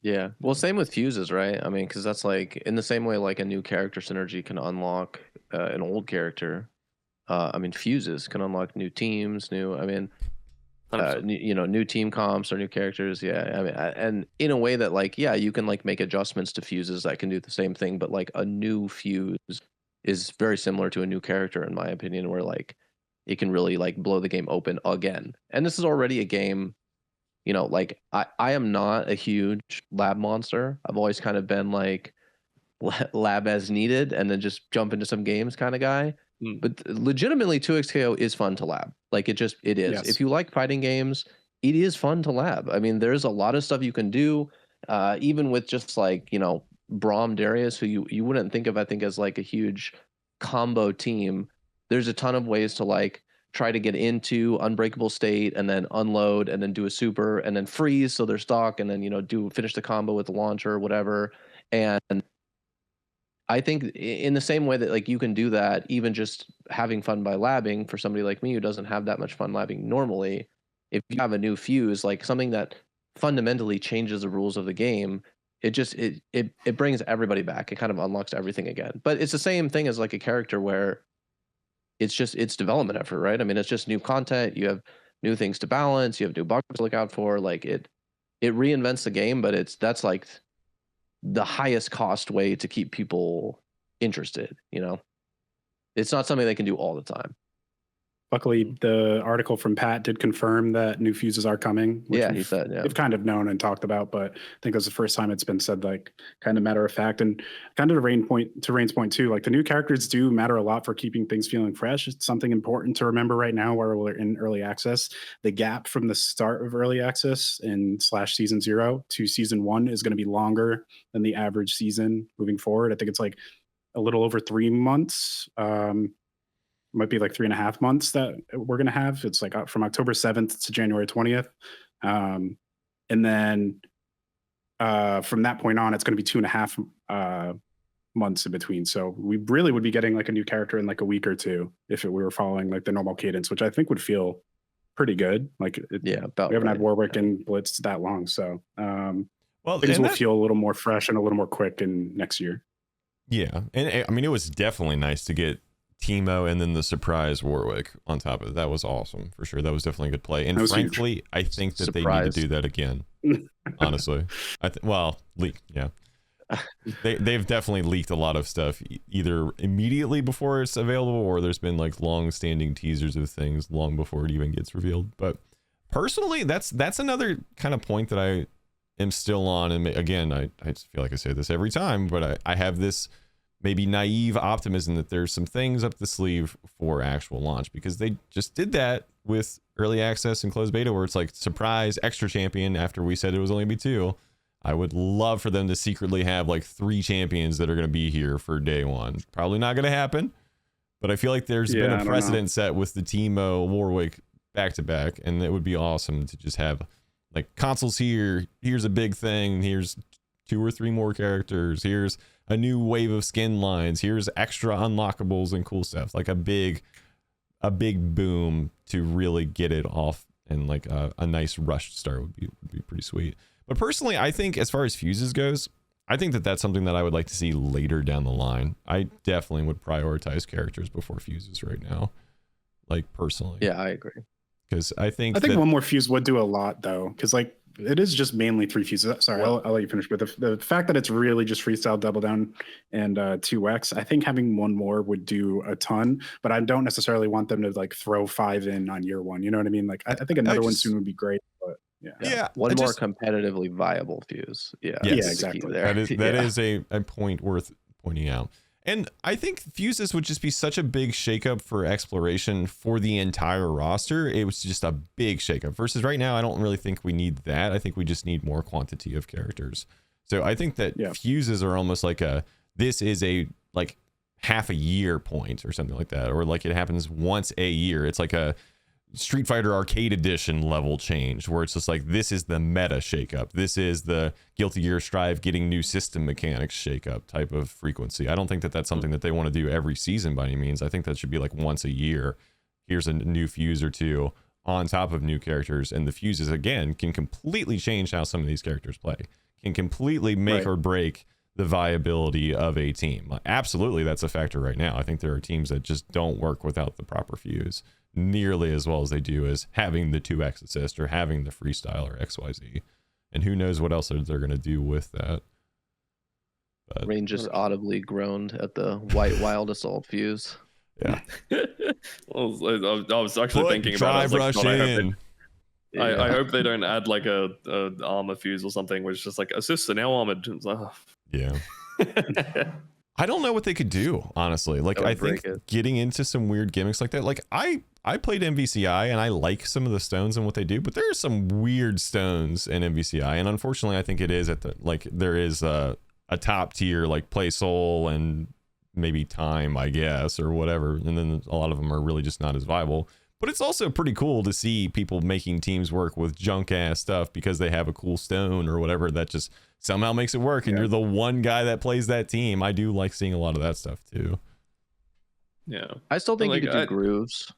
Speaker 2: yeah. Well, same with fuses, right? I mean, because that's like in the same way like a new character synergy can unlock an old character. I mean, fuses can unlock new teams, new team comps or new characters. Yeah, I mean, and in a way that like, yeah, you can like make adjustments to fuses that can do the same thing, but like a new fuse is very similar to a new character, in my opinion, where like it can really like blow the game open again. And this is already a game, you know, like I am not a huge lab monster. I've always kind of been like lab as needed and then just jump into some games kind of guy. But legitimately 2XKO is fun to lab. Like it is. Yes. If you like fighting games, it is fun to lab. I mean, there's a lot of stuff you can do, even with just like, you know, Braum Darius, who you wouldn't think of, I think, as like a huge combo team. There's a ton of ways to like try to get into unbreakable state and then unload and then do a super and then freeze so they're stuck and then, you know, finish the combo with the launcher or whatever. And I think in the same way that like you can do that, even just having fun by labbing, for somebody like me who doesn't have that much fun labbing normally, if you have a new fuse, like something that fundamentally changes the rules of the game, it brings everybody back. It kind of unlocks everything again. But it's the same thing as like a character where it's development effort, right? I mean, it's just new content. You have new things to balance. You have new bugs to look out for. Like it reinvents the game, but that's like the highest cost way to keep people interested, you know? It's not something they can do all the time.
Speaker 4: Luckily, the article from Pat did confirm that new fuses are coming. Which
Speaker 2: Yeah, he said, yeah.
Speaker 4: We've kind of known and talked about, but I think that's the first time it's been said, like, kind of matter of fact. And kind of to Rayn's point too, like the new characters do matter a lot for keeping things feeling fresh. It's something important to remember right now while we're in early access. The gap from the start of early access in /season 0 to season 1 is going to be longer than the average season moving forward. I think it's like a little over 3 months. Might be like 3.5 months that we're going to have. It's like from October 7th to January 20th. And then from that point on, it's going to be 2.5 months in between. So we really would be getting like a new character in like a week or two if we were following like the normal cadence, which I think would feel pretty good. Like, we haven't had Warwick and Blitz that long. So things will feel a little more fresh and a little more quick in next year.
Speaker 1: Yeah. And I mean, it was definitely nice to get Teemo and then the surprise Warwick on top of it. That was awesome for sure. That was definitely a good play. And frankly, huge. I think that they need to do that again. Honestly, yeah. They've definitely leaked a lot of stuff either immediately before it's available, or there's been like long-standing teasers of things long before it even gets revealed. But personally, that's another kind of point that I am still on. And again, I feel like I say this every time, but I have this maybe naive optimism that there's some things up the sleeve for actual launch, because they just did that with early access and closed beta, where it's like surprise extra champion after we said it was only gonna be 2. I would love for them to secretly have like 3 champions that are going to be here for day 1. Probably not going to happen, but I feel like there's been a precedent set with the Teemo Warwick back to back, and it would be awesome to just have like consoles here. Here's a big thing. Here's 2 or 3 more characters. Here's a new wave of skin lines. Here's extra unlockables and cool stuff. Like a big boom to really get it off, and like a nice rush start would be pretty sweet. But personally, I think as far as fuses goes, I think that that's something that I would like to see later down the line. I definitely would prioritize characters before fuses right now. Like personally.
Speaker 2: Yeah, I agree.
Speaker 1: Because I think
Speaker 4: one more fuse would do a lot though. Because like it is just mainly 3 fuses. Sorry, I'll let you finish. But the fact that it's really just freestyle, double down, and 2x, I think having 1 more would do a ton. But I don't necessarily want them to like throw 5 in on year 1. You know what I mean? Like I think another one soon would be great. But
Speaker 1: yeah,
Speaker 2: one more competitively viable fuse. Yeah,
Speaker 4: exactly.
Speaker 1: That is a point worth pointing out. And I think fuses would just be such a big shakeup for exploration for the entire roster. It was just a big shakeup versus right now. I don't really think we need that. I think we just need more quantity of characters. So I think that fuses are almost like this is a like half a year point or something like that, or like it happens once a year. It's like a Street Fighter Arcade Edition level change, where it's just like, this is the meta shakeup. This is the Guilty Gear Strive getting new system mechanics shakeup type of frequency. I don't think that that's something that they want to do every season by any means. I think that should be like once a year. Here's a new fuse or 2 on top of new characters, and the fuses again can completely change how some of these characters play. Can completely make or break the viability of a team. Absolutely, that's a factor right now. I think there are teams that just don't work without the proper fuse nearly as well as they do as having the 2x assist or having the freestyle or XYZ. And who knows what else they're going to do with that. But
Speaker 2: Rayn just audibly groaned at the White Wild Assault fuse.
Speaker 1: Yeah.
Speaker 3: Well, I was actually thinking about it.
Speaker 1: Rush in.
Speaker 3: I hope they don't add like a armor fuse or something, which is just like assists are now armored.
Speaker 1: Yeah. I don't know what they could do, honestly. Like, I think getting into some weird gimmicks like that, like I played MVCI and I like some of the stones and what they do, but there are some weird stones in MVCI, and unfortunately I think it is at the like there is a top tier like play soul and maybe time, I guess, or whatever, and then a lot of them are really just not as viable. But it's also pretty cool to see people making teams work with junk ass stuff because they have a cool stone or whatever that just somehow makes it work, and you're the one guy that plays that team. I do like seeing a lot of that stuff too.
Speaker 3: Yeah,
Speaker 2: I still think you could do grooves,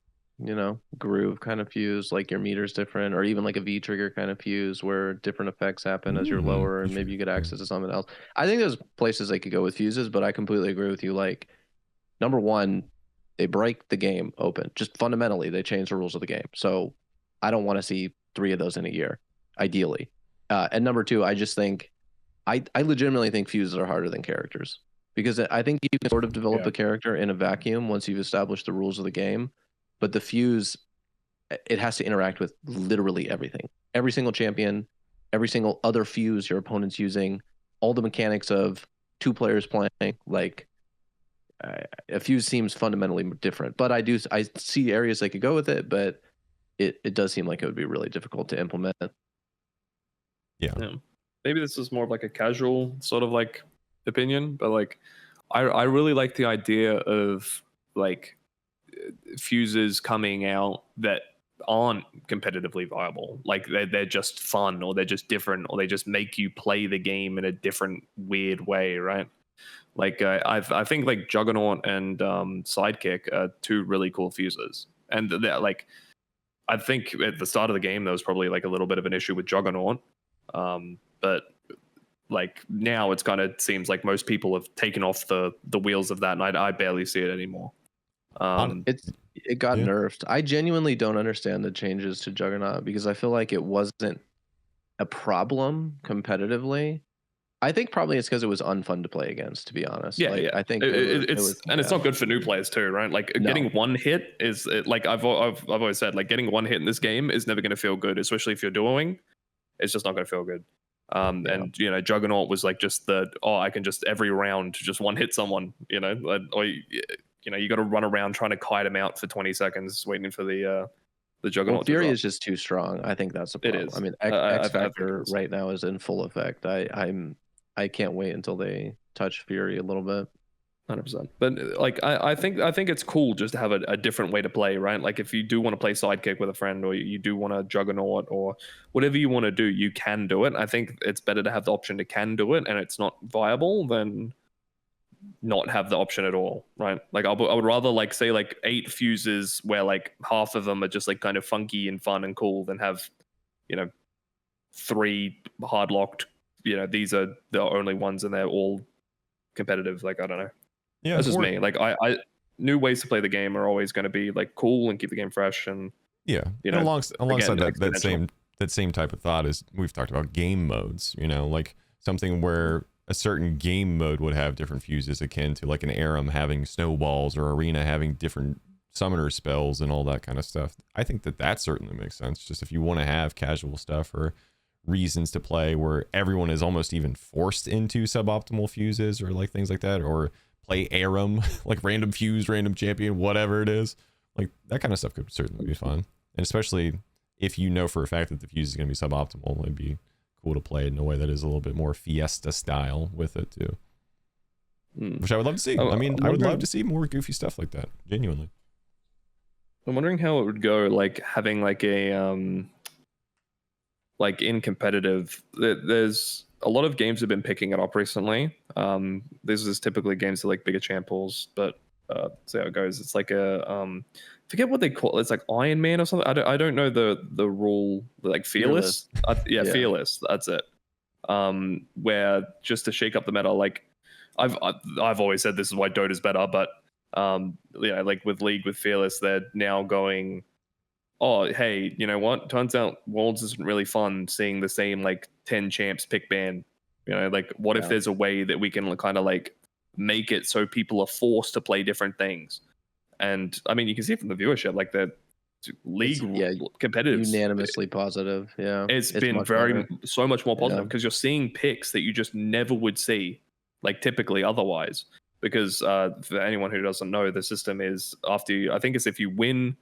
Speaker 2: groove kind of fuse, like your meter's different, or even like a V trigger kind of fuse where different effects happen as you're lower, and maybe you get access to something else. I think there's places they could go with fuses, but I completely agree with you. Like, number one, they break the game open. Just fundamentally, they change the rules of the game. So I don't want to see 3 of those in a year, ideally. And number 2, I just think, I legitimately think fuses are harder than characters, because I think you can sort of develop a character in a vacuum once you've established the rules of the game. but the fuse, it has to interact with literally everything. Every single champion, every single other fuse your opponent's using, all the mechanics of 2 players playing. Like, a fuse seems fundamentally different, but I see areas they could go with it, but it does seem like it would be really difficult to implement.
Speaker 1: Yeah.
Speaker 3: Maybe this is more of like a casual sort of like opinion, but like I really like the idea of like fuses coming out that aren't competitively viable. Like they're just fun, or they're just different, or they just make you play the game in a different weird way, right? Like I think like Juggernaut and Sidekick are 2 really cool fuses, and they're like, I think at the start of the game there was probably like a little bit of an issue with Juggernaut, but like now it's kind of seems like most people have taken off the wheels of that, and I barely see it anymore.
Speaker 2: It got nerfed. I genuinely don't understand the changes to Juggernaut, because I feel like it wasn't a problem competitively. I think probably it's because it was unfun to play against, to be honest.
Speaker 3: Yeah,
Speaker 2: like,
Speaker 3: yeah.
Speaker 2: I think
Speaker 3: it's not good for new players too, right? Like getting 1 hit is like I've always said, like getting 1 hit in this game is never going to feel good, especially if you're dueling. It's just not going to feel good. And you know, Juggernaut was like just I can just every round just 1 hit someone, you know, or you know, you got to run around trying to kite him out for 20 seconds waiting for the Juggernaut.
Speaker 2: Well, Fury is just too strong. I think that's a problem.
Speaker 3: It is.
Speaker 2: I mean, X Factor right now is in full effect. I can't wait until they touch Fury a little bit.
Speaker 3: 100%. But like I think it's cool just to have a different way to play, right? Like if you do want to play Sidekick with a friend, or you do want to Juggernaut, or whatever you want to do, you can do it. I think it's better to have the option to can do it, and it's not viable, than not have the option at all, right? Like I would rather like say like 8 fuses where like half of them are just like kind of funky and fun and cool, than have, you know, 3 hard locked, you know, these are the only ones and they're all competitive. Like I don't know. Yeah, that's just me. Like I new ways to play the game are always going to be like cool and keep the game fresh, and you know,
Speaker 1: and alongside that same type of thought is we've talked about game modes. You know, like something where a certain game mode would have different fuses, akin to like an Aram having snowballs, or Arena having different summoner spells and all that kind of stuff. I think that certainly makes sense. Just if you want to have casual stuff or reasons to play where everyone is almost even forced into suboptimal fuses, or like things like that, or play Aram, like random fuse, random champion, whatever it is, like that kind of stuff could certainly be fun. And especially if you know for a fact that the fuse is going to be suboptimal, it'd be cool to play it in a way that is a little bit more Fiesta style with it too. Which I would love to see. I mean, I would love to see more goofy stuff like that, genuinely.
Speaker 3: I'm wondering how it would go, like having like a like in competitive, there's a lot of games have been picking it up recently. This is typically games that like bigger champ pools, but see how it goes. It's like a forget what they call it. It's like Iron Man or something. I don't know the rule, like Fearless. Yeah, Fearless. That's it. Where just to shake up the meta, like I've always said this is why Dota's better, but yeah, like with League with Fearless, they're now going, oh, hey, you know what? Turns out Worlds isn't really fun seeing the same like 10 champs pick ban. You know, like what if there's a way that we can kind of like make it so people are forced to play different things? And I mean, you can see from the viewership, like the League competitive
Speaker 2: unanimously positive. Yeah,
Speaker 3: it's been so much more positive, because you're seeing picks that you just never would see, like typically otherwise. Because for anyone who doesn't know, the system is after I think it's if you win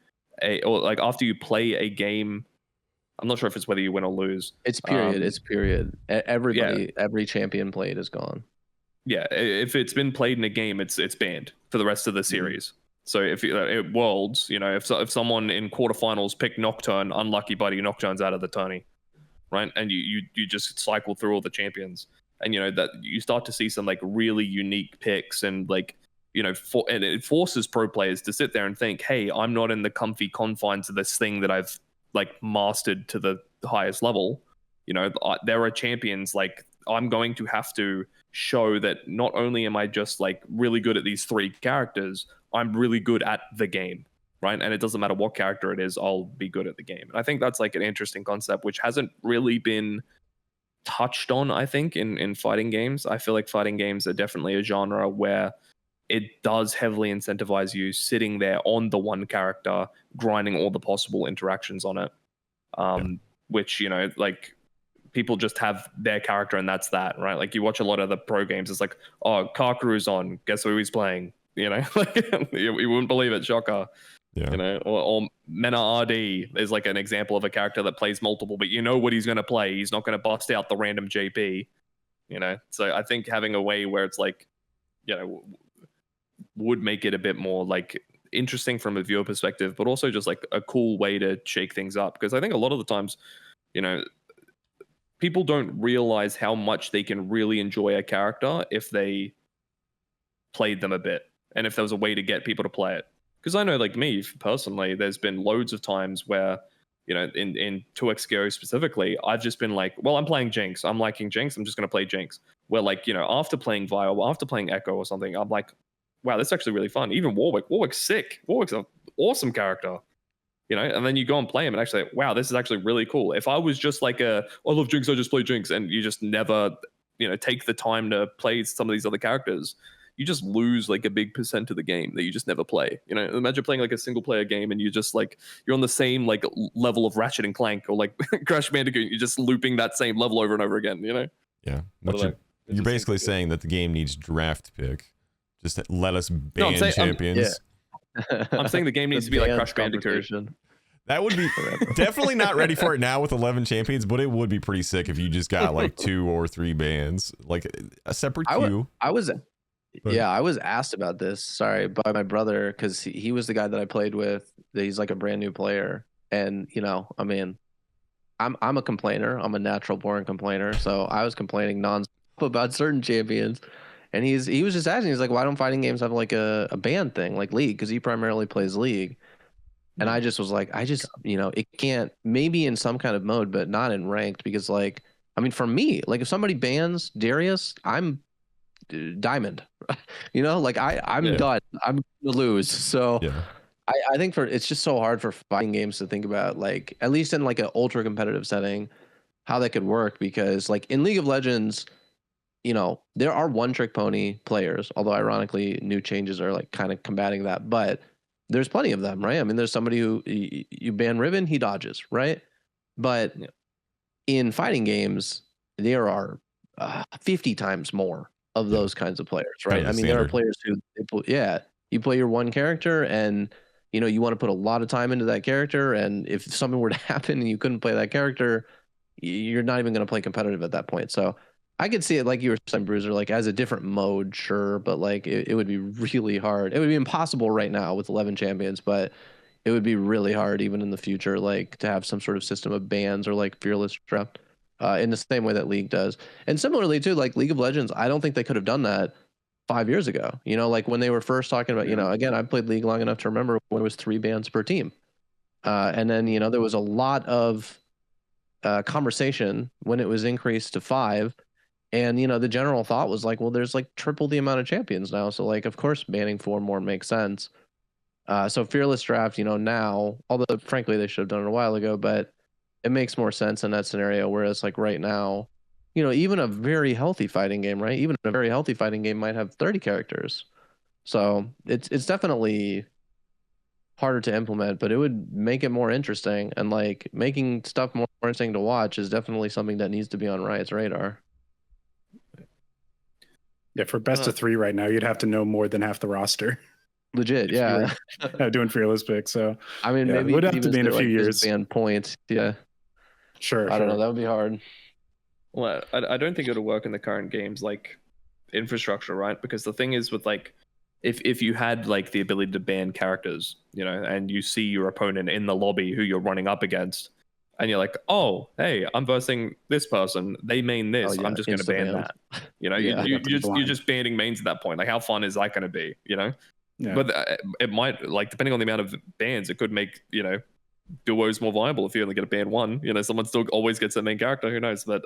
Speaker 3: or like after you play a game, I'm not sure if it's whether you win or lose.
Speaker 2: It's period. It's period. Everybody, every champion played is gone.
Speaker 3: Yeah, if it's been played in a game, it's banned for the rest of the series. So if it Worlds, you know, if someone in quarterfinals picked Nocturne, unlucky buddy, Nocturne's out of the tourney, right? And you just cycle through all the champions, and you know that you start to see some like really unique picks, and like, you know, and it forces pro players to sit there and think, hey, I'm not in the comfy confines of this thing that I've like mastered to the highest level. You know, there are champions, like I'm going to have to show that not only am I just like really good at these 3 characters, I'm really good at the game, right? And it doesn't matter what character it is, I'll be good at the game. And I think that's like an interesting concept, which hasn't really been touched on, I think, in fighting games. I feel like fighting games are definitely a genre where it does heavily incentivize you sitting there on the one character, grinding all the possible interactions on it. Which, you know, like people just have their character and that's that, right? Like you watch a lot of the pro games, it's like, oh, Kakeru's on, guess who he's playing? You know, like you wouldn't believe it, shocker.
Speaker 1: Yeah.
Speaker 3: You know, or Mena RD is like an example of a character that plays multiple, but you know what he's going to play. He's not going to bust out the random JP, you know? So I think having a way where it's like, you know, would make it a bit more like interesting from a viewer perspective, but also just like a cool way to shake things up. Because I think a lot of the times, you know, people don't realize how much they can really enjoy a character if they played them a bit, and if there was a way to get people to play it. Because I know, like me personally, there's been loads of times where, you know, in 2XGO specifically, I've just been like, well, I'm playing Jinx. I'm liking Jinx. I'm just going to play Jinx. Where, like, you know, after playing Vial, after playing Echo or something, I'm like, wow, that's actually really fun. Even Warwick. Warwick's sick. Warwick's an awesome character. You know, and then you go and play him and actually, wow, this is actually really cool. If I was just like I love Jinx, I just play Jinx, and you just never, you know, take the time to play some of these other characters, you just lose like a big percent of the game that you just never play. You know, imagine playing like a single player game and you just like, you're on the same like level of Ratchet and Clank or like Crash Bandicoot. You're just looping that same level over and over again, you know?
Speaker 1: Yeah. You're basically saying that the game needs draft pick. Just let us ban champions.
Speaker 3: I'm saying the game needs to be like Crash Bandicoot.
Speaker 1: That would be definitely not ready for it now with 11 champions, but it would be pretty sick if you just got like 2 or 3 bans, like a separate queue.
Speaker 2: I was asked about this, sorry, by my brother, because he was the guy that I played with. He's like a brand new player, and you know, I mean, I'm a complainer. I'm a natural born complainer, so I was complaining nonstop about certain champions, and he was just asking, he's like, why don't fighting games have like a ban thing like League? Because he primarily plays League. And I just was like, you know, it can't, maybe in some kind of mode, but not in ranked, because like, I mean, for me, like if somebody bans Darius, I'm diamond, you know, like I'm done. I'm gonna lose. So I think it's just so hard for fighting games to think about, like, at least in like an ultra competitive setting, how that could work. Because like in League of Legends, you know, there are one trick pony players, although ironically new changes are like kind of combating that, but there's plenty of them, right? I mean, there's somebody who you ban Ribbon, he dodges, right? But in fighting games, there are 50 times more of those kinds of players, right? I mean, there are players who, you play your one character and, you know, you want to put a lot of time into that character. And if something were to happen and you couldn't play that character, you're not even going to play competitive at that point. So I could see it, like you were saying, Bruiser, like as a different mode, sure, but like it would be really hard. It would be impossible right now with 11 champions, but it would be really hard even in the future, like to have some sort of system of bans or like fearless draft in the same way that League does. And similarly too, like League of Legends, I don't think they could have done that 5 years ago. You know, like when they were first talking about, you know, again, I've played League long enough to remember when it was 3 bans per team. And then, you know, there was a lot of conversation when it was increased to 5. And, you know, the general thought was like, well, there's like triple the amount of champions now. So, like, of course, banning 4 more makes sense. So fearless draft, you know, now, although frankly, they should have done it a while ago, but it makes more sense in that scenario. Whereas like right now, you know, even a very healthy fighting game, right? Even a very healthy fighting game might have 30 characters. So it's definitely harder to implement, but it would make it more interesting. And like making stuff more interesting to watch is definitely something that needs to be on Riot's radar.
Speaker 4: Yeah, for best of 3 right now, you'd have to know more than half the roster.
Speaker 2: Legit, yeah.
Speaker 4: Doing fearless pick, so
Speaker 2: I mean, maybe
Speaker 4: it would have to be in a few years.
Speaker 2: Ban points, yeah.
Speaker 4: Sure.
Speaker 2: I don't know. That would be hard.
Speaker 3: Well, I don't think it'll work in the current games like infrastructure, right? Because the thing is with like, if you had like the ability to ban characters, you know, and you see your opponent in the lobby who you're running up against, and you're like, oh, hey, I'm versing this person. They main this. I'm just going to ban that. You know, you're just banning mains at that point. Like, how fun is that going to be? You know, but it might, like, depending on the amount of bans, it could make, you know, duos more viable if you only get a ban 1. You know, someone still always gets their main character. Who knows? But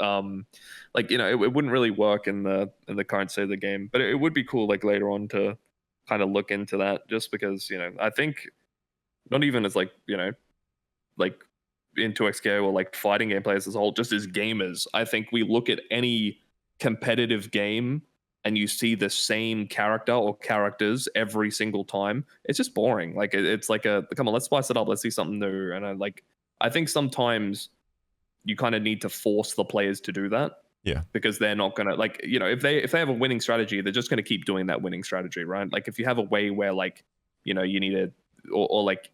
Speaker 3: like, you know, it wouldn't really work in the current state of the game. But it would be cool, like later on, to kind of look into that, just because, you know, I think not even as like, you know, like into XKO or like fighting game players as a whole, just as gamers, I think we look at any competitive game and you see the same character or characters every single time, it's just boring. Like it's like come on, let's spice it up. Let's see something new. And I think sometimes you kind of need to force the players to do that.
Speaker 1: Yeah.
Speaker 3: Because they're not gonna, like, you know, if they have a winning strategy, they're just gonna keep doing that winning strategy, right? Like if you have a way where, like, you know, you need a, or like,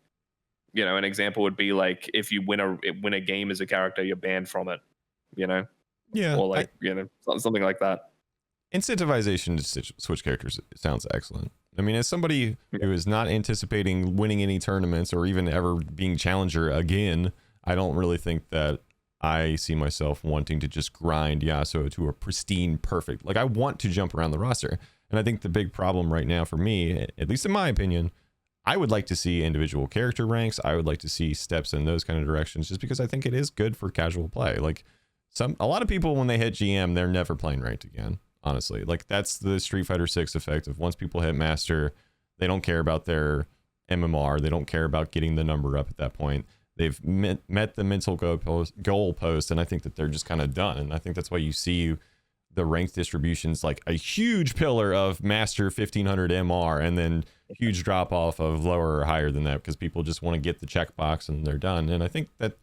Speaker 3: you know, an example would be like if you win a game as a character, you're banned from it, you know?
Speaker 1: Yeah.
Speaker 3: Or like, you know, something like that.
Speaker 1: Incentivization to switch characters sounds excellent. I mean, as somebody who is not anticipating winning any tournaments or even ever being challenger again, I don't really think that I see myself wanting to just grind Yasuo to a pristine perfect. Like, I want to jump around the roster. And I think the big problem right now for me, at least in my opinion, I would like to see individual character ranks. I would like to see steps in those kind of directions, just because I think it is good for casual play. Like, a lot of people, when they hit GM, they're never playing ranked again, honestly. Like, that's the Street Fighter 6 effect of once people hit master, they don't care about their MMR. They don't care about getting the number up at that point. They've met the mental goal post, and I think that they're just kind of done. And I think that's why you see the ranked distributions like a huge pillar of master 1500 MR, and then huge drop off of lower or higher than that, because people just want to get the checkbox and they're done. And I think that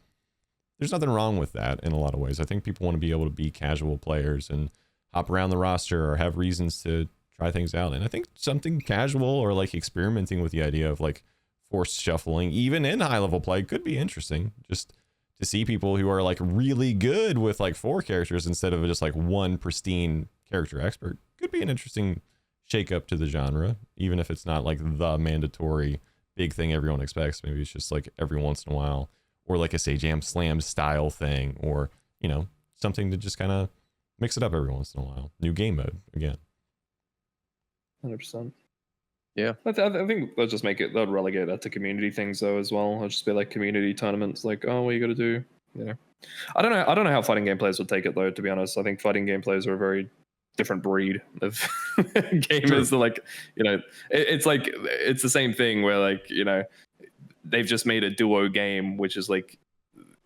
Speaker 1: there's nothing wrong with that in a lot of ways. I think people want to be able to be casual players and hop around the roster or have reasons to try things out. And I think something casual or like experimenting with the idea of like forced shuffling, even in high level play, could be interesting. Just to see people who are like really good with like 4 characters instead of just like one pristine character expert could be an interesting shake up to the genre, even if it's not like the mandatory big thing everyone expects. Maybe it's just like every once in a while, or like a Say Jam Slam style thing, or, you know, something to just kind of mix it up every once in a while. New game mode again.
Speaker 3: 100%.
Speaker 2: Yeah,
Speaker 3: I think they'll just make it. They'll relegate that to community things though as well. It'll just be like community tournaments. Like, oh, what you got to do? You know, I don't know how fighting game players would take it though. To be honest, I think fighting game players are a very different breed of gamers. Sure. Like, you know, it's like it's the same thing where, like, you know, they've just made a duo game, which is like,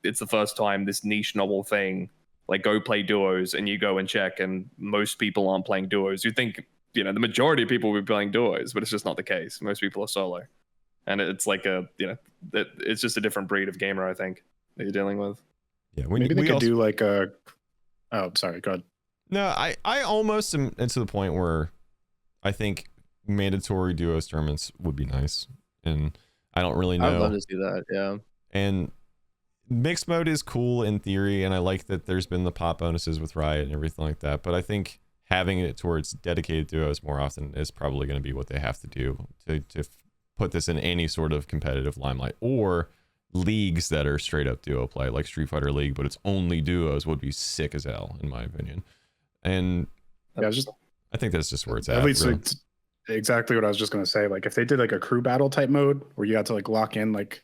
Speaker 3: it's the first time this niche novel thing. Like, go play duos, and you go and check, and most people aren't playing duos. You think, you know, the majority of people will be playing duos, but it's just not the case. Most people are solo, and it's like a, you know, it's just a different breed of gamer, I think, that you're dealing with.
Speaker 1: Yeah,
Speaker 4: maybe they could do like a. Oh, sorry, go ahead.
Speaker 1: No, I almost am to the point where I think mandatory duos tournaments would be nice, and I don't really know.
Speaker 2: I'd love to see that. Yeah,
Speaker 1: and mixed mode is cool in theory, and I like that there's been the pop bonuses with Riot and everything like that, but I think having it towards dedicated duos more often is probably going to be what they have to do to put this in any sort of competitive limelight, or leagues that are straight up duo play, like Street Fighter League, but it's only duos would be sick as hell, in my opinion. And
Speaker 4: yeah,
Speaker 1: I think that's just where it's
Speaker 4: at least like, exactly what I was just going to say. Like, if they did like a crew battle type mode where you had to like lock in, like,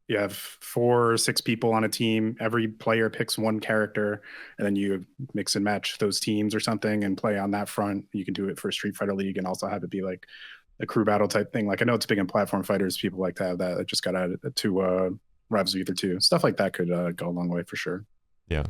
Speaker 4: you have 4 or 6 people on a team, every player picks one character, and then you mix and match those teams or something and play on that front. You can do it for Street Fighter League and also have it be like a crew battle type thing. Like, I know it's big in platform fighters. People like to have that. It just got added to Rivals of Ether 2. Stuff like that could go a long way for sure.
Speaker 1: Yeah.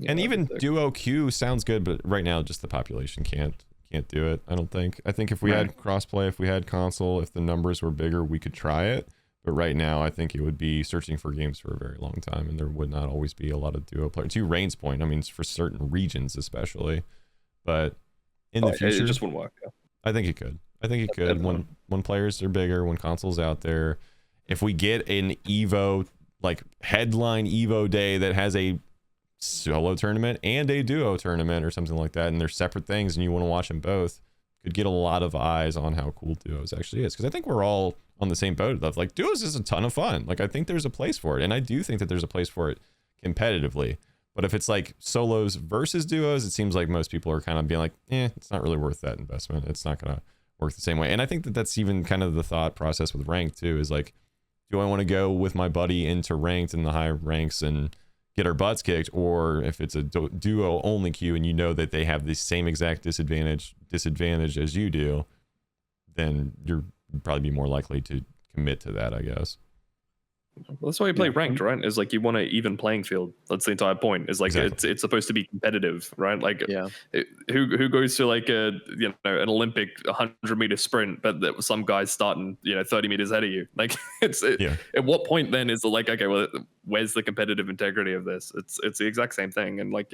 Speaker 1: And even duo queue sounds good, but right now just the population can't do it, I don't think. I think if we had crossplay, if we had console, if the numbers were bigger, we could try it. But right now, I think it would be searching for games for a very long time, and there would not always be a lot of duo players. To Rayn's point, I mean, it's for certain regions especially, but in the future,
Speaker 3: it just wouldn't work. Yeah.
Speaker 1: I think it could. I think it could when players are bigger, when consoles out there. If we get an Evo, like headline Evo day that has a solo tournament and a duo tournament or something like that, and they're separate things, and you want to watch them both, could get a lot of eyes on how cool duos actually is. Because I think we're all on the same boat of like, duos is a ton of fun. Like, I think there's a place for it, and I do think that there's a place for it competitively. But if it's like solos versus duos, it seems like most people are kind of being like, it's not really worth that investment. It's not gonna work the same way. And I think that that's even kind of the thought process with ranked too, is like, do I want to go with my buddy into ranked in the high ranks and get our butts kicked, or if it's a duo only queue and you know that they have the same exact disadvantage as you do, then you're probably be more likely to commit to that, I guess.
Speaker 3: That's why you play ranked, right? Is like you want an even playing field. That's the entire point. Is like
Speaker 1: Exactly.
Speaker 3: it's supposed to be competitive, right? Like
Speaker 2: Yeah.
Speaker 3: who goes to like an Olympic 100-meter sprint, but some guy's starting 30 meters ahead of you. Like at what point then is it like, okay, well, where's the competitive integrity of this? It's the exact same thing. And like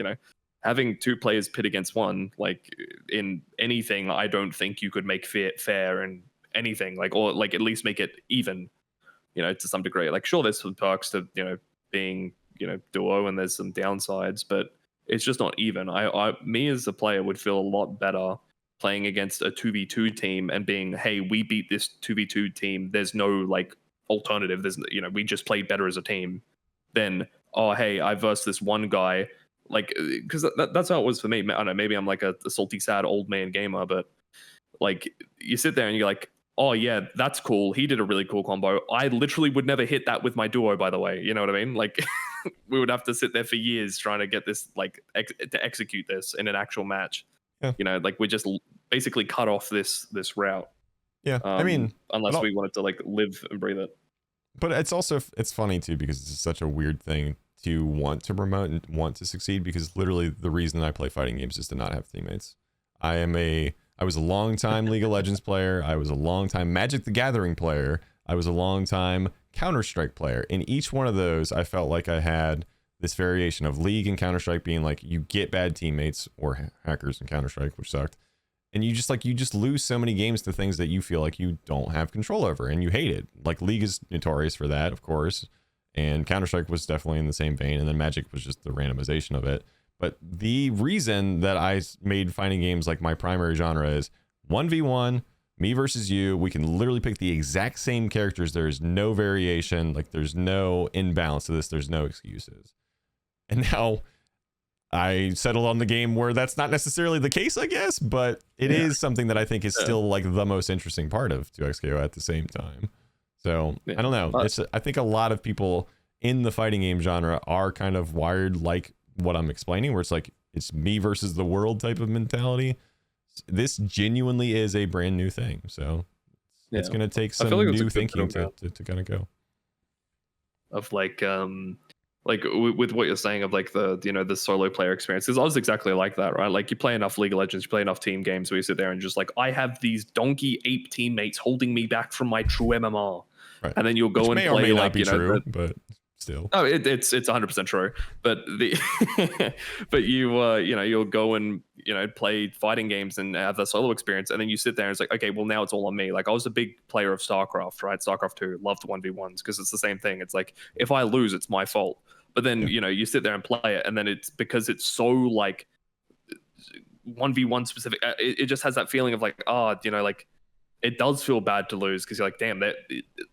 Speaker 3: having two players pit against one, like in anything, I don't think you could make fair and anything, like, or like at least make it even. To some degree, like sure, there's some perks to being duo, and there's some downsides, but it's just not even. Me as a player would feel a lot better playing against a 2v2 team and being, hey, we beat this 2v2 team. There's no like alternative. There's we just played better as a team. Than, oh hey, I versed this one guy, like because that's how it was for me. I don't know, maybe I'm like a salty, sad old man gamer, but like you sit there and you're like, oh yeah, that's cool. He did a really cool combo. I literally would never hit that with my duo, by the way. You know what I mean? Like we would have to sit there for years trying to get this, like to execute this in an actual match.
Speaker 1: Yeah.
Speaker 3: Like we just basically cut off this route.
Speaker 1: Yeah. I mean,
Speaker 3: unless we wanted to like live and breathe it.
Speaker 1: But it's funny too, because it's such a weird thing to want to promote and want to succeed, because literally the reason I play fighting games is to not have teammates. I was a long time League of Legends player. I was a long time Magic the Gathering player. I was a long time Counter-Strike player. In each one of those, I felt like I had this variation of League and Counter-Strike being like, you get bad teammates or hackers in Counter-Strike, which sucked. And you just lose so many games to things that you feel like you don't have control over and you hate it. Like League is notorious for that, of course. And Counter-Strike was definitely in the same vein. And then Magic was just the randomization of it. But the reason that I made fighting games like my primary genre is 1v1, me versus you. We can literally pick the exact same characters. There's no variation. Like there's no imbalance to this. There's no excuses. And now I settled on the game where that's not necessarily the case, I guess, but it is something that I think is still like the most interesting part of 2XKO at the same time. So I don't know. I think a lot of people in the fighting game genre are kind of wired like what I'm explaining, where it's like it's me versus the world type of mentality. This genuinely is a brand new thing, so it's going to take some new thinking to kind of go.
Speaker 3: Of like with what you're saying of like the solo player experience, because I was exactly like that, right? Like you play enough League of Legends, you play enough team games where you sit there and just like, I have these donkey ape teammates holding me back from my true MMR, right? And then you'll go and play like
Speaker 1: but still.
Speaker 3: Oh, it's 100% true. But but you'll go and play fighting games and have the solo experience, and then you sit there and it's like, okay, well now it's all on me. Like I was a big player of StarCraft, right? StarCraft 2, loved 1v1s because it's the same thing. It's like if I lose, it's my fault. But then you sit there and play it, and then it's because it's so like 1v1 specific. It just has that feeling of like, like it does feel bad to lose because you're like, damn, that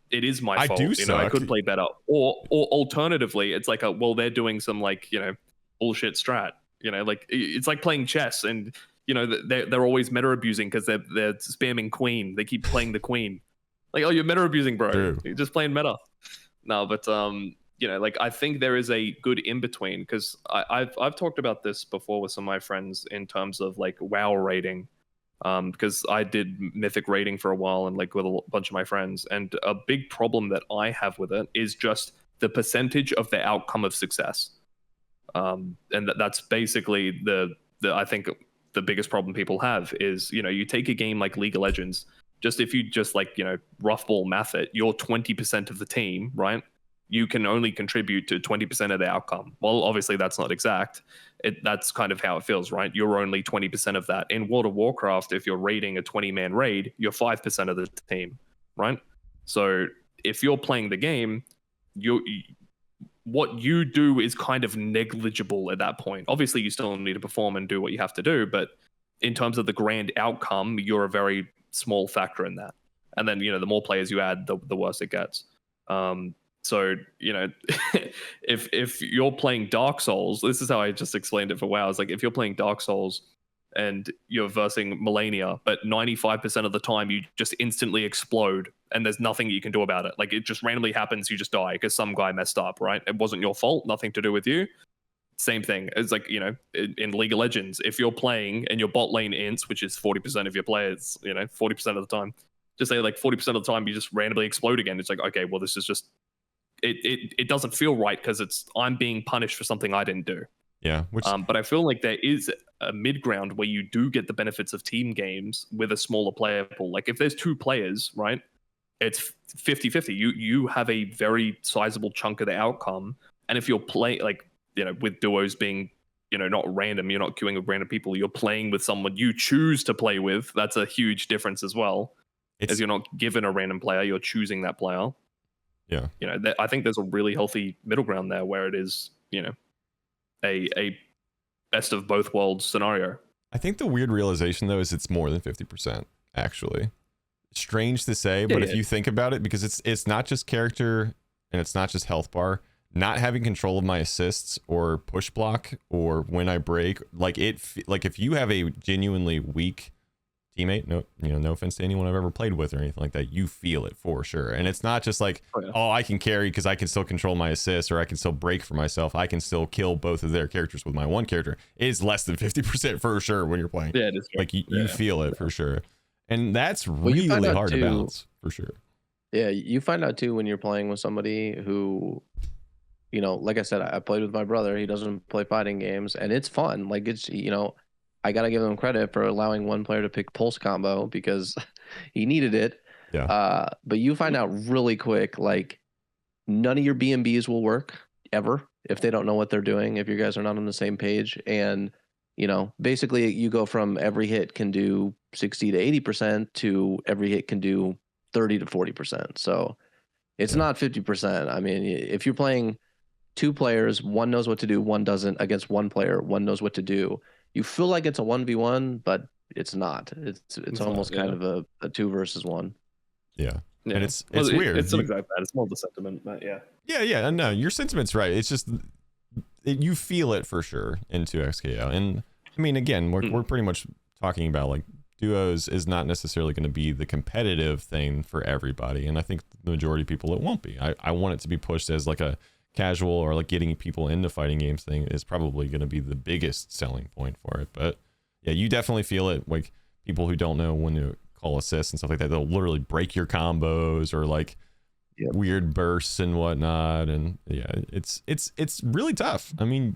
Speaker 3: it is my fault. I could play better. Or alternatively, it's like they're doing some like bullshit strat. Like it's like playing chess, and they're always meta abusing because they're spamming queen. They keep playing the queen. Like, oh, you're meta abusing, bro.
Speaker 1: True.
Speaker 3: You're just playing meta. No, but like I think there is a good in between, because I've talked about this before with some of my friends in terms of like WoW rating. Because I did Mythic rating for a while and like with a bunch of my friends, and a big problem that I have with it is just the percentage of the outcome of success. And that's basically I think the biggest problem people have is, you take a game like League of Legends, just if you just like, rough ball math it, you're 20% of the team, right? You can only contribute to 20% of the outcome. Well, obviously that's not exact. That's kind of how it feels, right? You're only 20% of that. In World of Warcraft, if you're raiding a 20-man raid, you're 5% of the team, right? So if you're playing the game, what you do is kind of negligible at that point. Obviously, you still need to perform and do what you have to do, but in terms of the grand outcome, you're a very small factor in that. And then, the more players you add, the worse it gets. So, if you're playing Dark Souls, this is how I just explained it for WoW. It's like if you're playing Dark Souls and you're versing Millennia, but 95% of the time you just instantly explode and there's nothing you can do about it. Like it just randomly happens, you just die because some guy messed up, right? It wasn't your fault, nothing to do with you. Same thing. It's like, in League of Legends, if you're playing and your bot lane ints, which is 40% of your players, 40% of the time, just say like 40% of the time you just randomly explode again. It's like, okay, well, this is just it doesn't feel right because I'm being punished for something I didn't do.
Speaker 1: Yeah.
Speaker 3: But I feel like there is a mid ground where you do get the benefits of team games with a smaller player pool. Like if there's 2 players, right, it's 50-50. You have a very sizable chunk of the outcome. And if you're playing, like, with duos being, not random, you're not queuing with random people, you're playing with someone you choose to play with. That's a huge difference as well. As you're not given a random player, you're choosing that player.
Speaker 1: Yeah.
Speaker 3: I think there's a really healthy middle ground there where it is, a best of both worlds scenario.
Speaker 1: I think the weird realization though is it's more than 50%, actually. Strange to say, but if you think about it, because it's not just character and it's not just health bar, not having control of my assists or push block or when I break, like if you have a genuinely weak teammate, no offense to anyone I've ever played with or anything like that, you feel it for sure. And it's not just like, oh, I can carry because I can still control my assists, or I can still break for myself, I can still kill both of their characters with my one character. It is less than 50% for sure when you're playing.
Speaker 3: Yeah, it is.
Speaker 1: Like you feel it for sure. And that's really hard to balance for sure.
Speaker 2: Yeah, you find out too when you're playing with somebody who, like I said, I played with my brother. He doesn't play fighting games, and it's fun. Like it's, I gotta give him credit for allowing one player to pick pulse combo because he needed it.
Speaker 1: Yeah.
Speaker 2: But you find out really quick, like none of your BMBs will work ever if they don't know what they're doing. If you guys are not on the same page, and basically you go from every hit can do 60 to 80% to every hit can do 30 to 40%. So it's not 50%. I mean, if you're playing 2 players, one knows what to do, one doesn't, against one player, one knows what to do. You feel like it's a 1v1, but it's not. It's almost kind of a 2 versus 1.
Speaker 1: Yeah. And it's weird.
Speaker 3: It's something like that. It's more the sentiment, but yeah.
Speaker 1: Yeah. No, your sentiment's right. It's just you feel it for sure into XKO. And I mean, again, we're pretty much talking about like duos is not necessarily going to be the competitive thing for everybody. And I think the majority of people, it won't be. I want it to be pushed as like a casual or like getting people into fighting games thing is probably going to be the biggest selling point for it. But yeah, you definitely feel it. Like people who don't know when to call assists and stuff like that, they'll literally break your combos or like weird bursts and whatnot. And yeah, it's really tough. I mean,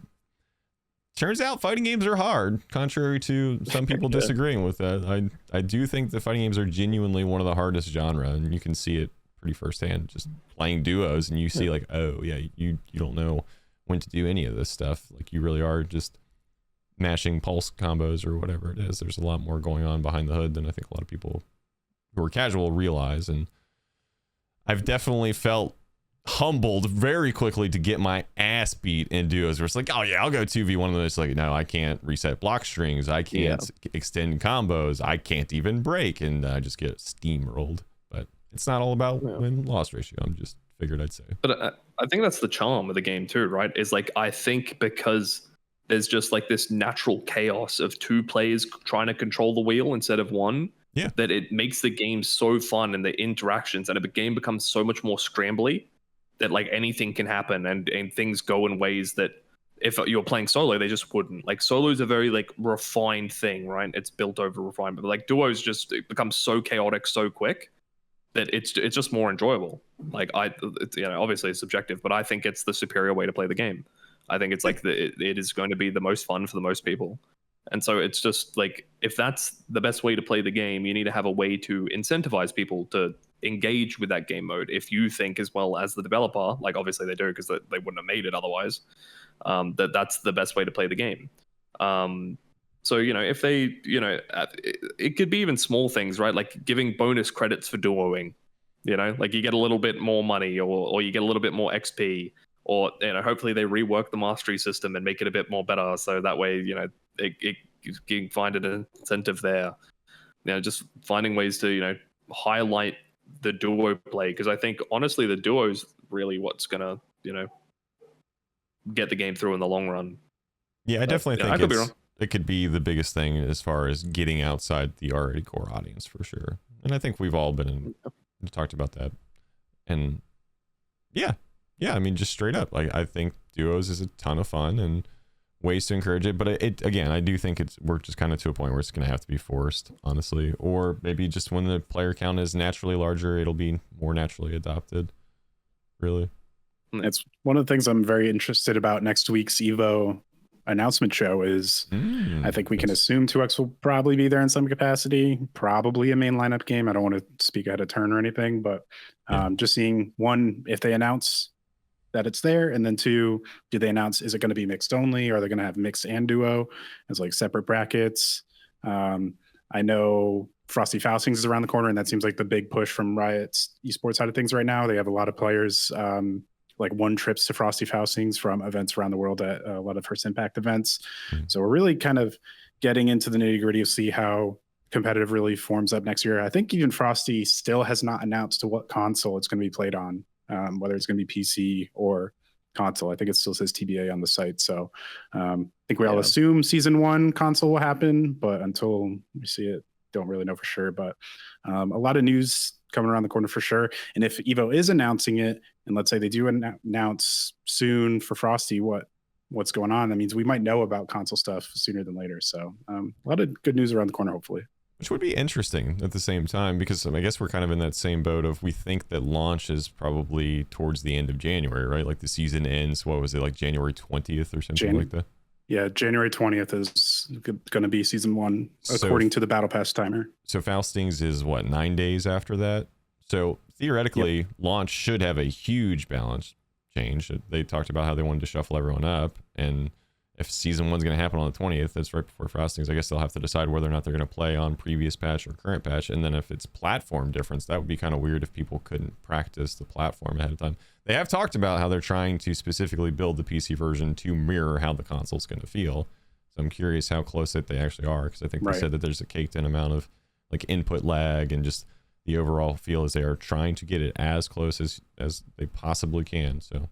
Speaker 1: turns out fighting games are hard, contrary to some people disagreeing with that. I do think the fighting games are genuinely one of the hardest genre, and you can see it pretty firsthand just playing duos, and you see like, oh yeah, you don't know when to do any of this stuff. Like you really are just mashing pulse combos or whatever it is. There's a lot more going on behind the hood than I think a lot of people who are casual realize. And I've definitely felt humbled very quickly to get my ass beat in duos where it's like, oh yeah, I'll go 2v1 of this. Like, no, I can't reset block strings, I can't extend combos, I can't even break, and I just get steamrolled. But it's not all about win-loss ratio. I'm just figured I'd say.
Speaker 3: But I think that's the charm of the game too, right? Is like, I think because there's just like this natural chaos of 2 players trying to control the wheel instead of one, that it makes the game so fun, and the interactions, and the game becomes so much more scrambly that like anything can happen, and things go in ways that if you're playing solo, they just wouldn't. Like solo is a very like refined thing, right? It's built over refinement. But like duos just, it becomes so chaotic so quick that it's just more enjoyable. Like obviously it's subjective, but I think it's the superior way to play the game. I think it's like it is going to be the most fun for the most people. And so it's just like, if that's the best way to play the game, you need to have a way to incentivize people to engage with that game mode. If you think, as well as the developer, like obviously they do because they wouldn't have made it otherwise, that's the best way to play the game. So, if they, it could be even small things, right? Like giving bonus credits for duoing, like you get a little bit more money, or you get a little bit more XP, or, hopefully they rework the mastery system and make it a bit more better. So that way, you can find an incentive there. Just finding ways to, highlight the duo play. Because I think, honestly, the duo's really what's going to, get the game through in the long run.
Speaker 1: Yeah, I definitely think I could be wrong. It could be the biggest thing as far as getting outside the already core audience for sure. And I think we've all talked about that. And yeah, I mean, just straight up, like I think duos is a ton of fun and ways to encourage it. But it again, I do think we're just kind of to a point where it's going to have to be forced, honestly, or maybe just when the player count is naturally larger, it'll be more naturally adopted. Really.
Speaker 4: It's one of the things I'm very interested about next week's Evo announcement show is I think we can assume 2X will probably be there in some capacity, probably a main lineup game. I don't want to speak ahead of turn or anything, but just seeing one, if they announce that it's there, and then two, do they announce, is it going to be mixed only? Or are they going to have mixed and duo as like separate brackets? I know Frosty Faustings is around the corner, and that seems like the big push from Riot's esports side of things right now. They have a lot of players like one trips to Frosty Faustings from events around the world at a lot of First Impact events. So we're really kind of getting into the nitty gritty of see how competitive really forms up next year. I think even Frosty still has not announced to what console it's going to be played on, whether it's going to be PC or console. I think it still says TBA on the site. So I think we all assume season 1 console will happen, but until we see it, don't really know for sure. But a lot of news coming around the corner for sure. And if Evo is announcing it, and let's say they do announce soon for Frosty what's going on, that means we might know about console stuff sooner than later. So a lot of good news around the corner, hopefully.
Speaker 1: Which would be interesting at the same time, because I guess we're kind of in that same boat of, we think that launch is probably towards the end of January, right? Like the season ends, what was it, like January 20th or something like that?
Speaker 4: Yeah, January 20th is going to be season 1, according to the Battle Pass timer.
Speaker 1: So Faustings is what, 9 days after that? So theoretically, launch should have a huge balance change. They talked about how they wanted to shuffle everyone up, and if season 1's going to happen on the 20th, that's right before Faustings. I guess they'll have to decide whether or not they're going to play on previous patch or current patch. And then if it's platform difference, that would be kind of weird if people couldn't practice the platform ahead of time. They have talked about how they're trying to specifically build the PC version to mirror how the console's going to feel. So I'm curious how close that they actually are, because I think they said that there's a caked in amount of like input lag and just the overall feel as they are trying to get it as close as they possibly can. So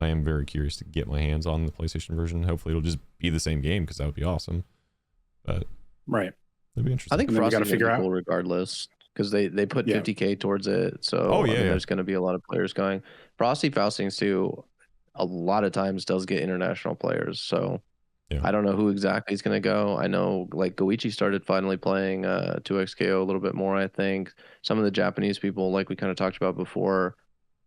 Speaker 1: I am very curious to get my hands on the PlayStation version. Hopefully it'll just be the same game, because that would be awesome. But
Speaker 4: it'd
Speaker 1: be interesting.
Speaker 2: I think Frosty got to figure out cool regardless, because they put 50K towards it. So there's going to be a lot of players going. Frosty Faustings too, a lot of times does get international players. So I don't know who exactly is going to go. I know like Goichi started finally playing 2XKO a little bit more. I think some of the Japanese people, like we kind of talked about before,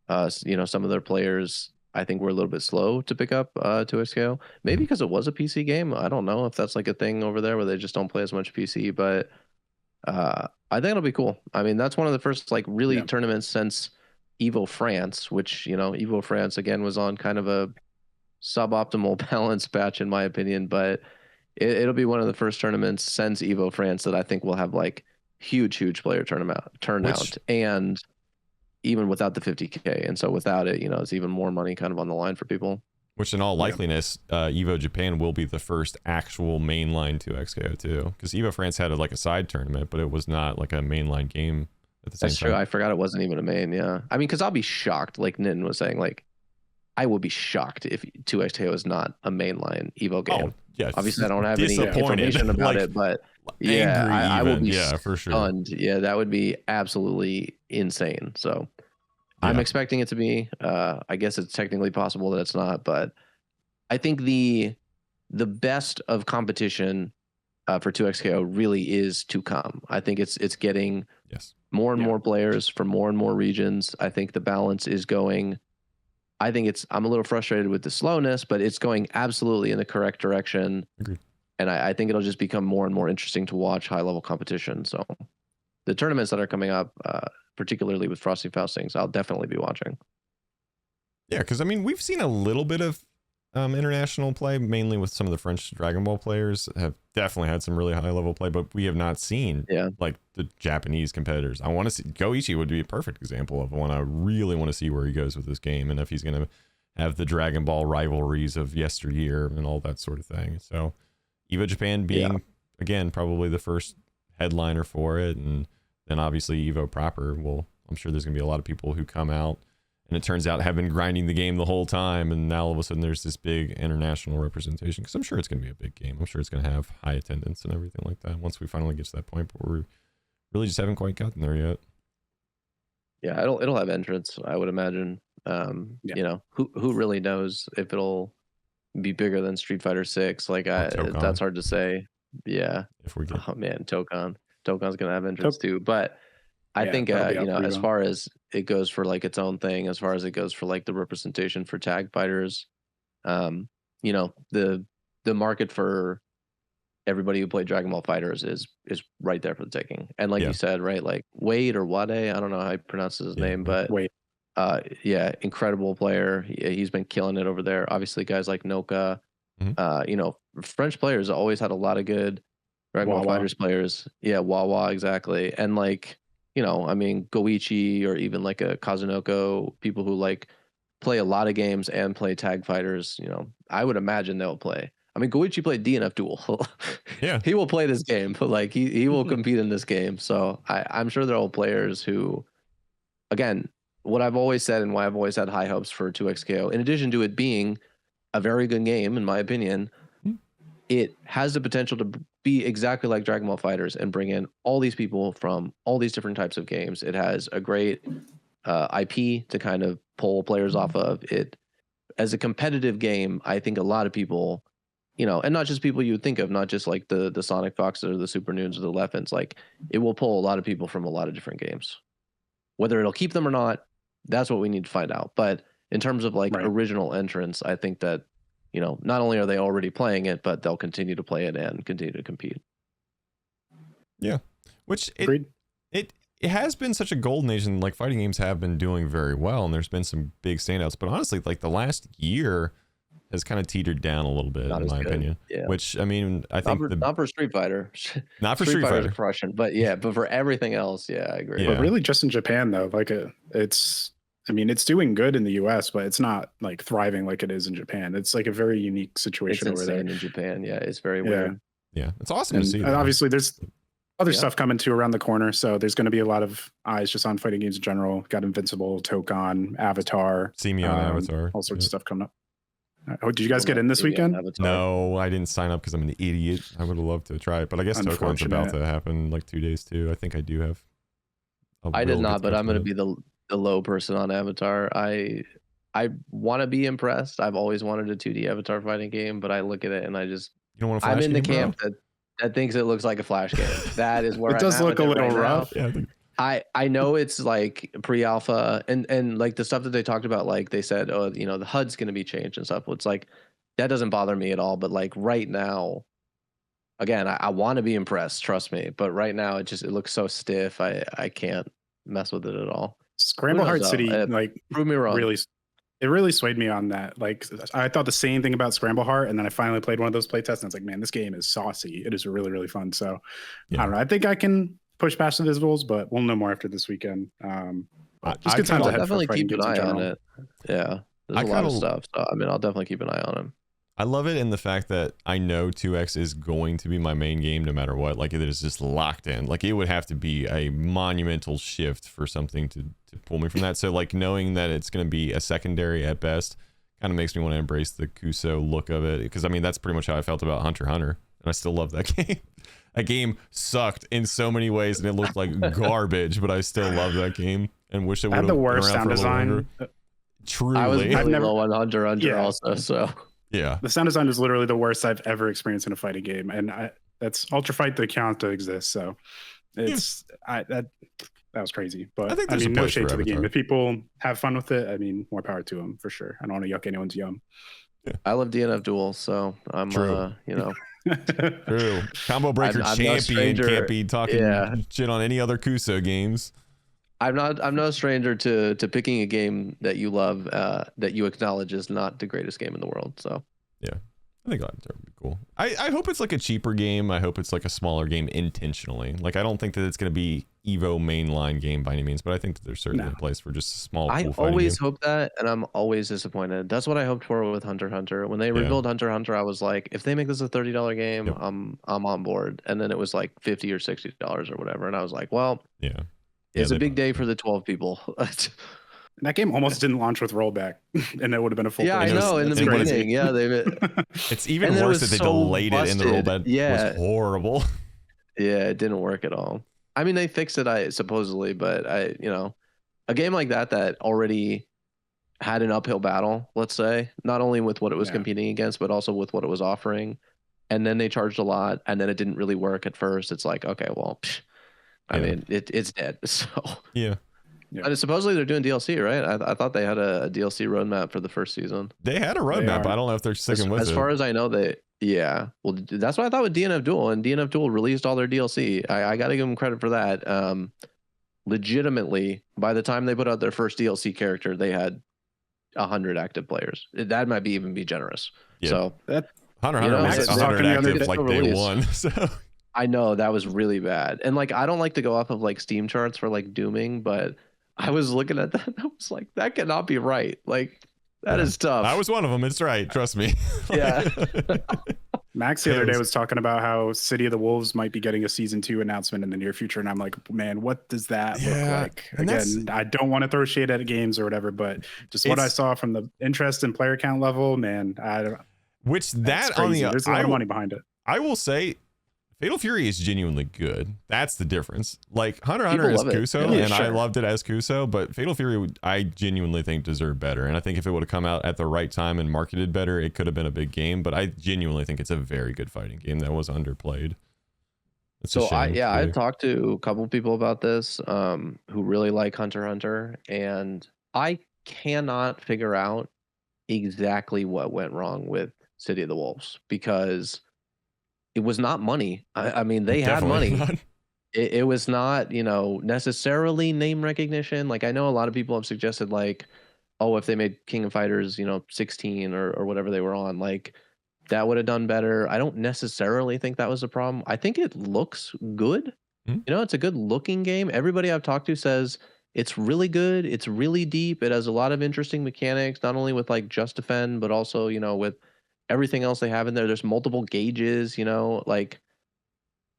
Speaker 2: some of their players, I think we're a little bit slow to pick up 2XKO. Maybe because it was a PC game. I don't know if that's like a thing over there where they just don't play as much PC, but I think it'll be cool. I mean, that's one of the first like really tournaments since Evo France, which, Evo France again was on kind of a suboptimal balance patch in my opinion, but it'll be one of the first tournaments since Evo France that I think will have like huge player turnout, and even without the 50K. And so without it, it's even more money kind of on the line for people.
Speaker 1: Which in all likeliness, Evo Japan will be the first actual mainline 2XKO too. Because Evo France had a side tournament, but it was not like a mainline game at the same time.
Speaker 2: That's true. I forgot it wasn't even a main, yeah. I mean, because I'll be shocked, like Nitten was saying, like, I will be shocked if 2XKO is not a mainline Evo game.
Speaker 1: Oh, yeah.
Speaker 2: Obviously, I don't have any information about it, but I will be
Speaker 1: for sure.
Speaker 2: stunned. Yeah, that would be absolutely insane. So I'm expecting it to be. I guess it's technically possible that it's not, but I think the best of competition for 2XKO really is to come. I think it's getting more and more players from more and more regions. I think the balance is going. I'm a little frustrated with the slowness, but it's going absolutely in the correct direction.
Speaker 1: Agreed.
Speaker 2: And I think it'll just become more and more interesting to watch high level competition. So the tournaments that are coming up, particularly with Frosty Faustings, I'll definitely be watching.
Speaker 1: Yeah, because I mean, we've seen a little bit of international play, mainly with some of the French Dragon Ball players have definitely had some really high level play, but we have not seen like the Japanese competitors. I want to see Goichi would be a perfect example of one. I really want to see where he goes with this game and if he's going to have the Dragon Ball rivalries of yesteryear and all that sort of thing. So Evo Japan being again probably the first headliner for it, and then obviously Evo proper I'm sure there's gonna be a lot of people who come out and it turns out have been grinding the game the whole time, and now all of a sudden there's this big international representation, because I'm sure it's gonna be a big game. I'm sure it's gonna have high attendance and everything like that once we finally get to that point, but we really just haven't quite gotten there yet.
Speaker 2: Yeah, it'll have entrance, I would imagine. Who really knows if it'll be bigger than Street Fighter 6? Like that's hard to say. Yeah.
Speaker 1: If we get
Speaker 2: Tokon's gonna have entrance too. But I think
Speaker 4: that'll be
Speaker 2: you
Speaker 4: out
Speaker 2: know,
Speaker 4: for
Speaker 2: as
Speaker 4: you.
Speaker 2: far as it goes for like its own thing, as far as it goes for like the representation for tag fighters, you know, the market for everybody who played Dragon Ball Fighters is right there for the taking. And like you said, right, like Wade or Wade, I don't know how he pronounces his name, but
Speaker 4: Wade.
Speaker 2: yeah, incredible player. He's been killing it over there. Obviously, guys like Noka, you know, French players always had a lot of good Dragon Ball Fighters players. Yeah, Wawa, exactly. And like, you know, I mean, Goichi or even like a Kazunoko, people who like play a lot of games and play tag fighters, you know, I would imagine they'll play. I mean, Goichi played DNF Duel.
Speaker 1: Yeah.
Speaker 2: He will play this game, but like he will compete in this game. So I'm sure there are players who, again, what I've always said and why I've always had high hopes for 2XKO, in addition to it being a very good game, in my opinion, it has the potential to be exactly like Dragon Ball Fighters and bring in all these people from all these different types of games. It has a great IP to kind of pull players off of it. As a competitive game, I think a lot of people, you know, and not just people you would think of, not just like the Sonic Foxes or the Super Noons or the Leffens, like it will pull a lot of people from a lot of different games. Whether it'll keep them or not, that's what we need to find out. But in terms of like original entrants, I think that, you know, not only are they already playing it, but they'll continue to play it and continue to compete.
Speaker 1: Yeah, which it has been such a golden age, and like fighting games have been doing very well, and there's been some big standouts. But honestly, like the last year has kind of tetered down a little bit, in my opinion. Yeah. Which, I mean, I think
Speaker 2: not for Street Fighter.
Speaker 1: Not for Street Fighter.
Speaker 2: Crushing, but yeah, but for everything else, yeah, I agree.
Speaker 4: But really, just in Japan though, like I mean, it's doing good in the US, but it's not like thriving like it is in Japan. It's like a very unique situation over there.
Speaker 2: In Japan, yeah, it's very weird.
Speaker 1: Yeah, it's awesome to see.
Speaker 4: And obviously, there's other stuff coming too around the corner, so there's going to be a lot of eyes just on fighting games in general. Got Invincible, Tokon, Avatar,
Speaker 1: See Me on Avatar,
Speaker 4: all sorts of stuff coming up. Oh, did you guys get in this weekend?
Speaker 1: No, I didn't sign up because I'm an idiot. I would have loved to try it, but I guess Tokon's about to happen in like 2 days too. I think I do have.
Speaker 2: I did not, but I'm going to be the low person on Avatar. I want to be impressed. I've always wanted a 2D Avatar fighting game, but I look at it and I just I'm in the camp that thinks it looks like a Flash game. That is where
Speaker 4: it does look a little rough.
Speaker 1: Yeah,
Speaker 2: I know it's like pre-alpha and like the stuff that they talked about, like they said, oh, you know, the HUD's going to be changed and stuff. It's like that doesn't bother me at all. But like right now, again, I want to be impressed, trust me. But right now, it looks so stiff. I can't mess with it at all.
Speaker 4: Scramble Heart City, like
Speaker 2: prove me wrong.
Speaker 4: It really swayed me on that. Like I thought the same thing about Scramble Heart, and then I finally played one of those playtests, and it's like, man, this game is saucy. It is really, really fun. So I don't know. I think I can push past the visuals, but we'll know more after this weekend. Just good times ahead.
Speaker 2: Definitely keep an eye on it. Yeah, there's a lot of stuff. So I mean, I'll definitely keep an eye on him.
Speaker 1: I love it in the fact that I know 2X is going to be my main game no matter what. Like it is just locked in. Like it would have to be a monumental shift for something to pull me from that. So like knowing that it's going to be a secondary at best kind of makes me want to embrace the Kuso look of it. Because I mean, that's pretty much how I felt about Hunter x Hunter. And I still love that game. That game sucked in so many ways and it looked like garbage, but I still love that game and wish it would have
Speaker 4: been around for a little longer.
Speaker 1: Truly.
Speaker 2: I was really low on Hunter x Hunter also, so...
Speaker 1: Yeah,
Speaker 4: the sound design is literally the worst I've ever experienced in a fighting game, and that's Ultra Fight the count to exist. So it's that was crazy. But I mean, no shade to the game. If people have fun with it, I mean, more power to them for sure. I don't want to yuck anyone's yum.
Speaker 1: Yeah.
Speaker 2: I love DNF Duel, so I'm you know.
Speaker 1: True. Combo Breaker champion can't be talking shit on any other Kuso games.
Speaker 2: I'm no stranger to picking a game that you love, that you acknowledge is not the greatest game in the world. So
Speaker 1: yeah, I think that would be cool. I hope it's like a cheaper game. I hope it's like a smaller game intentionally. Like I don't think that it's going to be Evo mainline game by any means, but I think that there's certainly a place for just a small.
Speaker 2: I always hope that, and I'm always disappointed. That's what I hoped for with Hunter x Hunter. When they revealed Hunter x Hunter, I was like, if they make this a $30 game, I'm on board. And then it was like $50 or $60 or whatever, and I was like, well,
Speaker 1: yeah.
Speaker 2: It's a big day for the 12 people.
Speaker 4: That game almost didn't launch with rollback, and it would have been a full.
Speaker 2: Yeah, I know. In the beginning,
Speaker 1: it's even worse that they delayed it in the rollback.
Speaker 2: Yeah,
Speaker 1: it was horrible.
Speaker 2: Yeah, it didn't work at all. I mean, they fixed it, supposedly, but a game like that already had an uphill battle. Let's say not only with what it was competing against, but also with what it was offering, and then they charged a lot, and then it didn't really work at first. It's like, okay, well. I mean, it's dead. So
Speaker 1: yeah.
Speaker 2: And supposedly they're doing DLC, right? I thought they had a DLC roadmap for the first season.
Speaker 1: They had a roadmap. I don't know if they're sticking with it.
Speaker 2: As far as I know, well, that's what I thought with DNF Duel, and DNF Duel released all their DLC. I got to give them credit for that. Legitimately, by the time they put out their first DLC character, they had 100 active players. That might even be generous. Yeah. So
Speaker 1: that Hunter was 100 active like day one. So
Speaker 2: I know that was really bad. And like, I don't like to go off of like Steam charts for like dooming, but I was looking at that and I was like, that cannot be right. Like, that is tough.
Speaker 1: I was one of them. It's right. Trust me.
Speaker 2: Yeah.
Speaker 4: Max the other day was talking about how City of the Wolves might be getting a season 2 announcement in the near future. And I'm like, man, what does that look like? Again, I don't want to throw shade at games or whatever, but just what I saw from the interest and player count level, man, I don't there's a lot of money behind it.
Speaker 1: I will say Fatal Fury is genuinely good. That's the difference. Like Hunter x Hunter is Kuso, and I loved it as Kuso, but Fatal Fury I genuinely think deserved better. And I think if it would have come out at the right time and marketed better, it could have been a big game. But I genuinely think it's a very good fighting game that was underplayed.
Speaker 2: So I talked to a couple people about this who really like Hunter x Hunter, and I cannot figure out exactly what went wrong with City of the Wolves, because it was not money. I mean, they had money. It was not, necessarily name recognition. Like, I know a lot of people have suggested, like, oh, if they made King of Fighters, 16 or whatever they were on, like, that would have done better. I don't necessarily think that was the problem. I think it looks good. It's a good looking game. Everybody I've talked to says it's really good. It's really deep. It has a lot of interesting mechanics, not only with like Just Defend, but also, with everything else they have in there. There's multiple gauges, like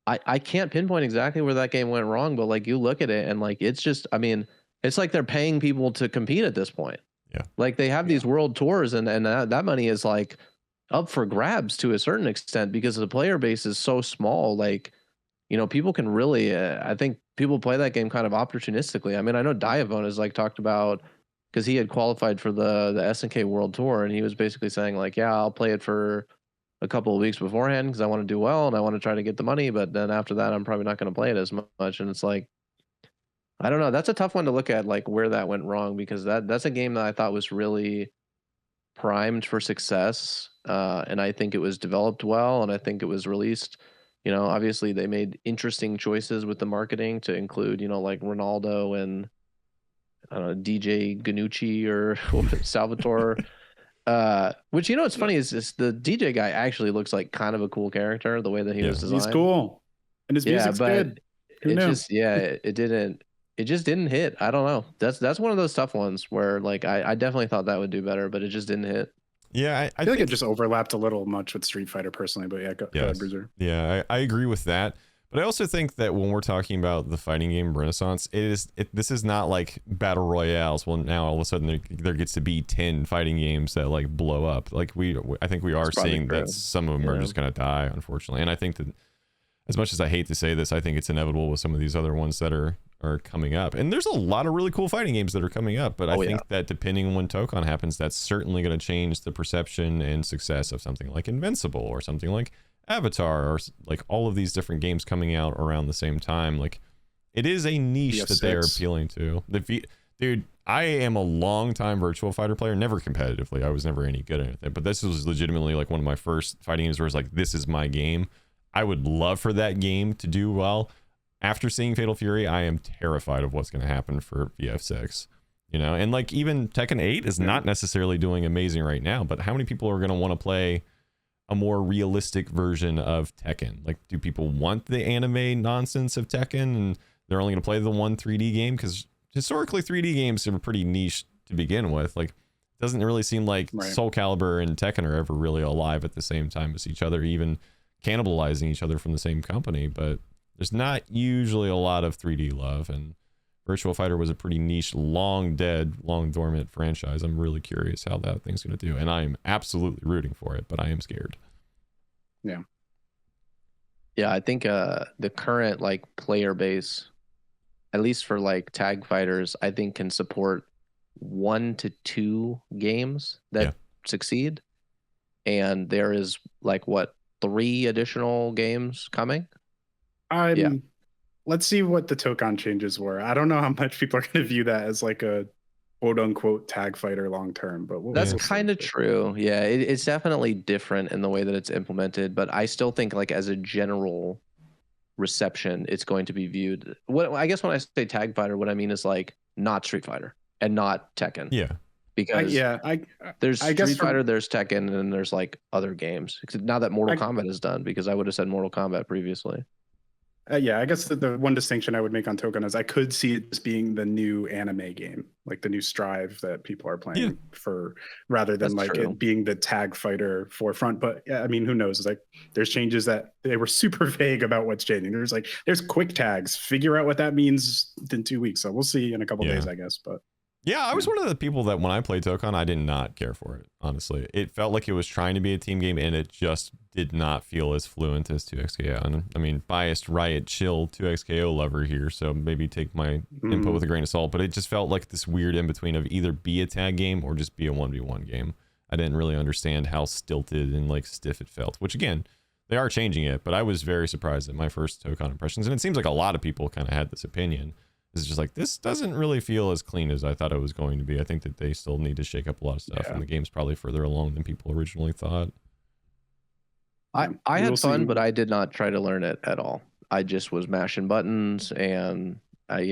Speaker 2: I can't pinpoint exactly where that game went wrong, but like you look at it and like it's just, I mean, it's like they're paying people to compete at this point.
Speaker 1: Yeah.
Speaker 2: Like they have these world tours and that money is like up for grabs to a certain extent because the player base is so small. Like, people can really, I think people play that game kind of opportunistically. I mean, I know Diavone has like talked about, because he had qualified for the SNK World Tour, and he was basically saying like, yeah, I'll play it for a couple of weeks beforehand because I want to do well and I want to try to get the money, but then after that, I'm probably not going to play it as much. And it's like, I don't know. That's a tough one to look at, like where that went wrong, because that's a game that I thought was really primed for success, and I think it was developed well, and I think it was released. Obviously they made interesting choices with the marketing to include, like Ronaldo and DJ Ganucci or Salvatore, which it's funny is the DJ guy actually looks like kind of a cool character, the way that he was designed.
Speaker 4: He's cool and his music's good.
Speaker 2: It just didn't hit. I don't know. That's one of those tough ones where like I definitely thought that would do better, but it just didn't hit.
Speaker 1: Yeah,
Speaker 4: I feel like it just overlapped a little much with Street Fighter personally, but go ahead, Bruiser.
Speaker 1: Yeah, I agree with that. But I also think that when we're talking about the fighting game renaissance, this is not like battle royales. Well, now all of a sudden there gets to be 10 fighting games that like blow up. Like I think we are seeing that some of them are just going to die, unfortunately. And I think that as much as I hate to say this, I think it's inevitable with some of these other ones that are coming up. And there's a lot of really cool fighting games that are coming up. But I think that depending on when Tokon happens, that's certainly going to change the perception and success of something like Invincible or something like Avatar, or like all of these different games coming out around the same time. Like it is a niche that they're appealing to. Dude, I am a long time Virtual Fighter player, never competitively. I was never any good at it, but this was legitimately like one of my first fighting games where it's like, this is my game. I would love for that game to do well. After seeing Fatal Fury, I am terrified of what's going to happen for VF6. And like even Tekken 8 is not necessarily doing amazing right now, but how many people are going to want to play a more realistic version of Tekken? Like, do people want the anime nonsense of Tekken and they're only going to play the one 3D game? Because historically 3D games are pretty niche to begin with. Like, it doesn't really seem like Soul Calibur and Tekken are ever really alive at the same time as each other, even cannibalizing each other from the same company. But there's not usually a lot of 3D love, and Virtual Fighter was a pretty niche, long dormant franchise. I'm really curious how that thing's going to do, and I'm absolutely rooting for it, but I am scared.
Speaker 2: Yeah, I think the current like player base, at least for like tag fighters, I think can support 1 to 2 games that succeed, and there is like 3 additional games coming.
Speaker 4: I'm let's see what the Tokon changes were. I don't know how much people are going to view that as like a quote unquote tag fighter long term, but
Speaker 2: that's kind of true. Yeah, it's definitely different in the way that it's implemented, but I still think like as a general reception, it's going to be viewed. What I guess when I say tag fighter, what I mean is like not Street Fighter and not Tekken.
Speaker 1: Yeah.
Speaker 2: Because there's Street Fighter, there's Tekken, and then there's like other games. Now that Mortal Kombat is done, because I would have said Mortal Kombat previously.
Speaker 4: Yeah, I guess the one distinction I would make on Tokon is I could see it as being the new anime game, like the new Strive that people are playing for, rather than it being the tag fighter forefront. But yeah, I mean, who knows? It's like there's changes that they were super vague about what's changing. There's quick tags. Figure out what that means in 2 weeks. So we'll see in a couple days, I guess. But
Speaker 1: yeah, I was one of the people that when I played Tokon, I did not care for it, honestly. It felt like it was trying to be a team game, and it just did not feel as fluent as 2XKO. And I mean, biased, riot, chill, 2XKO lover here, so maybe take my input with a grain of salt, but it just felt like this weird in-between of either be a tag game or just be a 1v1 game. I didn't really understand how stilted and like stiff it felt, which again, they are changing it, but I was very surprised at my first Tokon impressions, and it seems like a lot of people kind of had this opinion. It's just like, this doesn't really feel as clean as I thought it was going to be. I think that they still need to shake up a lot of stuff, and the game's probably further along than people originally thought.
Speaker 2: I had fun, but I did not try to learn it at all. I just was mashing buttons, and I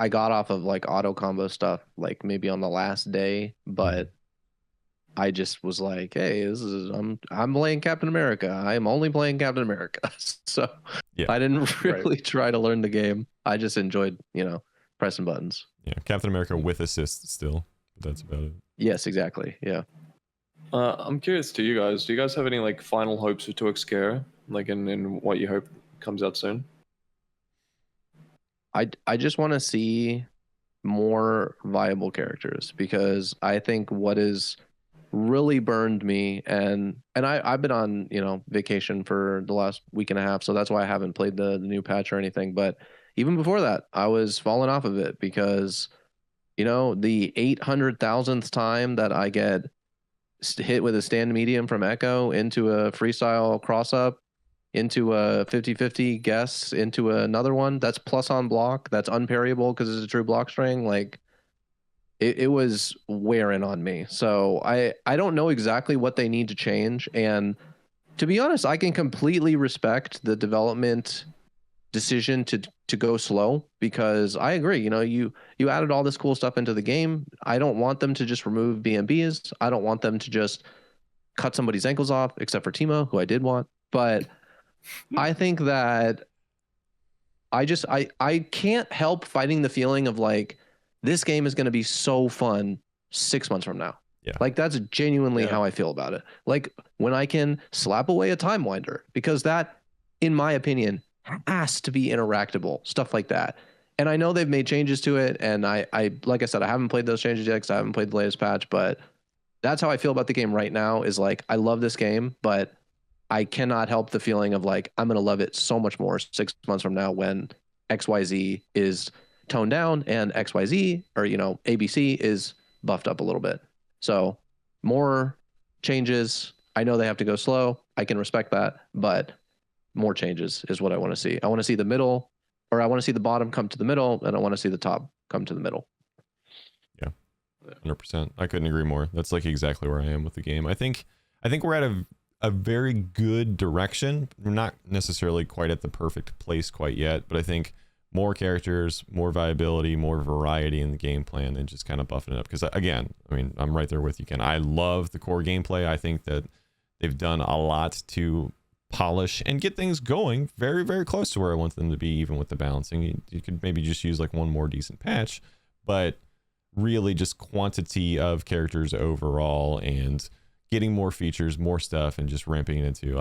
Speaker 2: got off of like auto combo stuff like maybe on the last day, but I just was like, hey, I'm playing Captain America. I am only playing Captain America. So I didn't really try to learn the game. I just enjoyed, pressing buttons.
Speaker 1: Yeah, Captain America with assists still. That's about it.
Speaker 2: Yes, exactly. Yeah.
Speaker 3: I'm curious to you guys. Do you guys have any like final hopes for 2XKO? Like in what you hope comes out soon?
Speaker 2: I just want to see more viable characters, because I think what is really burned me, and I've been on vacation for the last week and a half, so that's why I haven't played the new patch or anything. But even before that, I was falling off of it because the 800,000th time that I get hit with a stand medium from Echo into a freestyle cross up into a 50-50 guess into another one that's plus on block, that's unparryable because it's a true block string, like it was wearing on me. So I don't know exactly what they need to change. And to be honest, I can completely respect the development decision to go slow, because I agree, you added all this cool stuff into the game. I don't want them to just remove BMBs. I don't want them to just cut somebody's ankles off, except for Timo, who I did want. But I think that I can't help fighting the feeling of like, this game is going to be so fun 6 months from now.
Speaker 1: Yeah.
Speaker 2: Like that's genuinely how I feel about it. Like when I can slap away a time winder, because that, in my opinion, has to be interactable, stuff like that. And I know they've made changes to it, and I like I said, I haven't played those changes yet because I haven't played the latest patch, but that's how I feel about the game right now, is like, I love this game, but I cannot help the feeling of like, I'm going to love it so much more 6 months from now when XYZ is toned down and XYZ or ABC is buffed up a little bit. So more changes. I know they have to go slow. I can respect that, but more changes is what I want to see. I want to see the middle, or I want to see the bottom come to the middle, and I want to see the top come to the middle.
Speaker 1: Yeah, 100%. I couldn't agree more. That's like exactly where I am with the game. I think we're at a very good direction. We're not necessarily quite at the perfect place quite yet, but I think more characters, more viability, more variety in the game plan, and just kind of buffing it up. Because again, I mean, I'm right there with you, Ken. I love the core gameplay. I think that they've done a lot to polish and get things going very, very close to where I want them to be, even with the balancing. You could maybe just use like one more decent patch, but really just quantity of characters overall and getting more features, more stuff, and just ramping it into.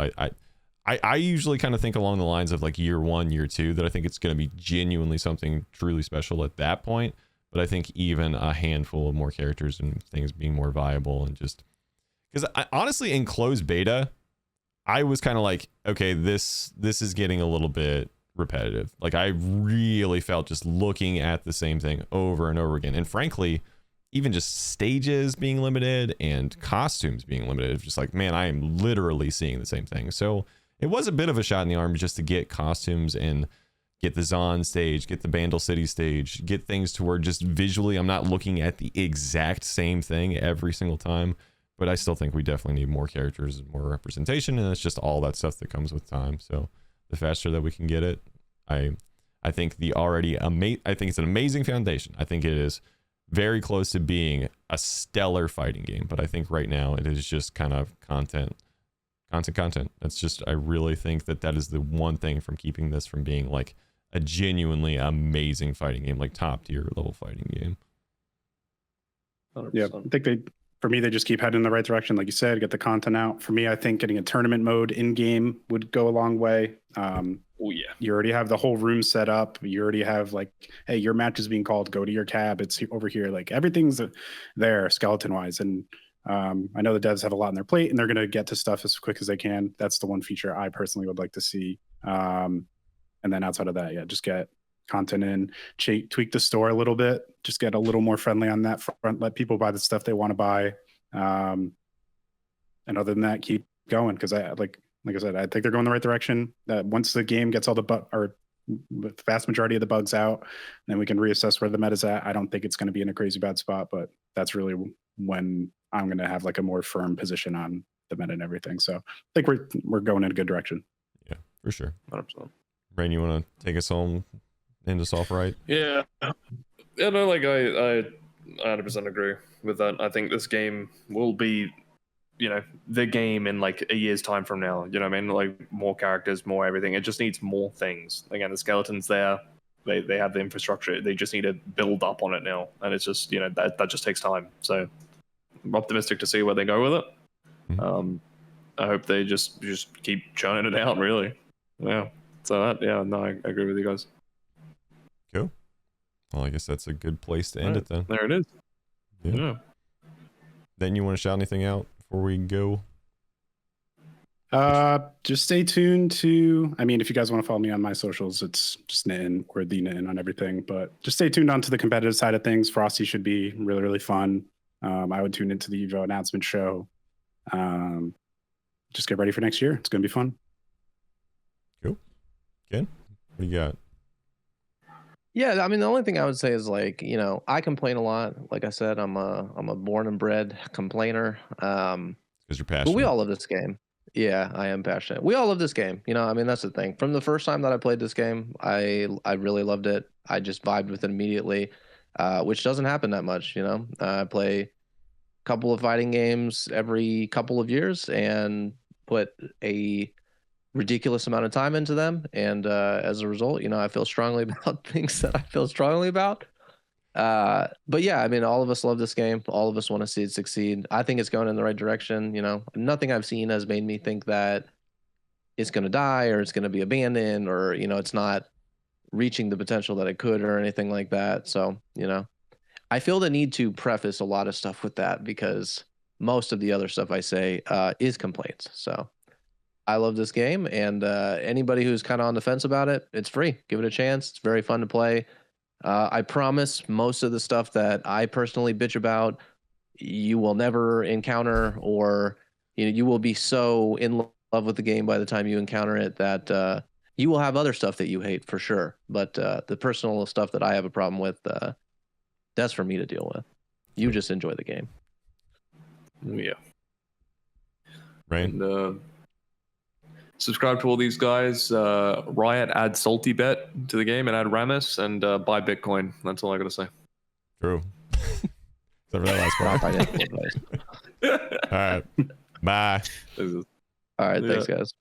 Speaker 1: I usually kind of think along the lines of like year 1, year 2, that I think it's going to be genuinely something truly special at that point. But I think even a handful of more characters and things being more viable, and just because honestly in closed beta, I was kind of like, okay, this is getting a little bit repetitive. Like I really felt just looking at the same thing over and over again. And frankly, even just stages being limited and costumes being limited, just like, man, I am literally seeing the same thing. So it was a bit of a shot in the arm just to get costumes and get the Zon stage, get the Bandle City stage, get things to where just visually I'm not looking at the exact same thing every single time. But I still think we definitely need more characters and more representation, and it's just all that stuff that comes with time. So the faster that we can get it, I think I think it's an amazing foundation. I think it is very close to being a stellar fighting game, but I think right now it is just kind of content. That's just, I really think that is the one thing from keeping this from being like a genuinely amazing fighting game, like top tier level fighting game.
Speaker 3: 100%.
Speaker 4: Yeah, I think for me, they just keep heading in the right direction. Like you said, get the content out. For me, I think getting a tournament mode in game would go a long way.
Speaker 3: Oh yeah.
Speaker 4: You already have the whole room set up. You already have like, hey, your match is being called. Go to your cab. It's over here. Like everything's there skeleton wise. And I know the devs have a lot on their plate, and they're going to get to stuff as quick as they can. That's the one feature I personally would like to see. And then outside of that, yeah, just get content in, tweak the store a little bit, just get a little more friendly on that front, let people buy the stuff they want to buy. And other than that, keep going, because like I said, I think they're going the right direction. Once the game gets all the the vast majority of the bugs out, then we can reassess where the meta's at. I don't think it's going to be in a crazy bad spot, but that's really when I'm going to have like a more firm position on the meta and everything. So I think we're going in a good direction.
Speaker 1: Yeah, for sure.
Speaker 3: 100%.
Speaker 1: Rayn, you want to take us home into soft right?
Speaker 3: Yeah. Yeah, no, like I 100% agree with that. I think this game will be, the game in like a year's time from now. You know what I mean? Like more characters, more everything. It just needs more things. Again, the skeleton's there. They have the infrastructure. They just need to build up on it now. And it's just, that just takes time. So I'm optimistic to see where they go with it.
Speaker 1: Mm-hmm.
Speaker 3: I hope they just keep churning it out, really. Yeah. So I agree with you guys.
Speaker 1: Cool. Well, I guess that's a good place to end it then.
Speaker 3: There it is. Yeah.
Speaker 1: Then you want to shout anything out before we go?
Speaker 4: Just stay tuned to, if you guys want to follow me on my socials, it's just Nitten or the Nitten on everything, but just stay tuned onto the competitive side of things. Frosty should be really, really fun. I would tune into the Evo announcement show. Just get ready for next year. It's going to be fun.
Speaker 1: Cool. Ken, what do you got?
Speaker 2: Yeah, the only thing I would say is like, I complain a lot. Like I said, I'm a born and bred complainer.
Speaker 1: Because you're passionate.
Speaker 2: But we all love this game. Yeah, I am passionate. We all love this game. That's the thing. From the first time that I played this game, I really loved it. I just vibed with it immediately, which doesn't happen that much. I play a couple of fighting games every couple of years and put a ridiculous amount of time into them, and as a result, I feel strongly about things that I feel strongly about. But yeah, all of us love this game. All of us want to see it succeed. I think it's going in the right direction. Nothing I've seen has made me think that it's going to die or it's going to be abandoned or it's not reaching the potential that it could or anything like that. So I feel the need to preface a lot of stuff with that because most of the other stuff I say is complaints. So I love this game, and anybody who's kind of on the fence about it, it's free. Give it a chance. It's very fun to play. I promise most of the stuff that I personally bitch about, you will never encounter, or you will be so in love with the game by the time you encounter it that you will have other stuff that you hate for sure. But the personal stuff that I have a problem with, that's for me to deal with. You just enjoy the game.
Speaker 3: Yeah.
Speaker 1: Rayn?
Speaker 3: And, subscribe to all these guys. Riot, add Salty Bet to the game and add Ramus, and buy Bitcoin. That's all I gotta say.
Speaker 1: True. Except for that last part. All right. Bye.
Speaker 2: All right. Thanks, guys.